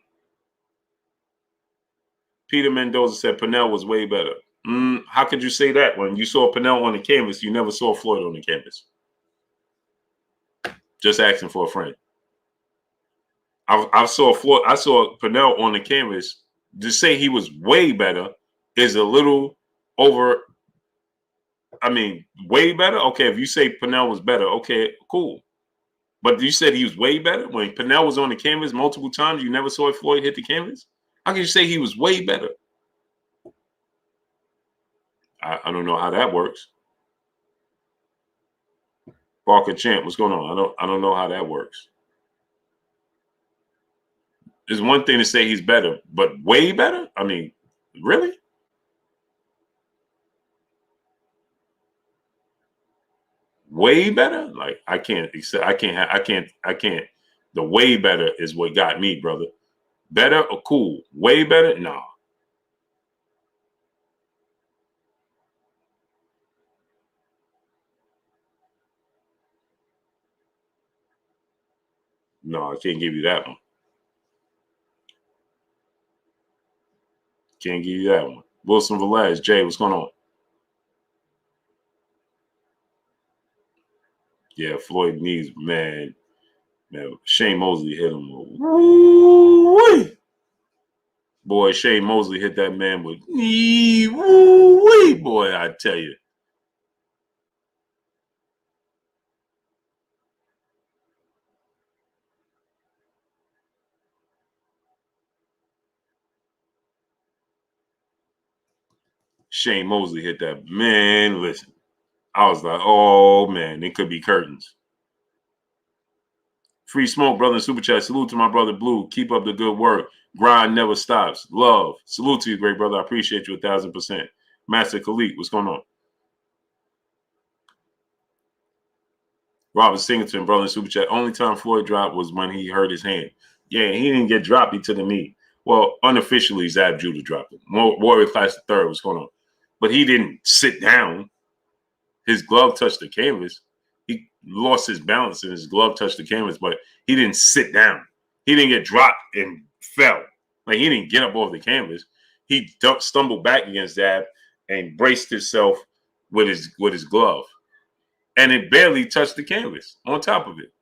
Speaker 1: Peter Mendoza said Pernell was way better. How could you say that when you saw Pernell on the canvas? You never saw Floyd on the canvas. Just asking for a friend. I saw Pernell on the canvas. To say he was way better is a little over. I mean, way better? Okay, if you say Pernell was better, okay, cool. But you said he was way better? When Pernell was on the canvas multiple times, you never saw Floyd hit the canvas? How can you say he was way better? I don't know how that works. Parker Champ, what's going on? I don't know how that works. There's one thing to say he's better, but way better? I mean, really? Way better? Like I can't. The way better is what got me, brother. Better or cool? Way better? Nah. No, I can't give you that one. Can't give you that one. Wilson Velez, Jay, what's going on? Yeah, Floyd needs, man. Shane Mosley hit him. Woo-wee. Boy, Shane Mosley hit that man with woo-wee. Boy, I tell you. Shane Mosley hit that. Man, listen. I was like, oh, man, it could be curtains. Free smoke, brother, in Super Chat. Salute to my brother, Blue. Keep up the good work. Grind never stops. Love. Salute to you, great brother. I appreciate you 1,000%. Master Khalid, what's going on? Robert Singleton, brother, in Super Chat. Only time Floyd dropped was when he hurt his hand. Yeah, he didn't get dropped. He took a knee. Well, unofficially, Zab Judah dropped him. Warrior Class III, what's going on? But he didn't sit down. His glove touched the canvas. He lost his balance and his glove touched the canvas, but he didn't sit down. He didn't get dropped and fell. Like, he didn't get up off the canvas. He stumbled back against Zab and braced himself with his glove. And it barely touched the canvas on top of it.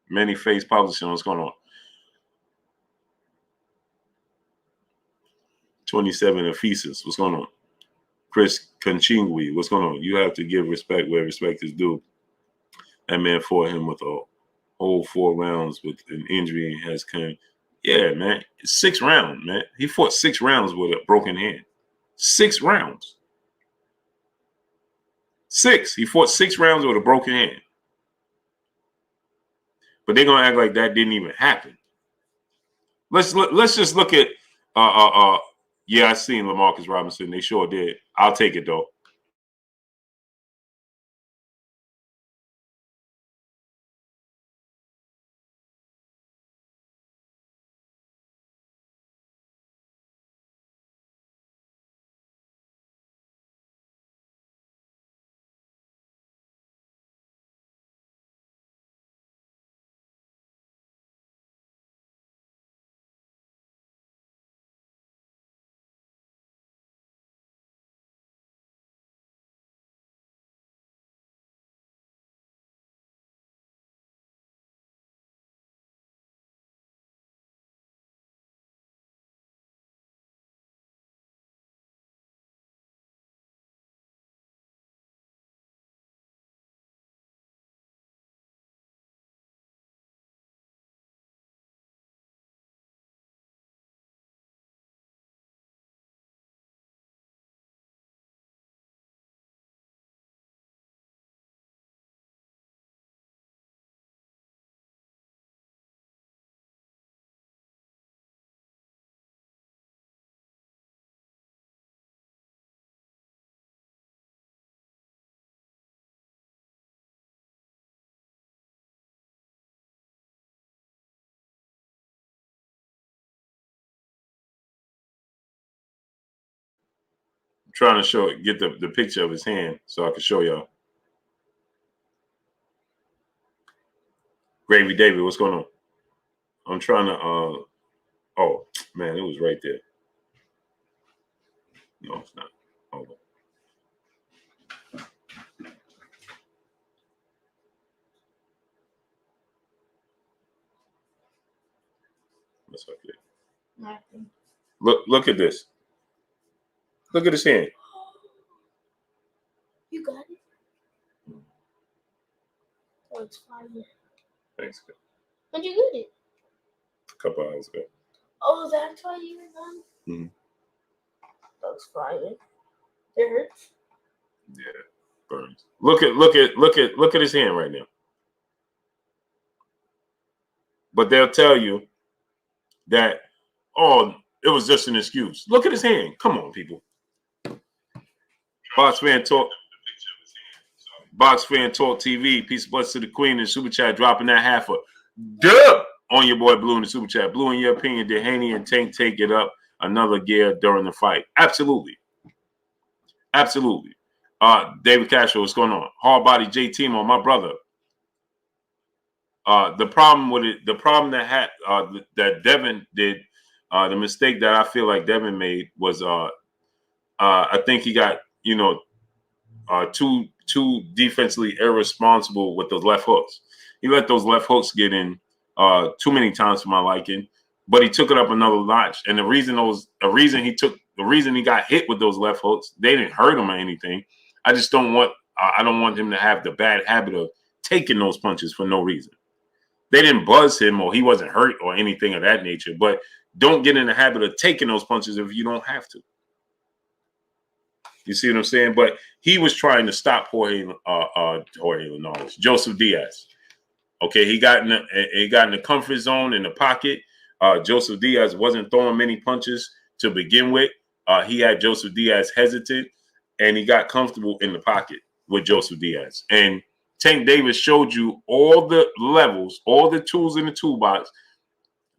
Speaker 1: Many Face Publishing. What's going on? 27 Ephesus. What's going on? Chris Conchingui. What's going on? You have to give respect where respect is due. That man fought him with a whole 4 rounds with an injury and has come. Yeah, man. 6 rounds, man. He fought 6 rounds with a broken hand. 6 rounds. 6. He fought 6 rounds with a broken hand. But they're gonna act like that didn't even happen. Let's just look at yeah, I seen LaMarcus Robinson. They sure did. I'll take it though. I'm trying to get the picture of his hand so I can show y'all. Gravy David, what's going on? I'm trying to oh man, it was right there. No, it's not. Hold on. That's okay.
Speaker 3: Nothing.
Speaker 1: Look at this. Look at his hand.
Speaker 3: You got it. Oh, it's fire.
Speaker 1: Thanks.
Speaker 3: When'd you get it?
Speaker 1: A couple hours ago.
Speaker 3: Oh, that's why you were done?
Speaker 1: Mm-hmm.
Speaker 3: That was fire. It hurts.
Speaker 1: Yeah, burns. Look at his hand right now. But they'll tell you that, oh, it was just an excuse. Look at his hand. Come on, people. Box Fan Talk TV. Peace of bless to the Queen in Super Chat, dropping that half a dub on your boy Blue in the Super Chat. Blue, in your opinion, did Haney and Tank take it up another gear during the fight? Absolutely. Absolutely. David Castro, what's going on? Hard Body J Timo, my brother. The problem with it, the problem that Devin did, the mistake that I feel like Devin made was I think he got, too defensively irresponsible with those left hooks. He let those left hooks get in too many times for my liking, but he took it up another notch. And the reason he got hit with those left hooks, they didn't hurt him or anything. I just don't want him to have the bad habit of taking those punches for no reason. They didn't buzz him or he wasn't hurt or anything of that nature, but don't get in the habit of taking those punches if you don't have to. You see what I'm saying? But he was trying to stop Jorge Linares, Joseph Diaz. Okay, he got in the comfort zone in the pocket. Joseph Diaz wasn't throwing many punches to begin with. He had Joseph Diaz hesitant, and he got comfortable in the pocket with Joseph Diaz. And Tank Davis showed you all the levels, all the tools in the toolbox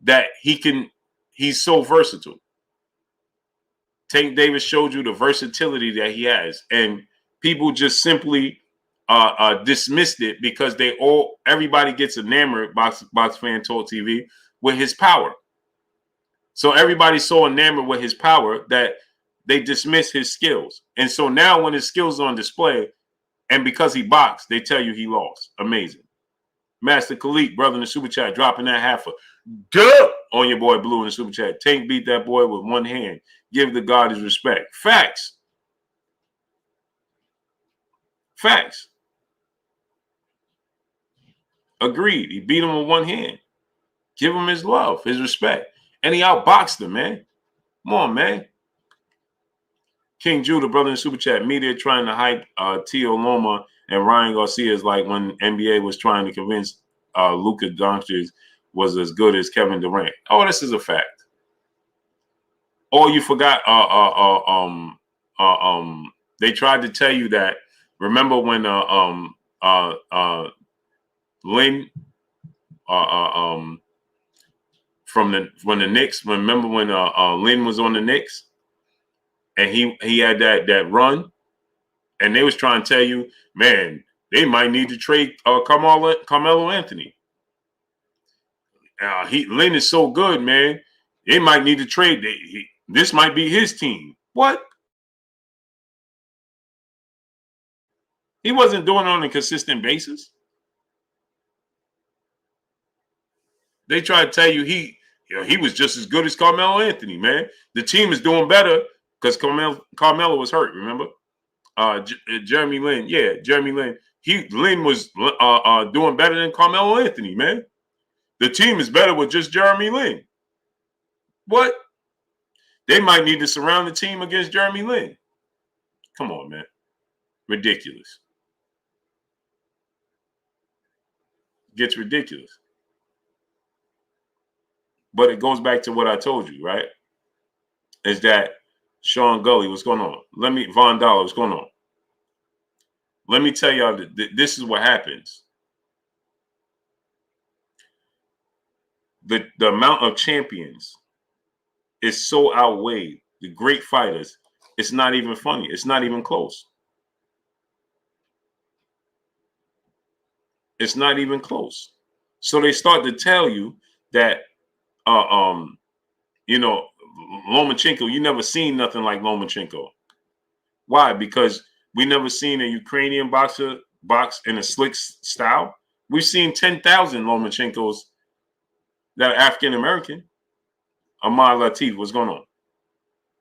Speaker 1: that he's so versatile. Tank Davis showed you the versatility that he has, and people just simply dismissed it because everybody gets enamored, Box Fan Talk TV, with his power. So everybody's so enamored with his power that they dismiss his skills. And so now when his skills are on display, and because he boxed, they tell you he lost. Amazing. Master Khalid, brother in the super chat, dropping that half a duh on your boy Blue in the super chat. Tank beat that boy with one hand. Give the God his respect. Facts. Facts. Agreed. He beat him with one hand. Give him his love, his respect. And he outboxed him, man. Come on, man. King Judah, brother in the super chat. Media trying to hype Tio Loma and Ryan Garcia is like when NBA was trying to convince Luka Doncic was as good as Kevin Durant. Oh, this is a fact. Oh, you forgot. They tried to tell you that. Remember when Lynn from the Knicks? Remember when Lynn was on the Knicks and he had that run, and they was trying to tell you, man, they might need to trade Carmelo Anthony. Lynn is so good, man. They might need to trade. This might be his team. What? He wasn't doing it on a consistent basis. They tried to tell you he was just as good as Carmelo Anthony, man. The team is doing better because Carmelo was hurt, remember? Jeremy Lin. Yeah, Jeremy Lin. Lin was doing better than Carmelo Anthony, man. The team is better with just Jeremy Lin. What? They might need to surround the team against Jeremy Lin. Come on, man. Ridiculous. Gets ridiculous. But it goes back to what I told you, right? Is that Sean Gully, what's going on? Von Dollar, what's going on? Let me tell y'all that this is what happens. The amount of champions is so outweighed. The great fighters, it's not even funny. It's not even close. It's not even close. So they start to tell you that, Lomachenko, you never seen nothing like Lomachenko. Why? Because we never seen a Ukrainian boxer box in a slick style. We've seen 10,000 Lomachenkos that are African American. Ahmad Latif, what's going on?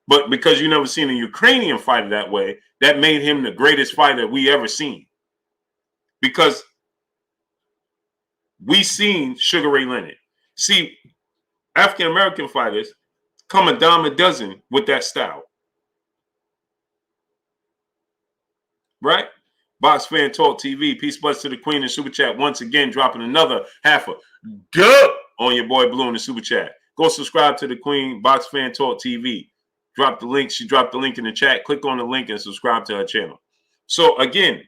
Speaker 1: But because you never seen a Ukrainian fighter that way, that made him the greatest fighter we ever seen. Because we seen Sugar Ray Leonard. See, African American fighters come a dime a dozen with that style. Right? Box Fan Talk TV. Peace, bless to the Queen in Super Chat. Once again, dropping another half a dub on your boy Blue in the Super Chat. Go subscribe to the Queen, Box Fan Talk TV. Drop the link. She dropped the link in the chat. Click on the link and subscribe to her channel. So again,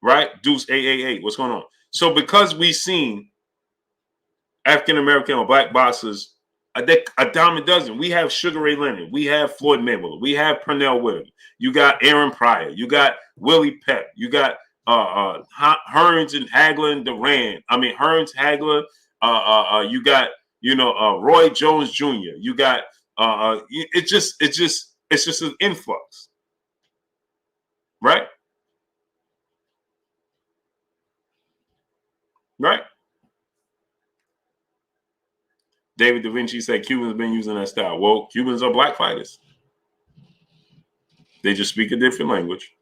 Speaker 1: right? Deuce 888. What's going on? So because we seen African American or black boxers a dime a dozen. We have Sugar Ray Leonard. We have Floyd Mayweather. We have Pernell Whitaker. You got Aaron Pryor. You got Willie Pep. You got Hearns and Hagler and Duran. I mean Hearns, Hagler. You got Roy Jones Jr. You got it's just an influx, right? Right. David Da Vinci said Cubans have been using that style. Well, Cubans are black fighters. They just speak a different language.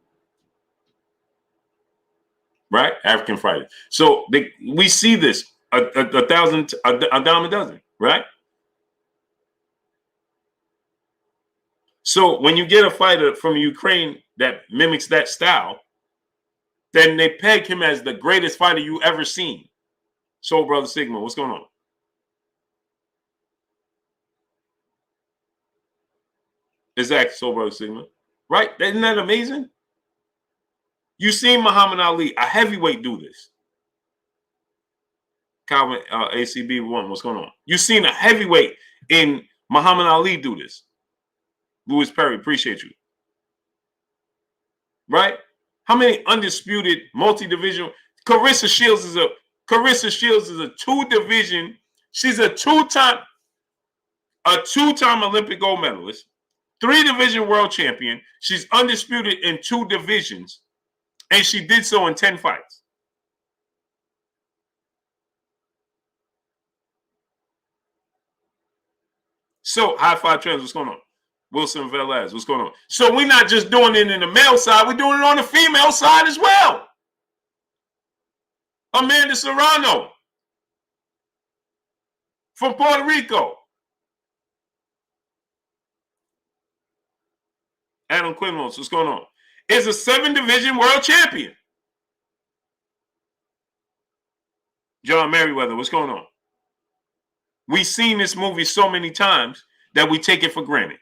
Speaker 1: Right? African fighters. So we see this a dime a dozen, right? So when you get a fighter from Ukraine that mimics that style, then they peg him as the greatest fighter you ever seen. Soul Brother Sigma, what's going on? Exactly, Soul Brother Sigma. Right? Isn't that amazing? You seen Muhammad Ali, a heavyweight, do this. Calvin ACB1, what's going on? You seen a heavyweight in Muhammad Ali do this. Louis Perry, appreciate you. Right? How many undisputed multi-division? Carissa Shields is a two-division. She's a two-time Olympic gold medalist, 3-division world champion. She's undisputed in 2 divisions, and she did so in 10 fights. So, High Five Trends, what's going on? Wilson Velez, what's going on? So, we're not just doing it in the male side, we're doing it on the female side as well. Amanda Serrano from Puerto Rico. Adam Quinlos, what's going on? Is a 7-division world champion. John Merriweather, what's going on? We've seen this movie so many times that we take it for granted.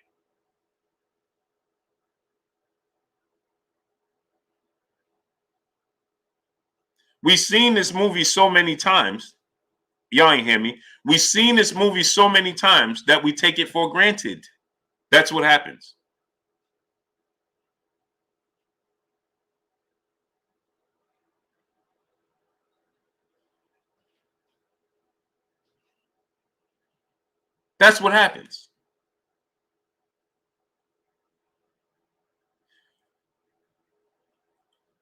Speaker 1: We've seen this movie so many times. Y'all ain't hear me. We've seen this movie so many times that we take it for granted. That's what happens. That's what happens.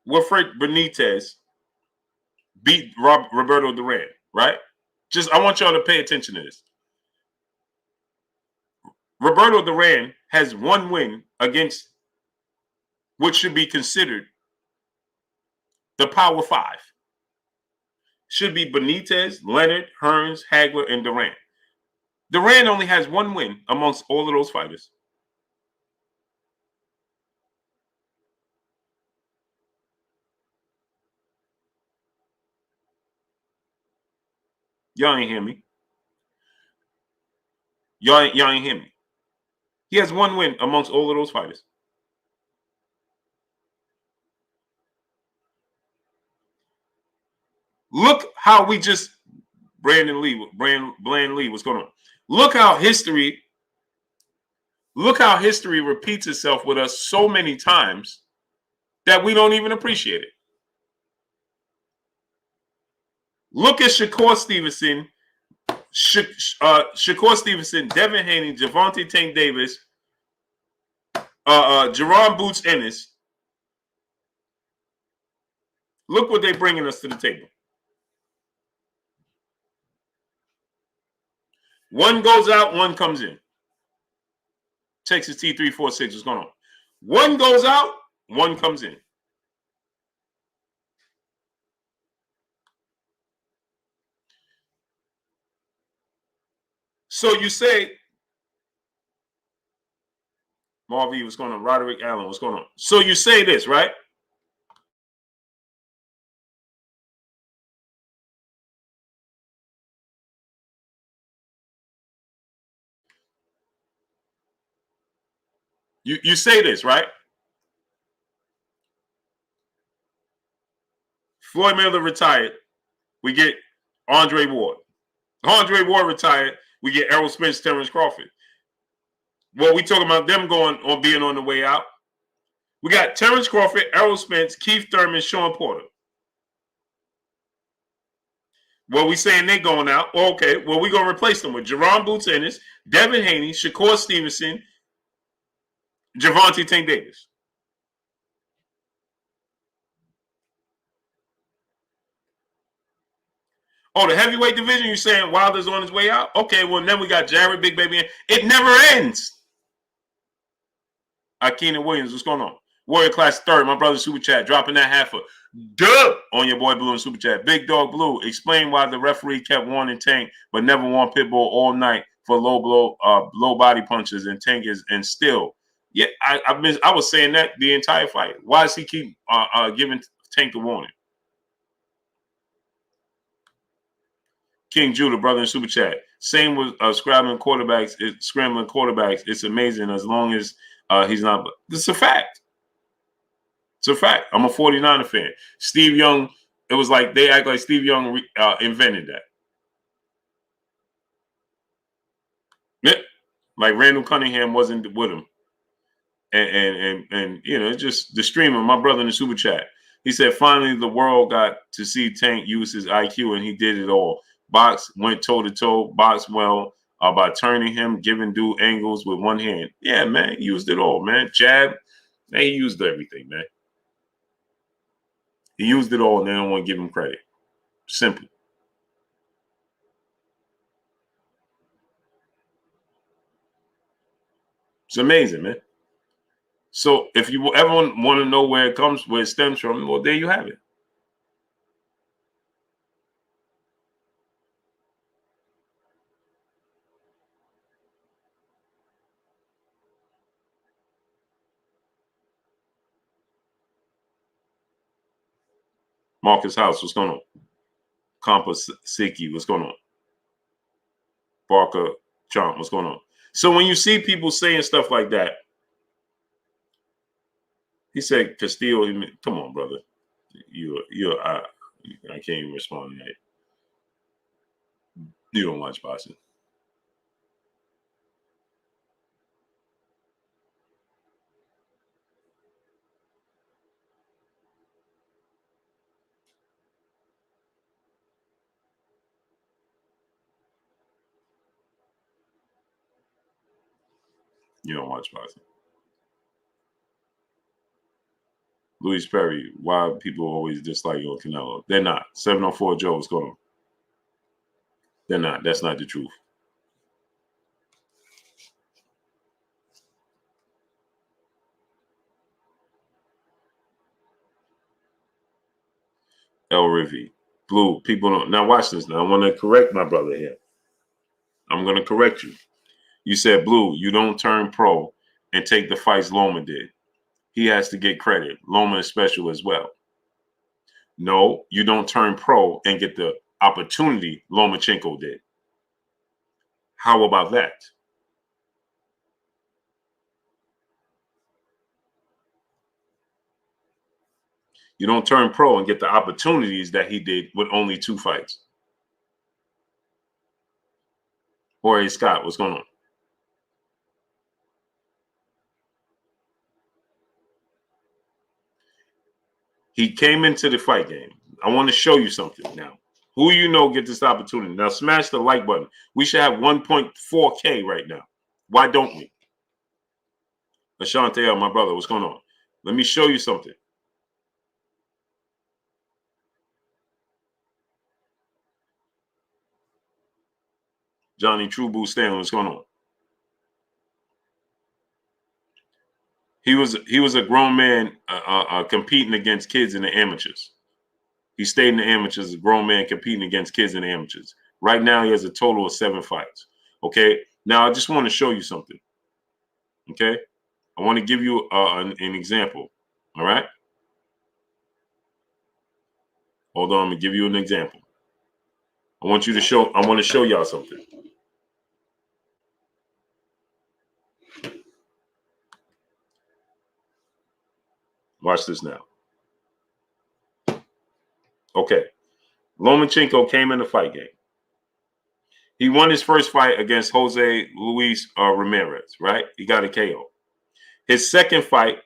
Speaker 1: Wilfred Benitez beat Roberto Duran, right? I want y'all to pay attention to this. Roberto Duran has one win against what should be considered the Power Five. Should be Benitez, Leonard, Hearns, Hagler, and Duran. Duran only has one win amongst all of those fighters. Y'all ain't hear me. Y'all ain't hear me. He has one win amongst all of those fighters. Look how we just Bland Lee, what's going on? Look how history repeats itself with us so many times that we don't even appreciate it. Look at Shakur Stevenson, Devin Haney, Gervonta Tank Davis, Jerron Boots Ennis. Look what they're bringing us to the table. One goes out, one comes in. Texas T346, what's going on? One goes out, one comes in. So you say, Marvy, what's going on? Roderick Allen, what's going on? So you say this, right? You say this, right? Floyd Mayweather retired. We get Andre Ward. Andre Ward retired. We get Errol Spence, Terence Crawford. Well, we talking about them being on the way out. We got Terence Crawford, Errol Spence, Keith Thurman, Sean Porter. Well, we saying they going out. Okay, well, we going to replace them with Jerron Boots Ennis, Devin Haney, Shakur Stevenson, Gervonta Tank Davis. Oh, the heavyweight division, you saying Wilder's on his way out? Okay, well, then we got Jared, Big Baby. It never ends. Keenan Williams, what's going on? Warrior Class Third, my brother Super Chat, dropping that half a dub on your boy Blue in Super Chat. Big Dog Blue, explain why the referee kept warning Tank, but never warned Pitbull all night for low body punches, and Tank is and still. Yeah, I was saying that the entire fight. Why does he keep giving Tank the warning? King Judah, brother in Super Chat. Same with scrambling quarterbacks. It's amazing as long as he's not. This is a fact. It's a fact. I'm a 49er fan. Steve Young, it was like they act like Steve Young invented that. Yeah. Like Randall Cunningham wasn't with him. And you know, just the streamer, my brother in the Super Chat. He said, finally, the world got to see Tank use his IQ, and he did it all. Box went toe-to-toe, boxed well by turning him, giving dude angles with one hand. Yeah, man, he used it all, man. Jab, man, he used everything, man. He used it all, and they don't want to give him credit. Simple. It's amazing, man. So if you ever want to know where it stems from, well, there you have it. Marcus House, what's going on? Compa Siki, what's going on? Barker Chomp, what's going on? So when you see people saying stuff like that, he said Castillo. Come on, brother. I can't even respond to that. You don't watch boxing. You don't watch boxing. Luis Perry, why people always dislike your Canelo? They're not. 704 Joe, what's going on? They're not. That's not the truth. El Rivi. Blue, people don't. Now watch this. Now I want to correct my brother here. I'm going to correct you. You said, Blue, you don't turn pro and take the fights Loma did. He has to get credit. Loma is special as well. No, you don't turn pro and get the opportunity Lomachenko did. How about that? You don't turn pro and get the opportunities that he did with only 2 fights. Jorge Scott, what's going on? He came into the fight game. I want to show you something now. Who you know get this opportunity? Now smash the like button. We should have 1.4K right now. Why don't we? Ashante, my brother, what's going on? Let me show you something. Johnny True Boo Stanley, what's going on? He was a grown man competing against kids in the amateurs. He stayed in the amateurs, a grown man competing against kids in the amateurs. Right now, he has a total of 7 fights. Okay. Now, I just want to show you something. Okay. I want to give you an example. All right. Hold on. I'm going to give you an example. I want to show y'all something. Watch this now. Okay. Lomachenko came in the fight game. He won his first fight against Jose Luis Ramirez, right? He got a KO. His second fight,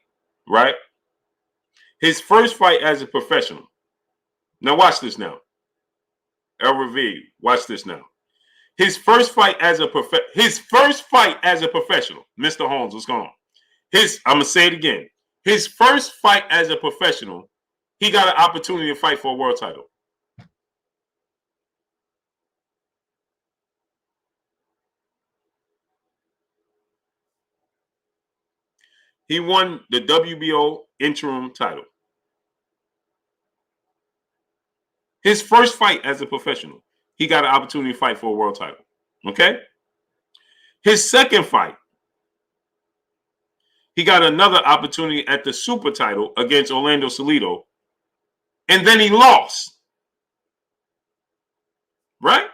Speaker 1: right? His first fight as a professional. Now watch this now. El Revi, watch this now. His first fight as a professional. Mr. Holmes, what's going on? I'm gonna say it again. His first fight as a professional, he got an opportunity to fight for a world title. He won the WBO interim title. His first fight as a professional, he got an opportunity to fight for a world title. Okay? His second fight, he got another opportunity at the super title against Orlando Salido, and then he lost. Right?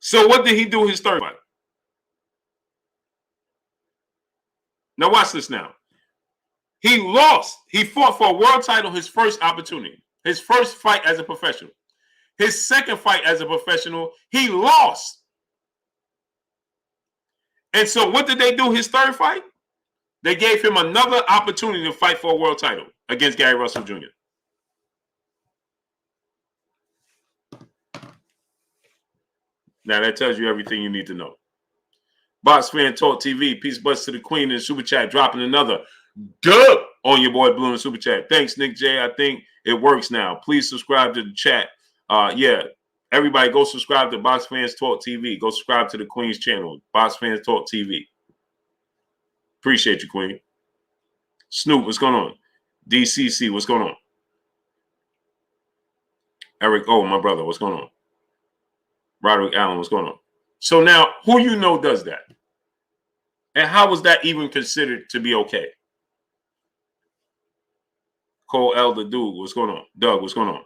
Speaker 1: So what did he do his third fight? Now watch this now. He lost. He fought for a world title his first opportunity. His first fight as a professional. His second fight as a professional, he lost. And so what did they do his third fight? They gave him another opportunity to fight for a world title against Gary Russell Jr. Now that tells you everything you need to know. Box Fan Talk TV, peace bust to the queen in the super chat, dropping another dub on your boy Blue in the super chat. Thanks, Nick J. I think it works now. Please subscribe to the chat. Yeah, Everybody go subscribe to Box Fans Talk TV. Go subscribe to the Queen's channel, Box Fans Talk TV. Appreciate you, Queen. Snoop, what's going on? DCC, what's going on? Eric O, my brother, what's going on? Roderick Allen, what's going on? So now, who you know does that? And how was that even considered to be okay? Cole Elder Dude, what's going on? Doug, what's going on?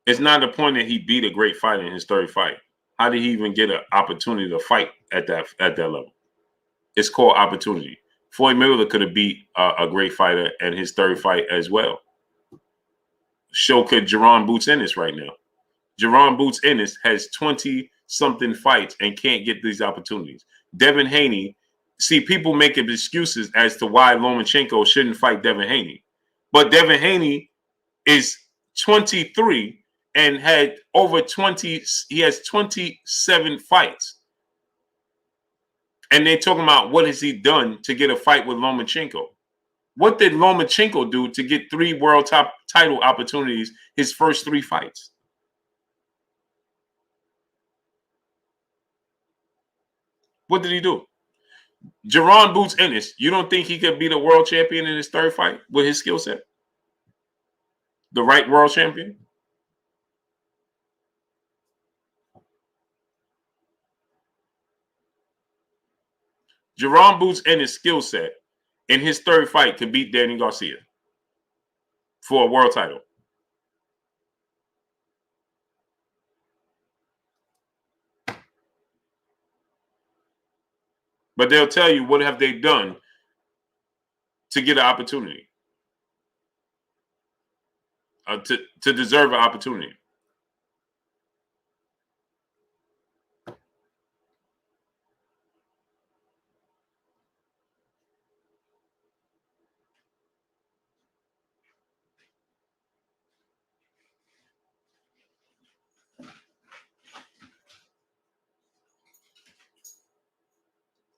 Speaker 1: It's not the point that he beat a great fighter in his third fight. How did he even get an opportunity to fight at that level? It's called opportunity. Floyd Mayweather could have beat a great fighter in his third fight as well. So could Jerron Boots Ennis right now. Jerron Boots Ennis has 20-something fights and can't get these opportunities. Devin Haney, see, people make excuses as to why Lomachenko shouldn't fight Devin Haney. But Devin Haney is 23 and had over 20, he has 27 fights. And they're talking about what has he done to get a fight with Lomachenko. What did Lomachenko do to get 3 world top title opportunities his first 3 fights? What did he do? Jerron Boots Ennis, you don't think he could beat a world champion in his third fight with his skill set? The right world champion? Jerron Boots Ennis' skill set in his third fight could beat Danny Garcia for a world title. But they'll tell you, what have they done to get an opportunity? To deserve an opportunity.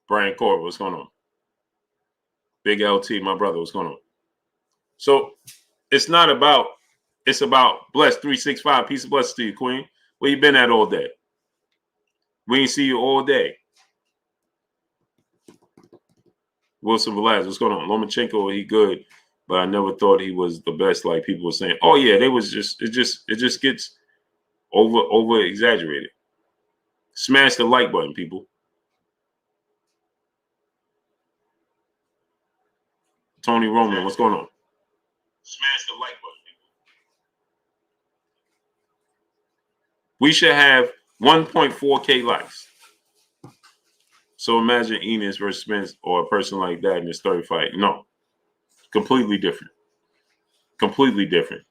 Speaker 1: Brian Core, what's going on? Big LT, my brother, what's going on? So it's not about, it's about Bless 365. Peace and blessings to you, Queen. Where you been at all day? We ain't see you all day. Wilson Velaz, what's going on? Lomachenko, he good, but I never thought he was the best. Like people were saying, oh yeah, they was just, it just gets over exaggerated. Smash the like button, people. Tony Roman, what's going on? Smash the like button, people. We should have 1.4K likes. So imagine Enos versus Spence or a person like that in his third fight. No, completely different. Completely different.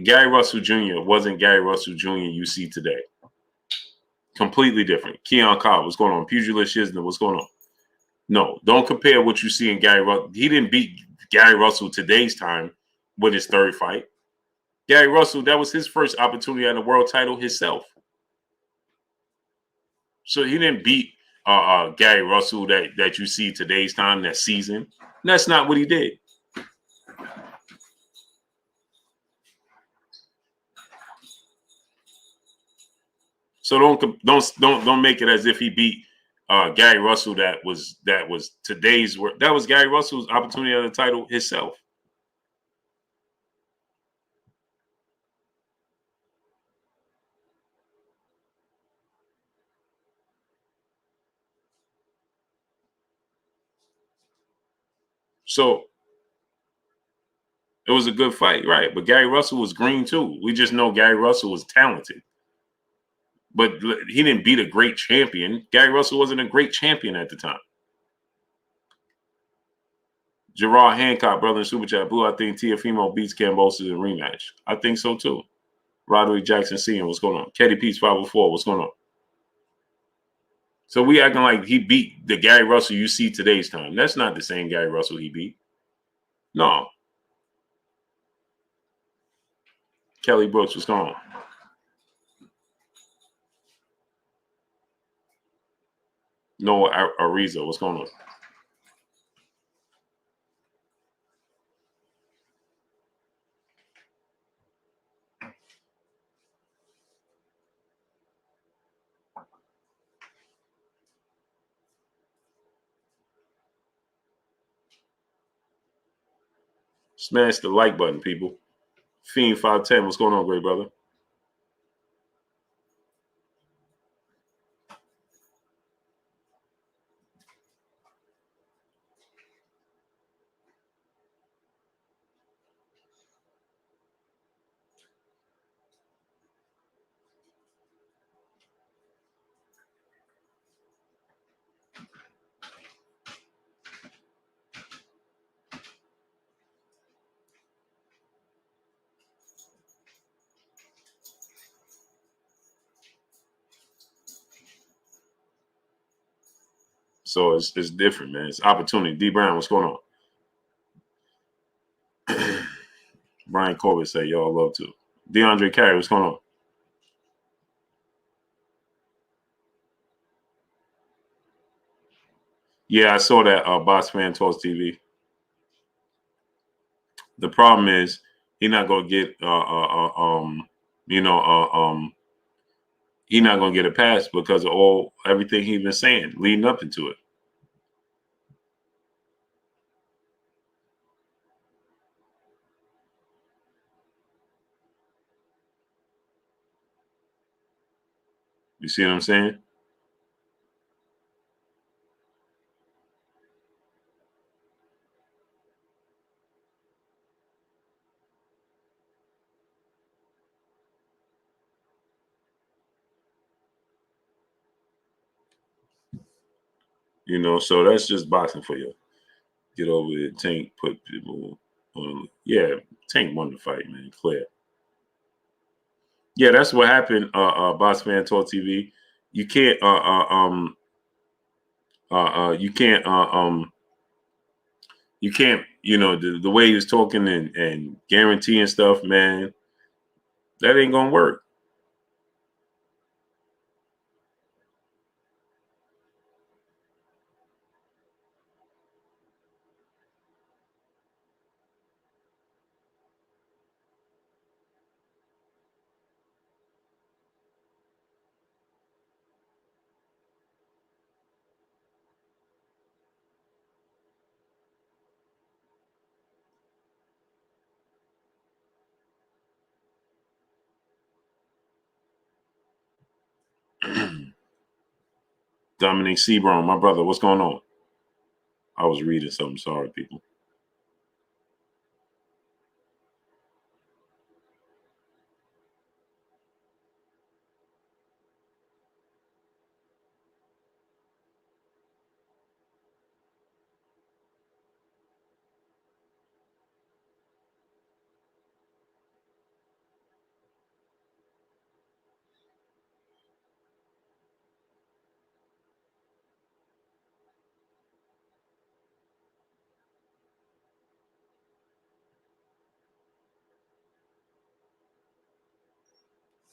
Speaker 1: Gary Russell Jr. wasn't Gary Russell Jr. you see today. Completely different. Keon Cobb, what's going on? Pugilist Shiznah, what's going on? No, don't compare what you see in Gary Russell. He didn't beat Gary Russell today's time with his third fight. Gary Russell, that was his first opportunity at a world title himself. So he didn't beat Gary Russell that you see today's time, that season. That's not what he did. So don't make it as if he beat Gary Russell. That was today's work. That was Gary Russell's opportunity at the title himself. So it was a good fight, right? But Gary Russell was green too. We just know Gary Russell was talented. But he didn't beat a great champion. Gary Russell wasn't a great champion at the time. Gerard Hancock, brother in Super Chat, Blue, I think Teofimo beats Kambosos in rematch. I think so too. Roderick Jackson Sr., what's going on? Ketty Peace 504, what's going on? So we acting like he beat the Gary Russell you see today's time. That's not the same Gary Russell he beat. No. Kelly Brooks, what's going on? Noah Ariza, what's going on? Smash the like button, people. Fiend 510, what's going on, great brother? So it's different, man. It's opportunity. D Brown, what's going on? Brian Corbett say y'all love to. DeAndre Carey, what's going on? Yeah, I saw that Boss Fan Talks TV. The problem is he's not gonna get he's not gonna get a pass because of everything he's been saying leading up into it. You see what I'm saying? You know, so that's just boxing for you. Get over it. Tank put people on. Yeah, Tank won the fight, man. Clear. Yeah, that's what happened. Boss Fan Talk TV. You can't. You can't. You can't. You know the way he was talking and guaranteeing stuff, man. That ain't gonna work. Dominic Seabron, my brother, what's going on? I was reading something. Sorry, people.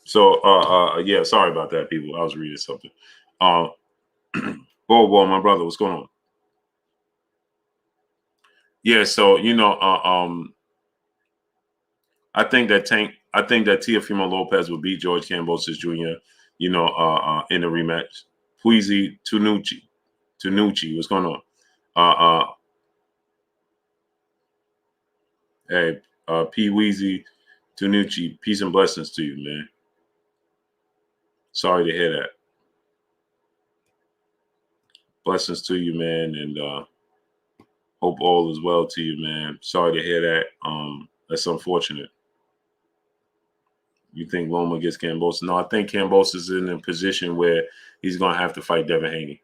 Speaker 1: So, yeah, sorry about that, people. I was reading something. Whoa, my brother, what's going on? Yeah, so I think that Teofimo Lopez will beat George Kambosos Jr. In the rematch. Puizi Tanucci, what's going on? Hey, P. Weezy Tanucci, peace and blessings to you, man. Sorry to hear that. Blessings to you, man, and hope all is well to you, man. Sorry to hear that. That's unfortunate. You think Loma gets Kambosos? No, I think Kambosos is in a position where he's going to have to fight Devin Haney.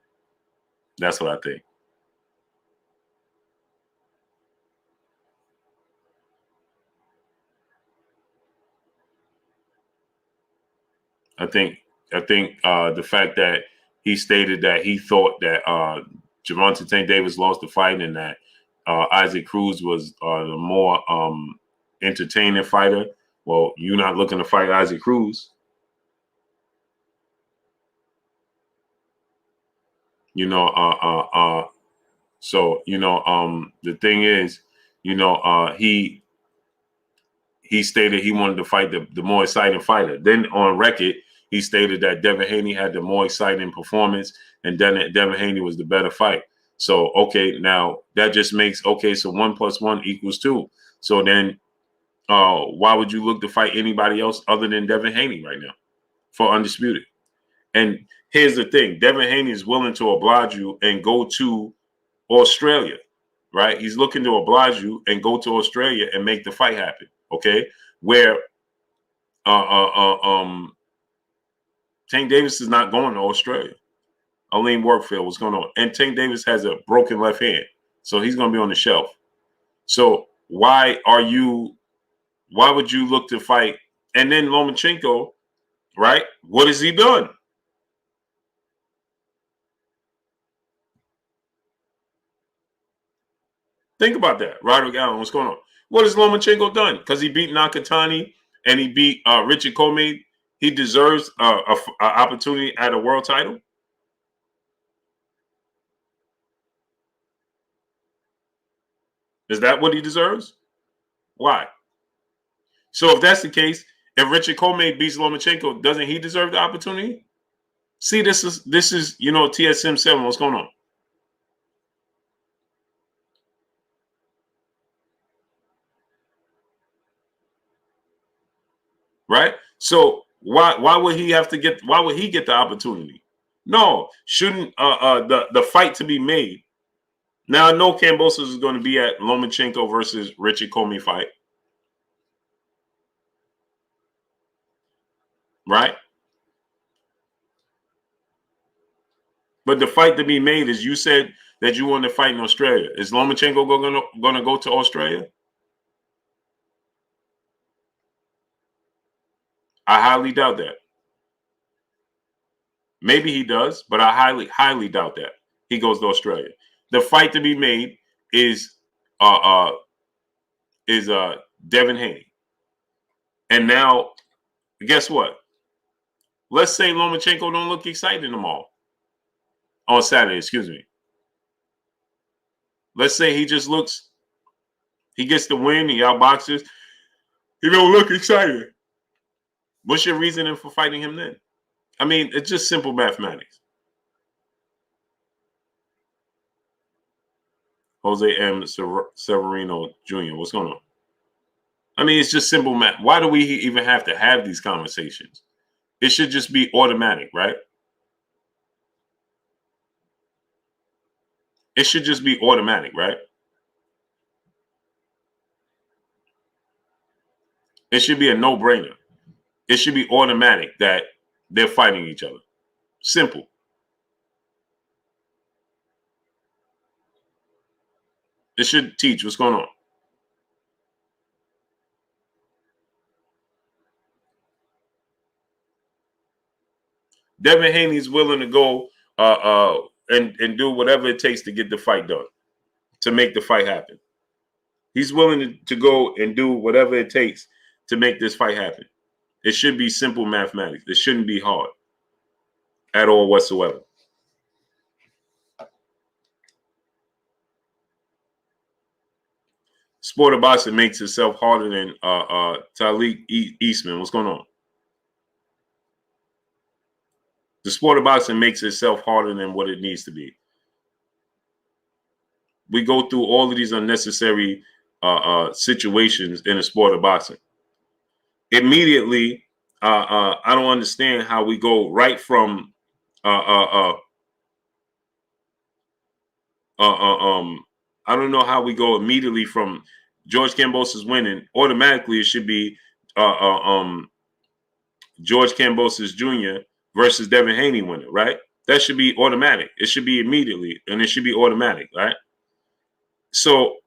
Speaker 1: That's what I think. I think the fact that he stated that he thought that Gervonta Tank Davis lost the fight and that Isaac Cruz was the more entertaining fighter. Well, you're not looking to fight Isaac Cruz. So the thing is, he stated he wanted to fight the more exciting fighter. Then on record, he stated that Devin Haney had the more exciting performance and then Devin Haney was the better fight. So, okay, now that just makes, okay, so 1 + 1 = 2. So then why would you look to fight anybody else other than Devin Haney right now for undisputed? And here's the thing. Devin Haney is willing to oblige you and go to Australia, right? He's looking to oblige you and go to Australia and make the fight happen, okay? Where Tank Davis is not going to Australia. Aleem Workfield, what's going on? And Tank Davis has a broken left hand, so he's going to be on the shelf. So why would you look to fight? And then Lomachenko, right? What has he done? Think about that. Roderick Allen, what's going on? What has Lomachenko done? Because he beat Nakatani and he beat Richard Comey. He deserves an opportunity at a world title. Is that what he deserves? Why? So if that's the case, if Richard Comey beats Lomachenko, doesn't he deserve the opportunity? See, this is TSM 7. What's going on? Right? So why would he get the opportunity? No, shouldn't the fight to be made? Now I know Kambosos is going to be at Lomachenko versus Richard Comey fight. Right? But the fight to be made is, you said that you want to fight in Australia. Is Lomachenko going to go to Australia? I highly doubt that. Maybe he does, but I highly, highly doubt that he goes to Australia. The fight to be made is Devin Haney. And now, guess what? Let's say Lomachenko don't look excited tomorrow. On Saturday, excuse me. Let's say he just looks, he gets the win, he outboxes. He don't look excited. What's your reasoning for fighting him then? I mean, it's just simple mathematics. Jose M. Severino Jr., what's going on? I mean, it's just simple math. Why do we even have to have these conversations? It should just be automatic, right? It should just be automatic, right? It should be a no-brainer. It should be automatic that they're fighting each other. Simple. It should teach what's going on. Devin Haney's willing to go and do whatever it takes to get the fight done, to make the fight happen. He's willing to go and do whatever it takes to make this fight happen. It should be simple mathematics. It shouldn't be hard at all whatsoever. Sport of boxing makes itself harder than Talik Eastman. What's going on? The sport of boxing makes itself harder than what it needs to be. We go through all of these unnecessary situations in the sport of boxing. Immediately, I don't understand how we go right from I don't know how we go immediately from George Kambosos winning. Automatically, it should be George Kambosos Jr. versus Devin Haney winning, right? That should be automatic. It should be immediately, and it should be automatic, right? So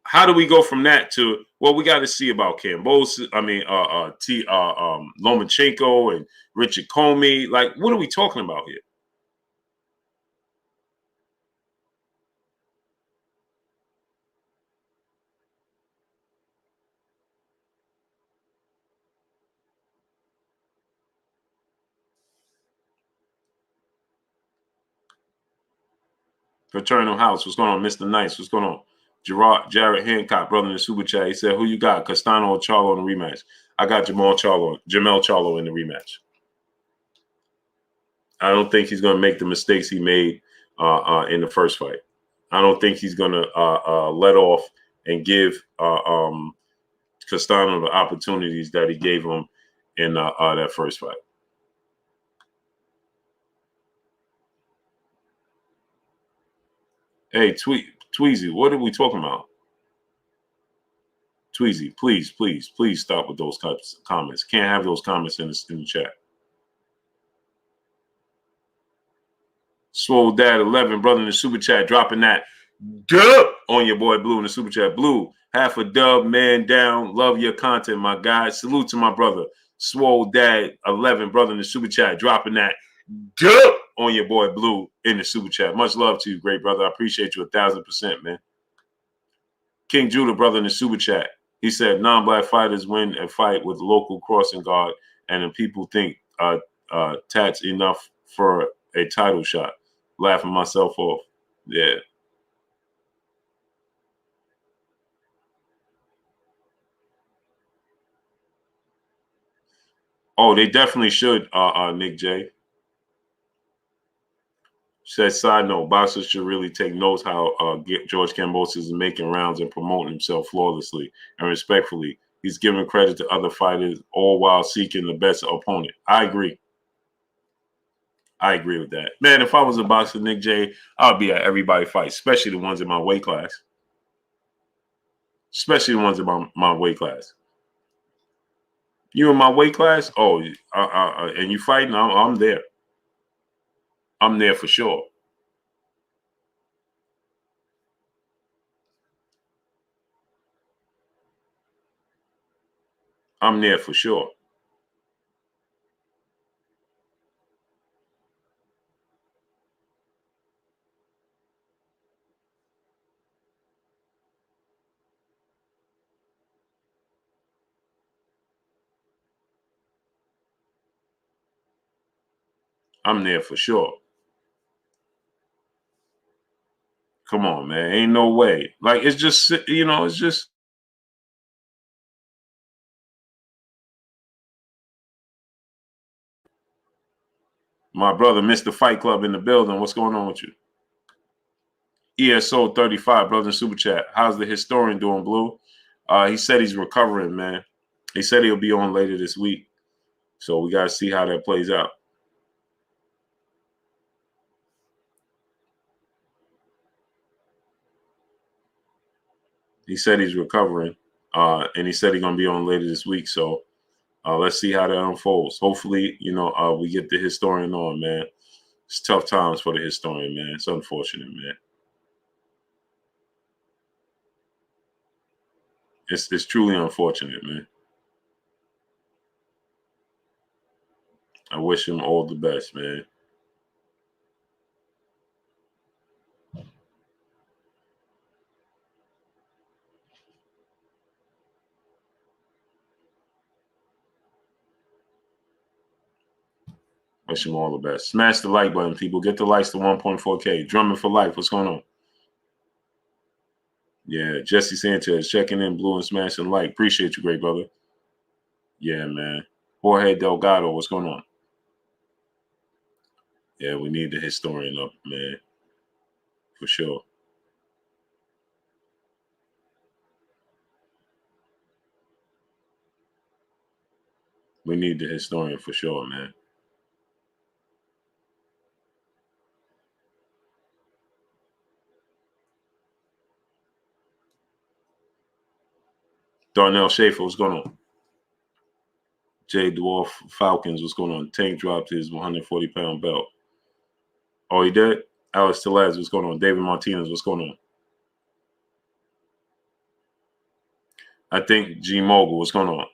Speaker 1: how do we go from that to, well, we got to see about Kambosos, Lomachenko and Richard Comey. Like, what are we talking about here? Fraternal House, what's going on? Mr. Nice, what's going on? Jared Hancock, brother in the super chat. He said, who you got? Castano or Charlo in the rematch? I got Jamel Charlo in the rematch. I don't think he's going to make the mistakes he made in the first fight. I don't think he's going to let off and give Castano the opportunities that he gave him in that first fight. Hey, Tweezy, what are we talking about? Tweezy, please stop with those types of comments. Can't have those comments in the chat. Swole Dad 11, brother in the super chat, dropping that dub on your boy Blue in the super chat. Blue, half a dub, man down. Love your content, my guy. Salute to my brother. Swole Dad 11, brother in the super chat, dropping that dub on your boy Blue in the super chat. Much love to you, great brother. I appreciate you 1,000%, man. King Judah, brother in the super chat. He said non-black fighters win a fight with local crossing guard, and then people think Tat's enough for a title shot. Laughing myself off. Yeah. Oh, they definitely should, Nick J. Said, side note, boxers should really take notes how George Kambosos is making rounds and promoting himself flawlessly and respectfully. He's giving credit to other fighters, all while seeking the best opponent. I agree. I agree with that. Man, if I was a boxer, Nick J, I'd be at everybody fight, especially the ones in my weight class. Especially the ones in my weight class. You in my weight class? Oh, and you fighting? I'm there. I'm there for sure. I'm there for sure. I'm there for sure. Come on, man. Ain't no way. Like, it's just, it's just. My brother, Mr. Fight Club in the building. What's going on with you? ESO 35, brother in Super Chat. How's the historian doing, Blue? He said he's recovering, man. He said he'll be on later this week. So we got to see how that plays out. He said he's recovering, and he said he's going to be on later this week. So let's see how that unfolds. Hopefully, we get the historian on, man. It's tough times for the historian, man. It's unfortunate, man. It's truly unfortunate, man. I wish him all the best, man. Wish him all the best. Smash the like button, people. Get the likes to 1.4K. Drumming for life. What's going on? Yeah, Jesse Sanchez checking in, Blue, and smashing like. Appreciate you, great brother. Yeah, man. Jorge Delgado, what's going on? Yeah, we need the historian up, man. For sure. We need the historian for sure, man. Darnell Schaefer, what's going on? Jay Dwarf Falcons, what's going on? Tank dropped his 140-pound belt. Oh, he did? Alex Tellez, what's going on? David Martinez, what's going on? I think G Mogul, what's going on?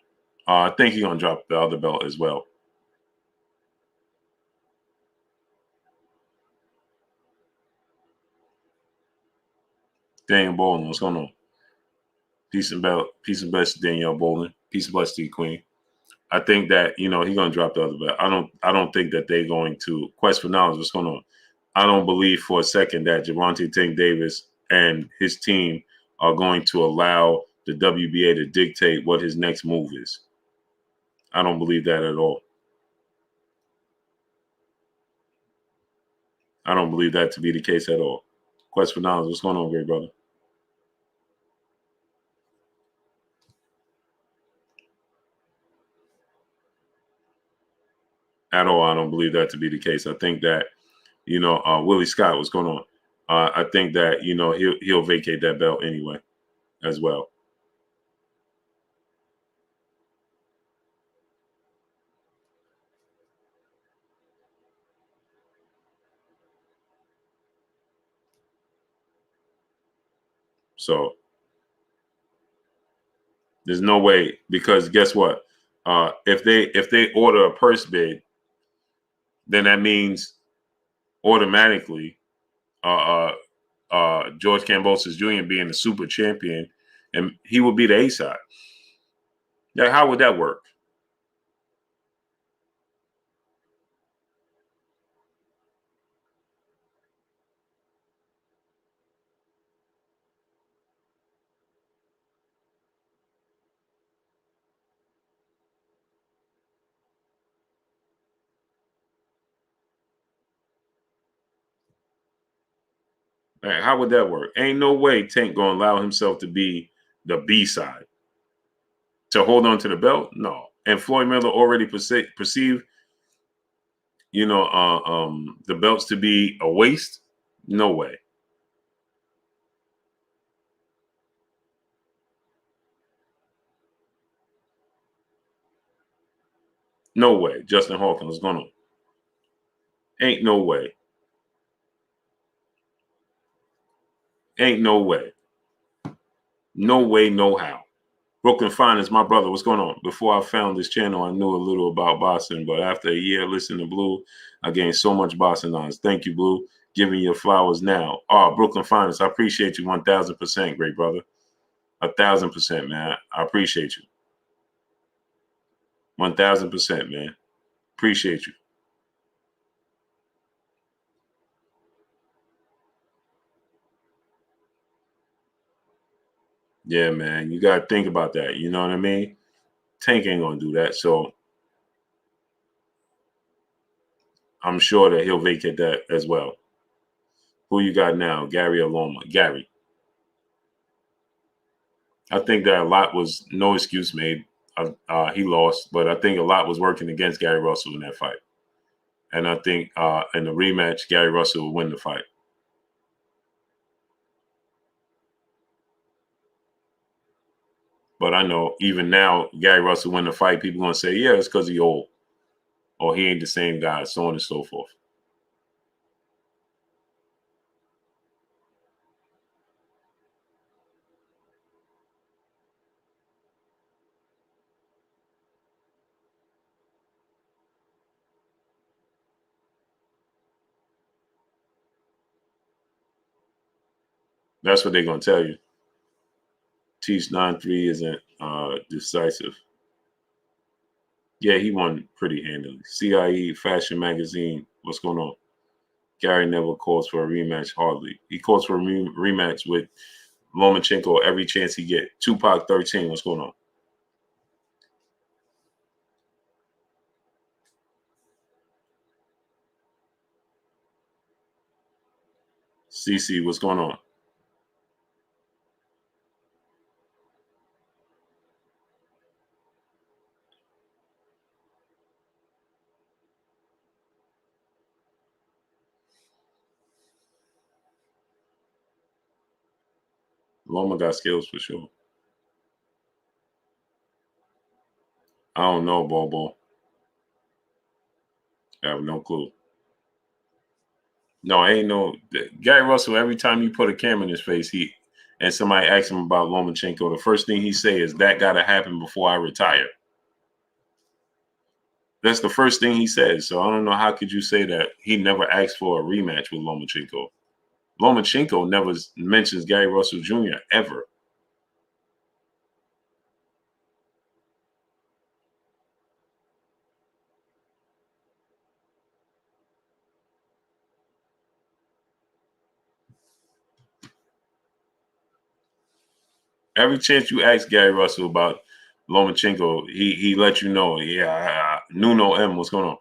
Speaker 1: I think he's going to drop the other belt as well. Daniel Bolin, what's going on? Peace and bless to Danielle Bolin. Peace and bless to you, Queen. I think that, he's going to drop the other belt. I don't think that they're going to quest for knowledge. What's going on? I don't believe for a second that Gervonta Tank Davis and his team are going to allow the WBA to dictate what his next move is. I don't believe that at all. I don't believe that to be the case at all. Quest for knowledge. What's going on, great brother? At all, I don't believe that to be the case. I think that, Willie Scott, what's going on? I think that, he'll vacate that belt anyway as well. So there's no way, because guess what? If they order a purse bid, then that means automatically George Kambosos Jr. being the super champion, and he will be the A side. Yeah, how would that work? How would that work? Ain't no way Tank gonna allow himself to be the B side to hold on to the belt. No, and Floyd Miller already perceived, the belts to be a waste. No way. No way. Justin Hawkins, what's going on? Ain't no way. Ain't no way. No way, no how. Brooklyn Finance, my brother, what's going on? Before I found this channel, I knew a little about boxing, but after a year listening to Blue, I gained so much boxing knowledge. Thank you, Blue. Giving you flowers now. Oh, Brooklyn Finance, I appreciate you 1,000%, great brother. 1,000%, man. I appreciate you. 1,000%, man. Appreciate you. Yeah, man. You got to think about that. You know what I mean? Tank ain't going to do that. So I'm sure that he'll vacate that as well. Who you got now? Gary or Loma? Gary. I think that a lot was no excuse made. He lost, but I think a lot was working against Gary Russell in that fight. And I think in the rematch, Gary Russell will win the fight. But I know even now, Gary Russell win the fight, people going to say, yeah, it's because he old. Or he ain't the same guy, so on and so forth. That's what they're going to tell you. Teach 9-3 isn't decisive. Yeah, he won pretty handily. CIE Fashion Magazine, what's going on? Gary never calls for a rematch, hardly. He calls for a rematch with Lomachenko every chance he get. Tupac 13, what's going on? CC, what's going on? Loma got skills for sure. I don't know, Bobo. I have no clue. No, ain't no Gary Russell. Every time you put a camera in his face, and somebody asks him about Lomachenko, the first thing he say is that got to happen before I retire. That's the first thing he says. So I don't know how could you say that he never asked for a rematch with Lomachenko. Lomachenko never mentions Gary Russell Jr. ever. Every chance you ask Gary Russell about Lomachenko, he let you know, yeah, Nuno M, what's going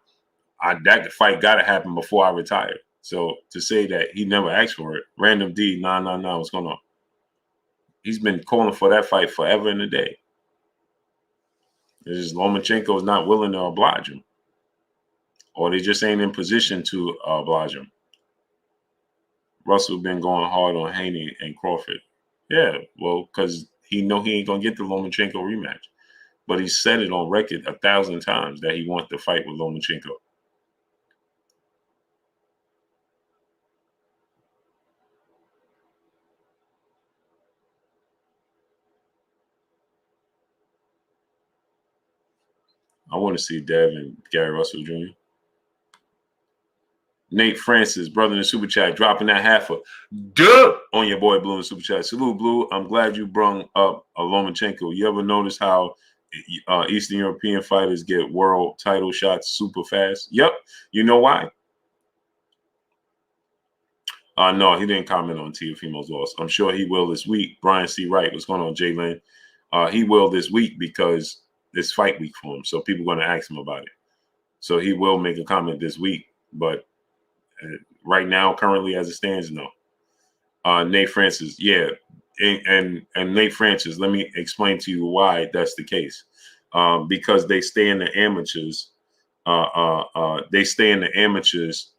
Speaker 1: on? That fight got to happen before I retire. So to say that he never asked for it, random D, nah, what's going on? He's been calling for that fight forever and a day. It's just Lomachenko is not willing to oblige him, or they just ain't in position to oblige him. Russell been going hard on Haney and Crawford. Yeah, well, because he know he ain't gonna get the Lomachenko rematch, but he said it on record 1,000 times that he wants to fight with Lomachenko. I want to see Dev and Gary Russell Jr. Nate Francis, brother in the super chat, dropping that half a duh on your boy Blue in the super chat. Salute, Blue. I'm glad you brung up a Lomachenko. You ever notice how Eastern European fighters get world title shots super fast? Yep. You know why? No, he didn't comment on Teofimo's loss. I'm sure he will this week. Brian C. Wright, what's going on, Jalen? He will this week because it's fight week for him. So people are going to ask him about it. So he will make a comment this week. But right now, currently as it stands, no. Nate Francis, yeah. And Nate Francis, let me explain to you why that's the case. Because they stay in the amateurs. They stay in the amateurs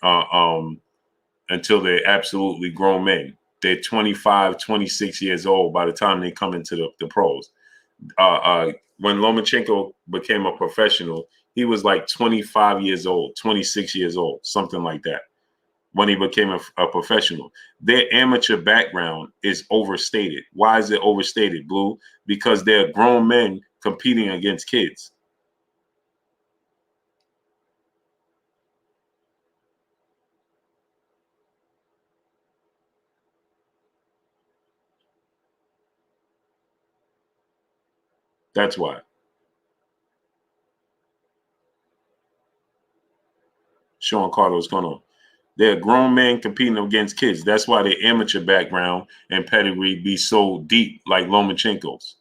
Speaker 1: until they're absolutely grown men. They're 25, 26 years old by the time they come into the pros. When Lomachenko became a professional, he was like 25 years old, 26 years old, something like that, when he became a professional. Their amateur background is overstated. Why is it overstated, Blue? Because they're grown men competing against kids. That's why. Sean Carter, what's going on? They're grown men competing against kids. That's why their amateur background and pedigree be so deep, like Lomachenko's.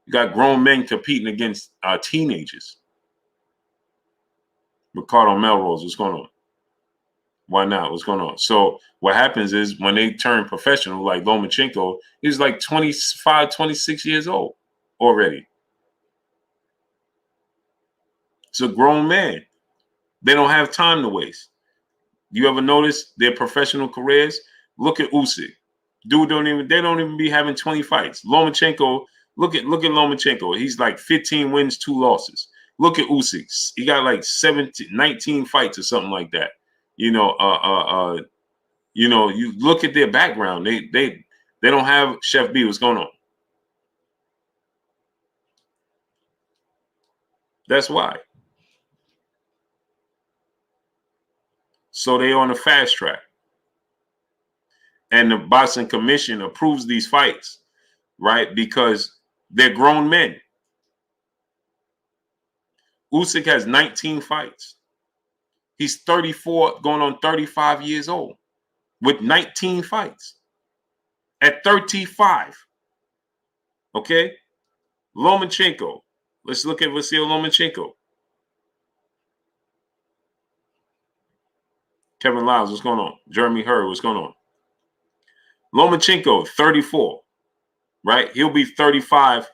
Speaker 1: You got grown men competing against teenagers. Ricardo Melrose, what's going on? Why not? What's going on? So what happens is when they turn professional, like Lomachenko, he's like 25, 26 years old already. It's a grown man. They don't have time to waste. You ever notice their professional careers? Look at Usyk. Dude they don't even be having 20 fights. Lomachenko, look at Lomachenko. He's like 15 wins, 2 losses. Look at Usyk. He got like 19 fights or something like that. You know, you look at their background. They don't have Chef B. What's going on? That's why. So they on the fast track. And the boxing commission approves these fights, right? Because they're grown men. Usyk has 19 fights. He's 34, going on 35 years old with 19 fights. At 35, okay? Lomachenko. Let's see Lomachenko. Kevin Lyles, what's going on? Jeremy Hurd, what's going on? Lomachenko, 34, right? He'll be 35.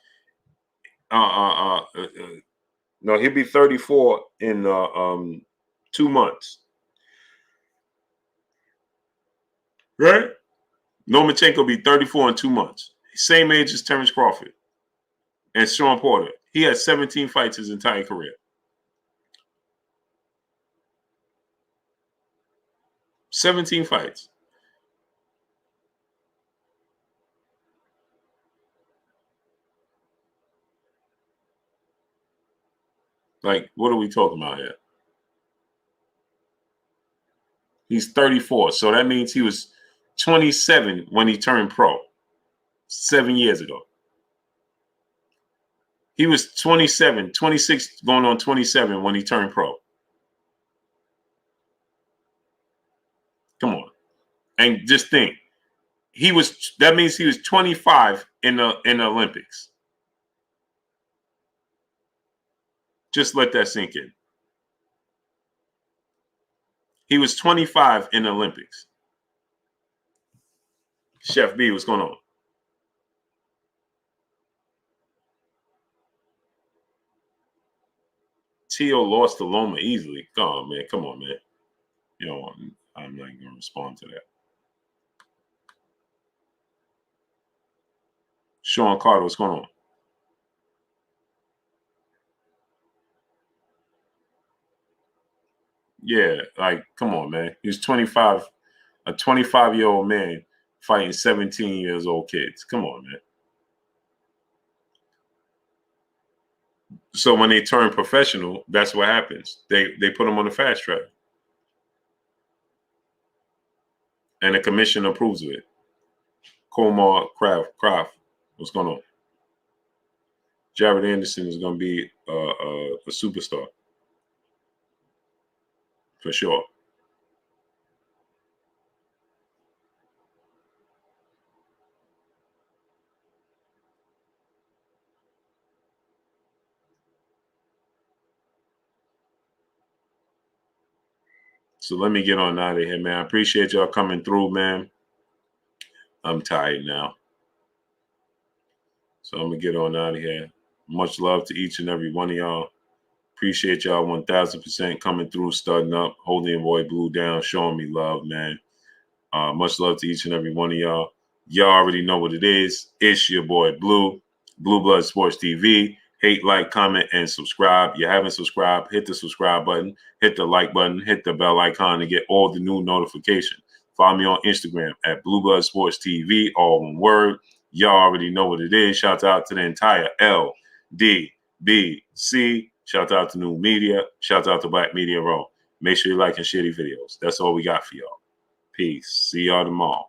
Speaker 1: No, he'll be 34 in 2 months. Right? Lomachenko will be 34 in 2 months. Same age as Terence Crawford and Sean Porter. He had 17 fights his entire career. 17 fights. Like, what are we talking about here? He's 34. So that means he was 27 when he turned pro 7 years ago. He was 27, 26 going on 27 when he turned pro. Come on. And just think, that means he was 25 in the Olympics. Just let that sink in. He was 25 in the Olympics. Chef B, what's going on? Tio lost to Loma easily. Come on, man. Come on, man. You know, I'm not going to respond to that. Sean Carter, what's going on? Yeah, like, come on, man. He's 25, a 25-year-old man fighting 17 years old kids. Come on, man. So when they turn professional, that's what happens. They put them on the fast track. And the commission approves of it. Komar Kraft, what's going on? Jared Anderson is going to be a superstar. For sure. So let me get on out of here, man. I appreciate y'all coming through, man. I'm tired now. So I'm going to get on out of here. Much love to each and every one of y'all. Appreciate y'all 1,000% coming through, studding up, holding Boy Blue down, showing me love, man. Much love to each and every one of y'all. Y'all already know what it is. It's your boy Blue, Blue Blood Sports TV. Hate, like, comment, and subscribe. You haven't subscribed, hit the subscribe button, hit the like button, hit the bell icon to get all the new notifications. Follow me on Instagram at Blue Blood Sports TV, all one word. Y'all already know what it is. Shout out to the entire LDBC. Shout out to New Media. Shout out to Black Media Row. Make sure you like and share these videos. That's all we got for y'all. Peace. See y'all tomorrow.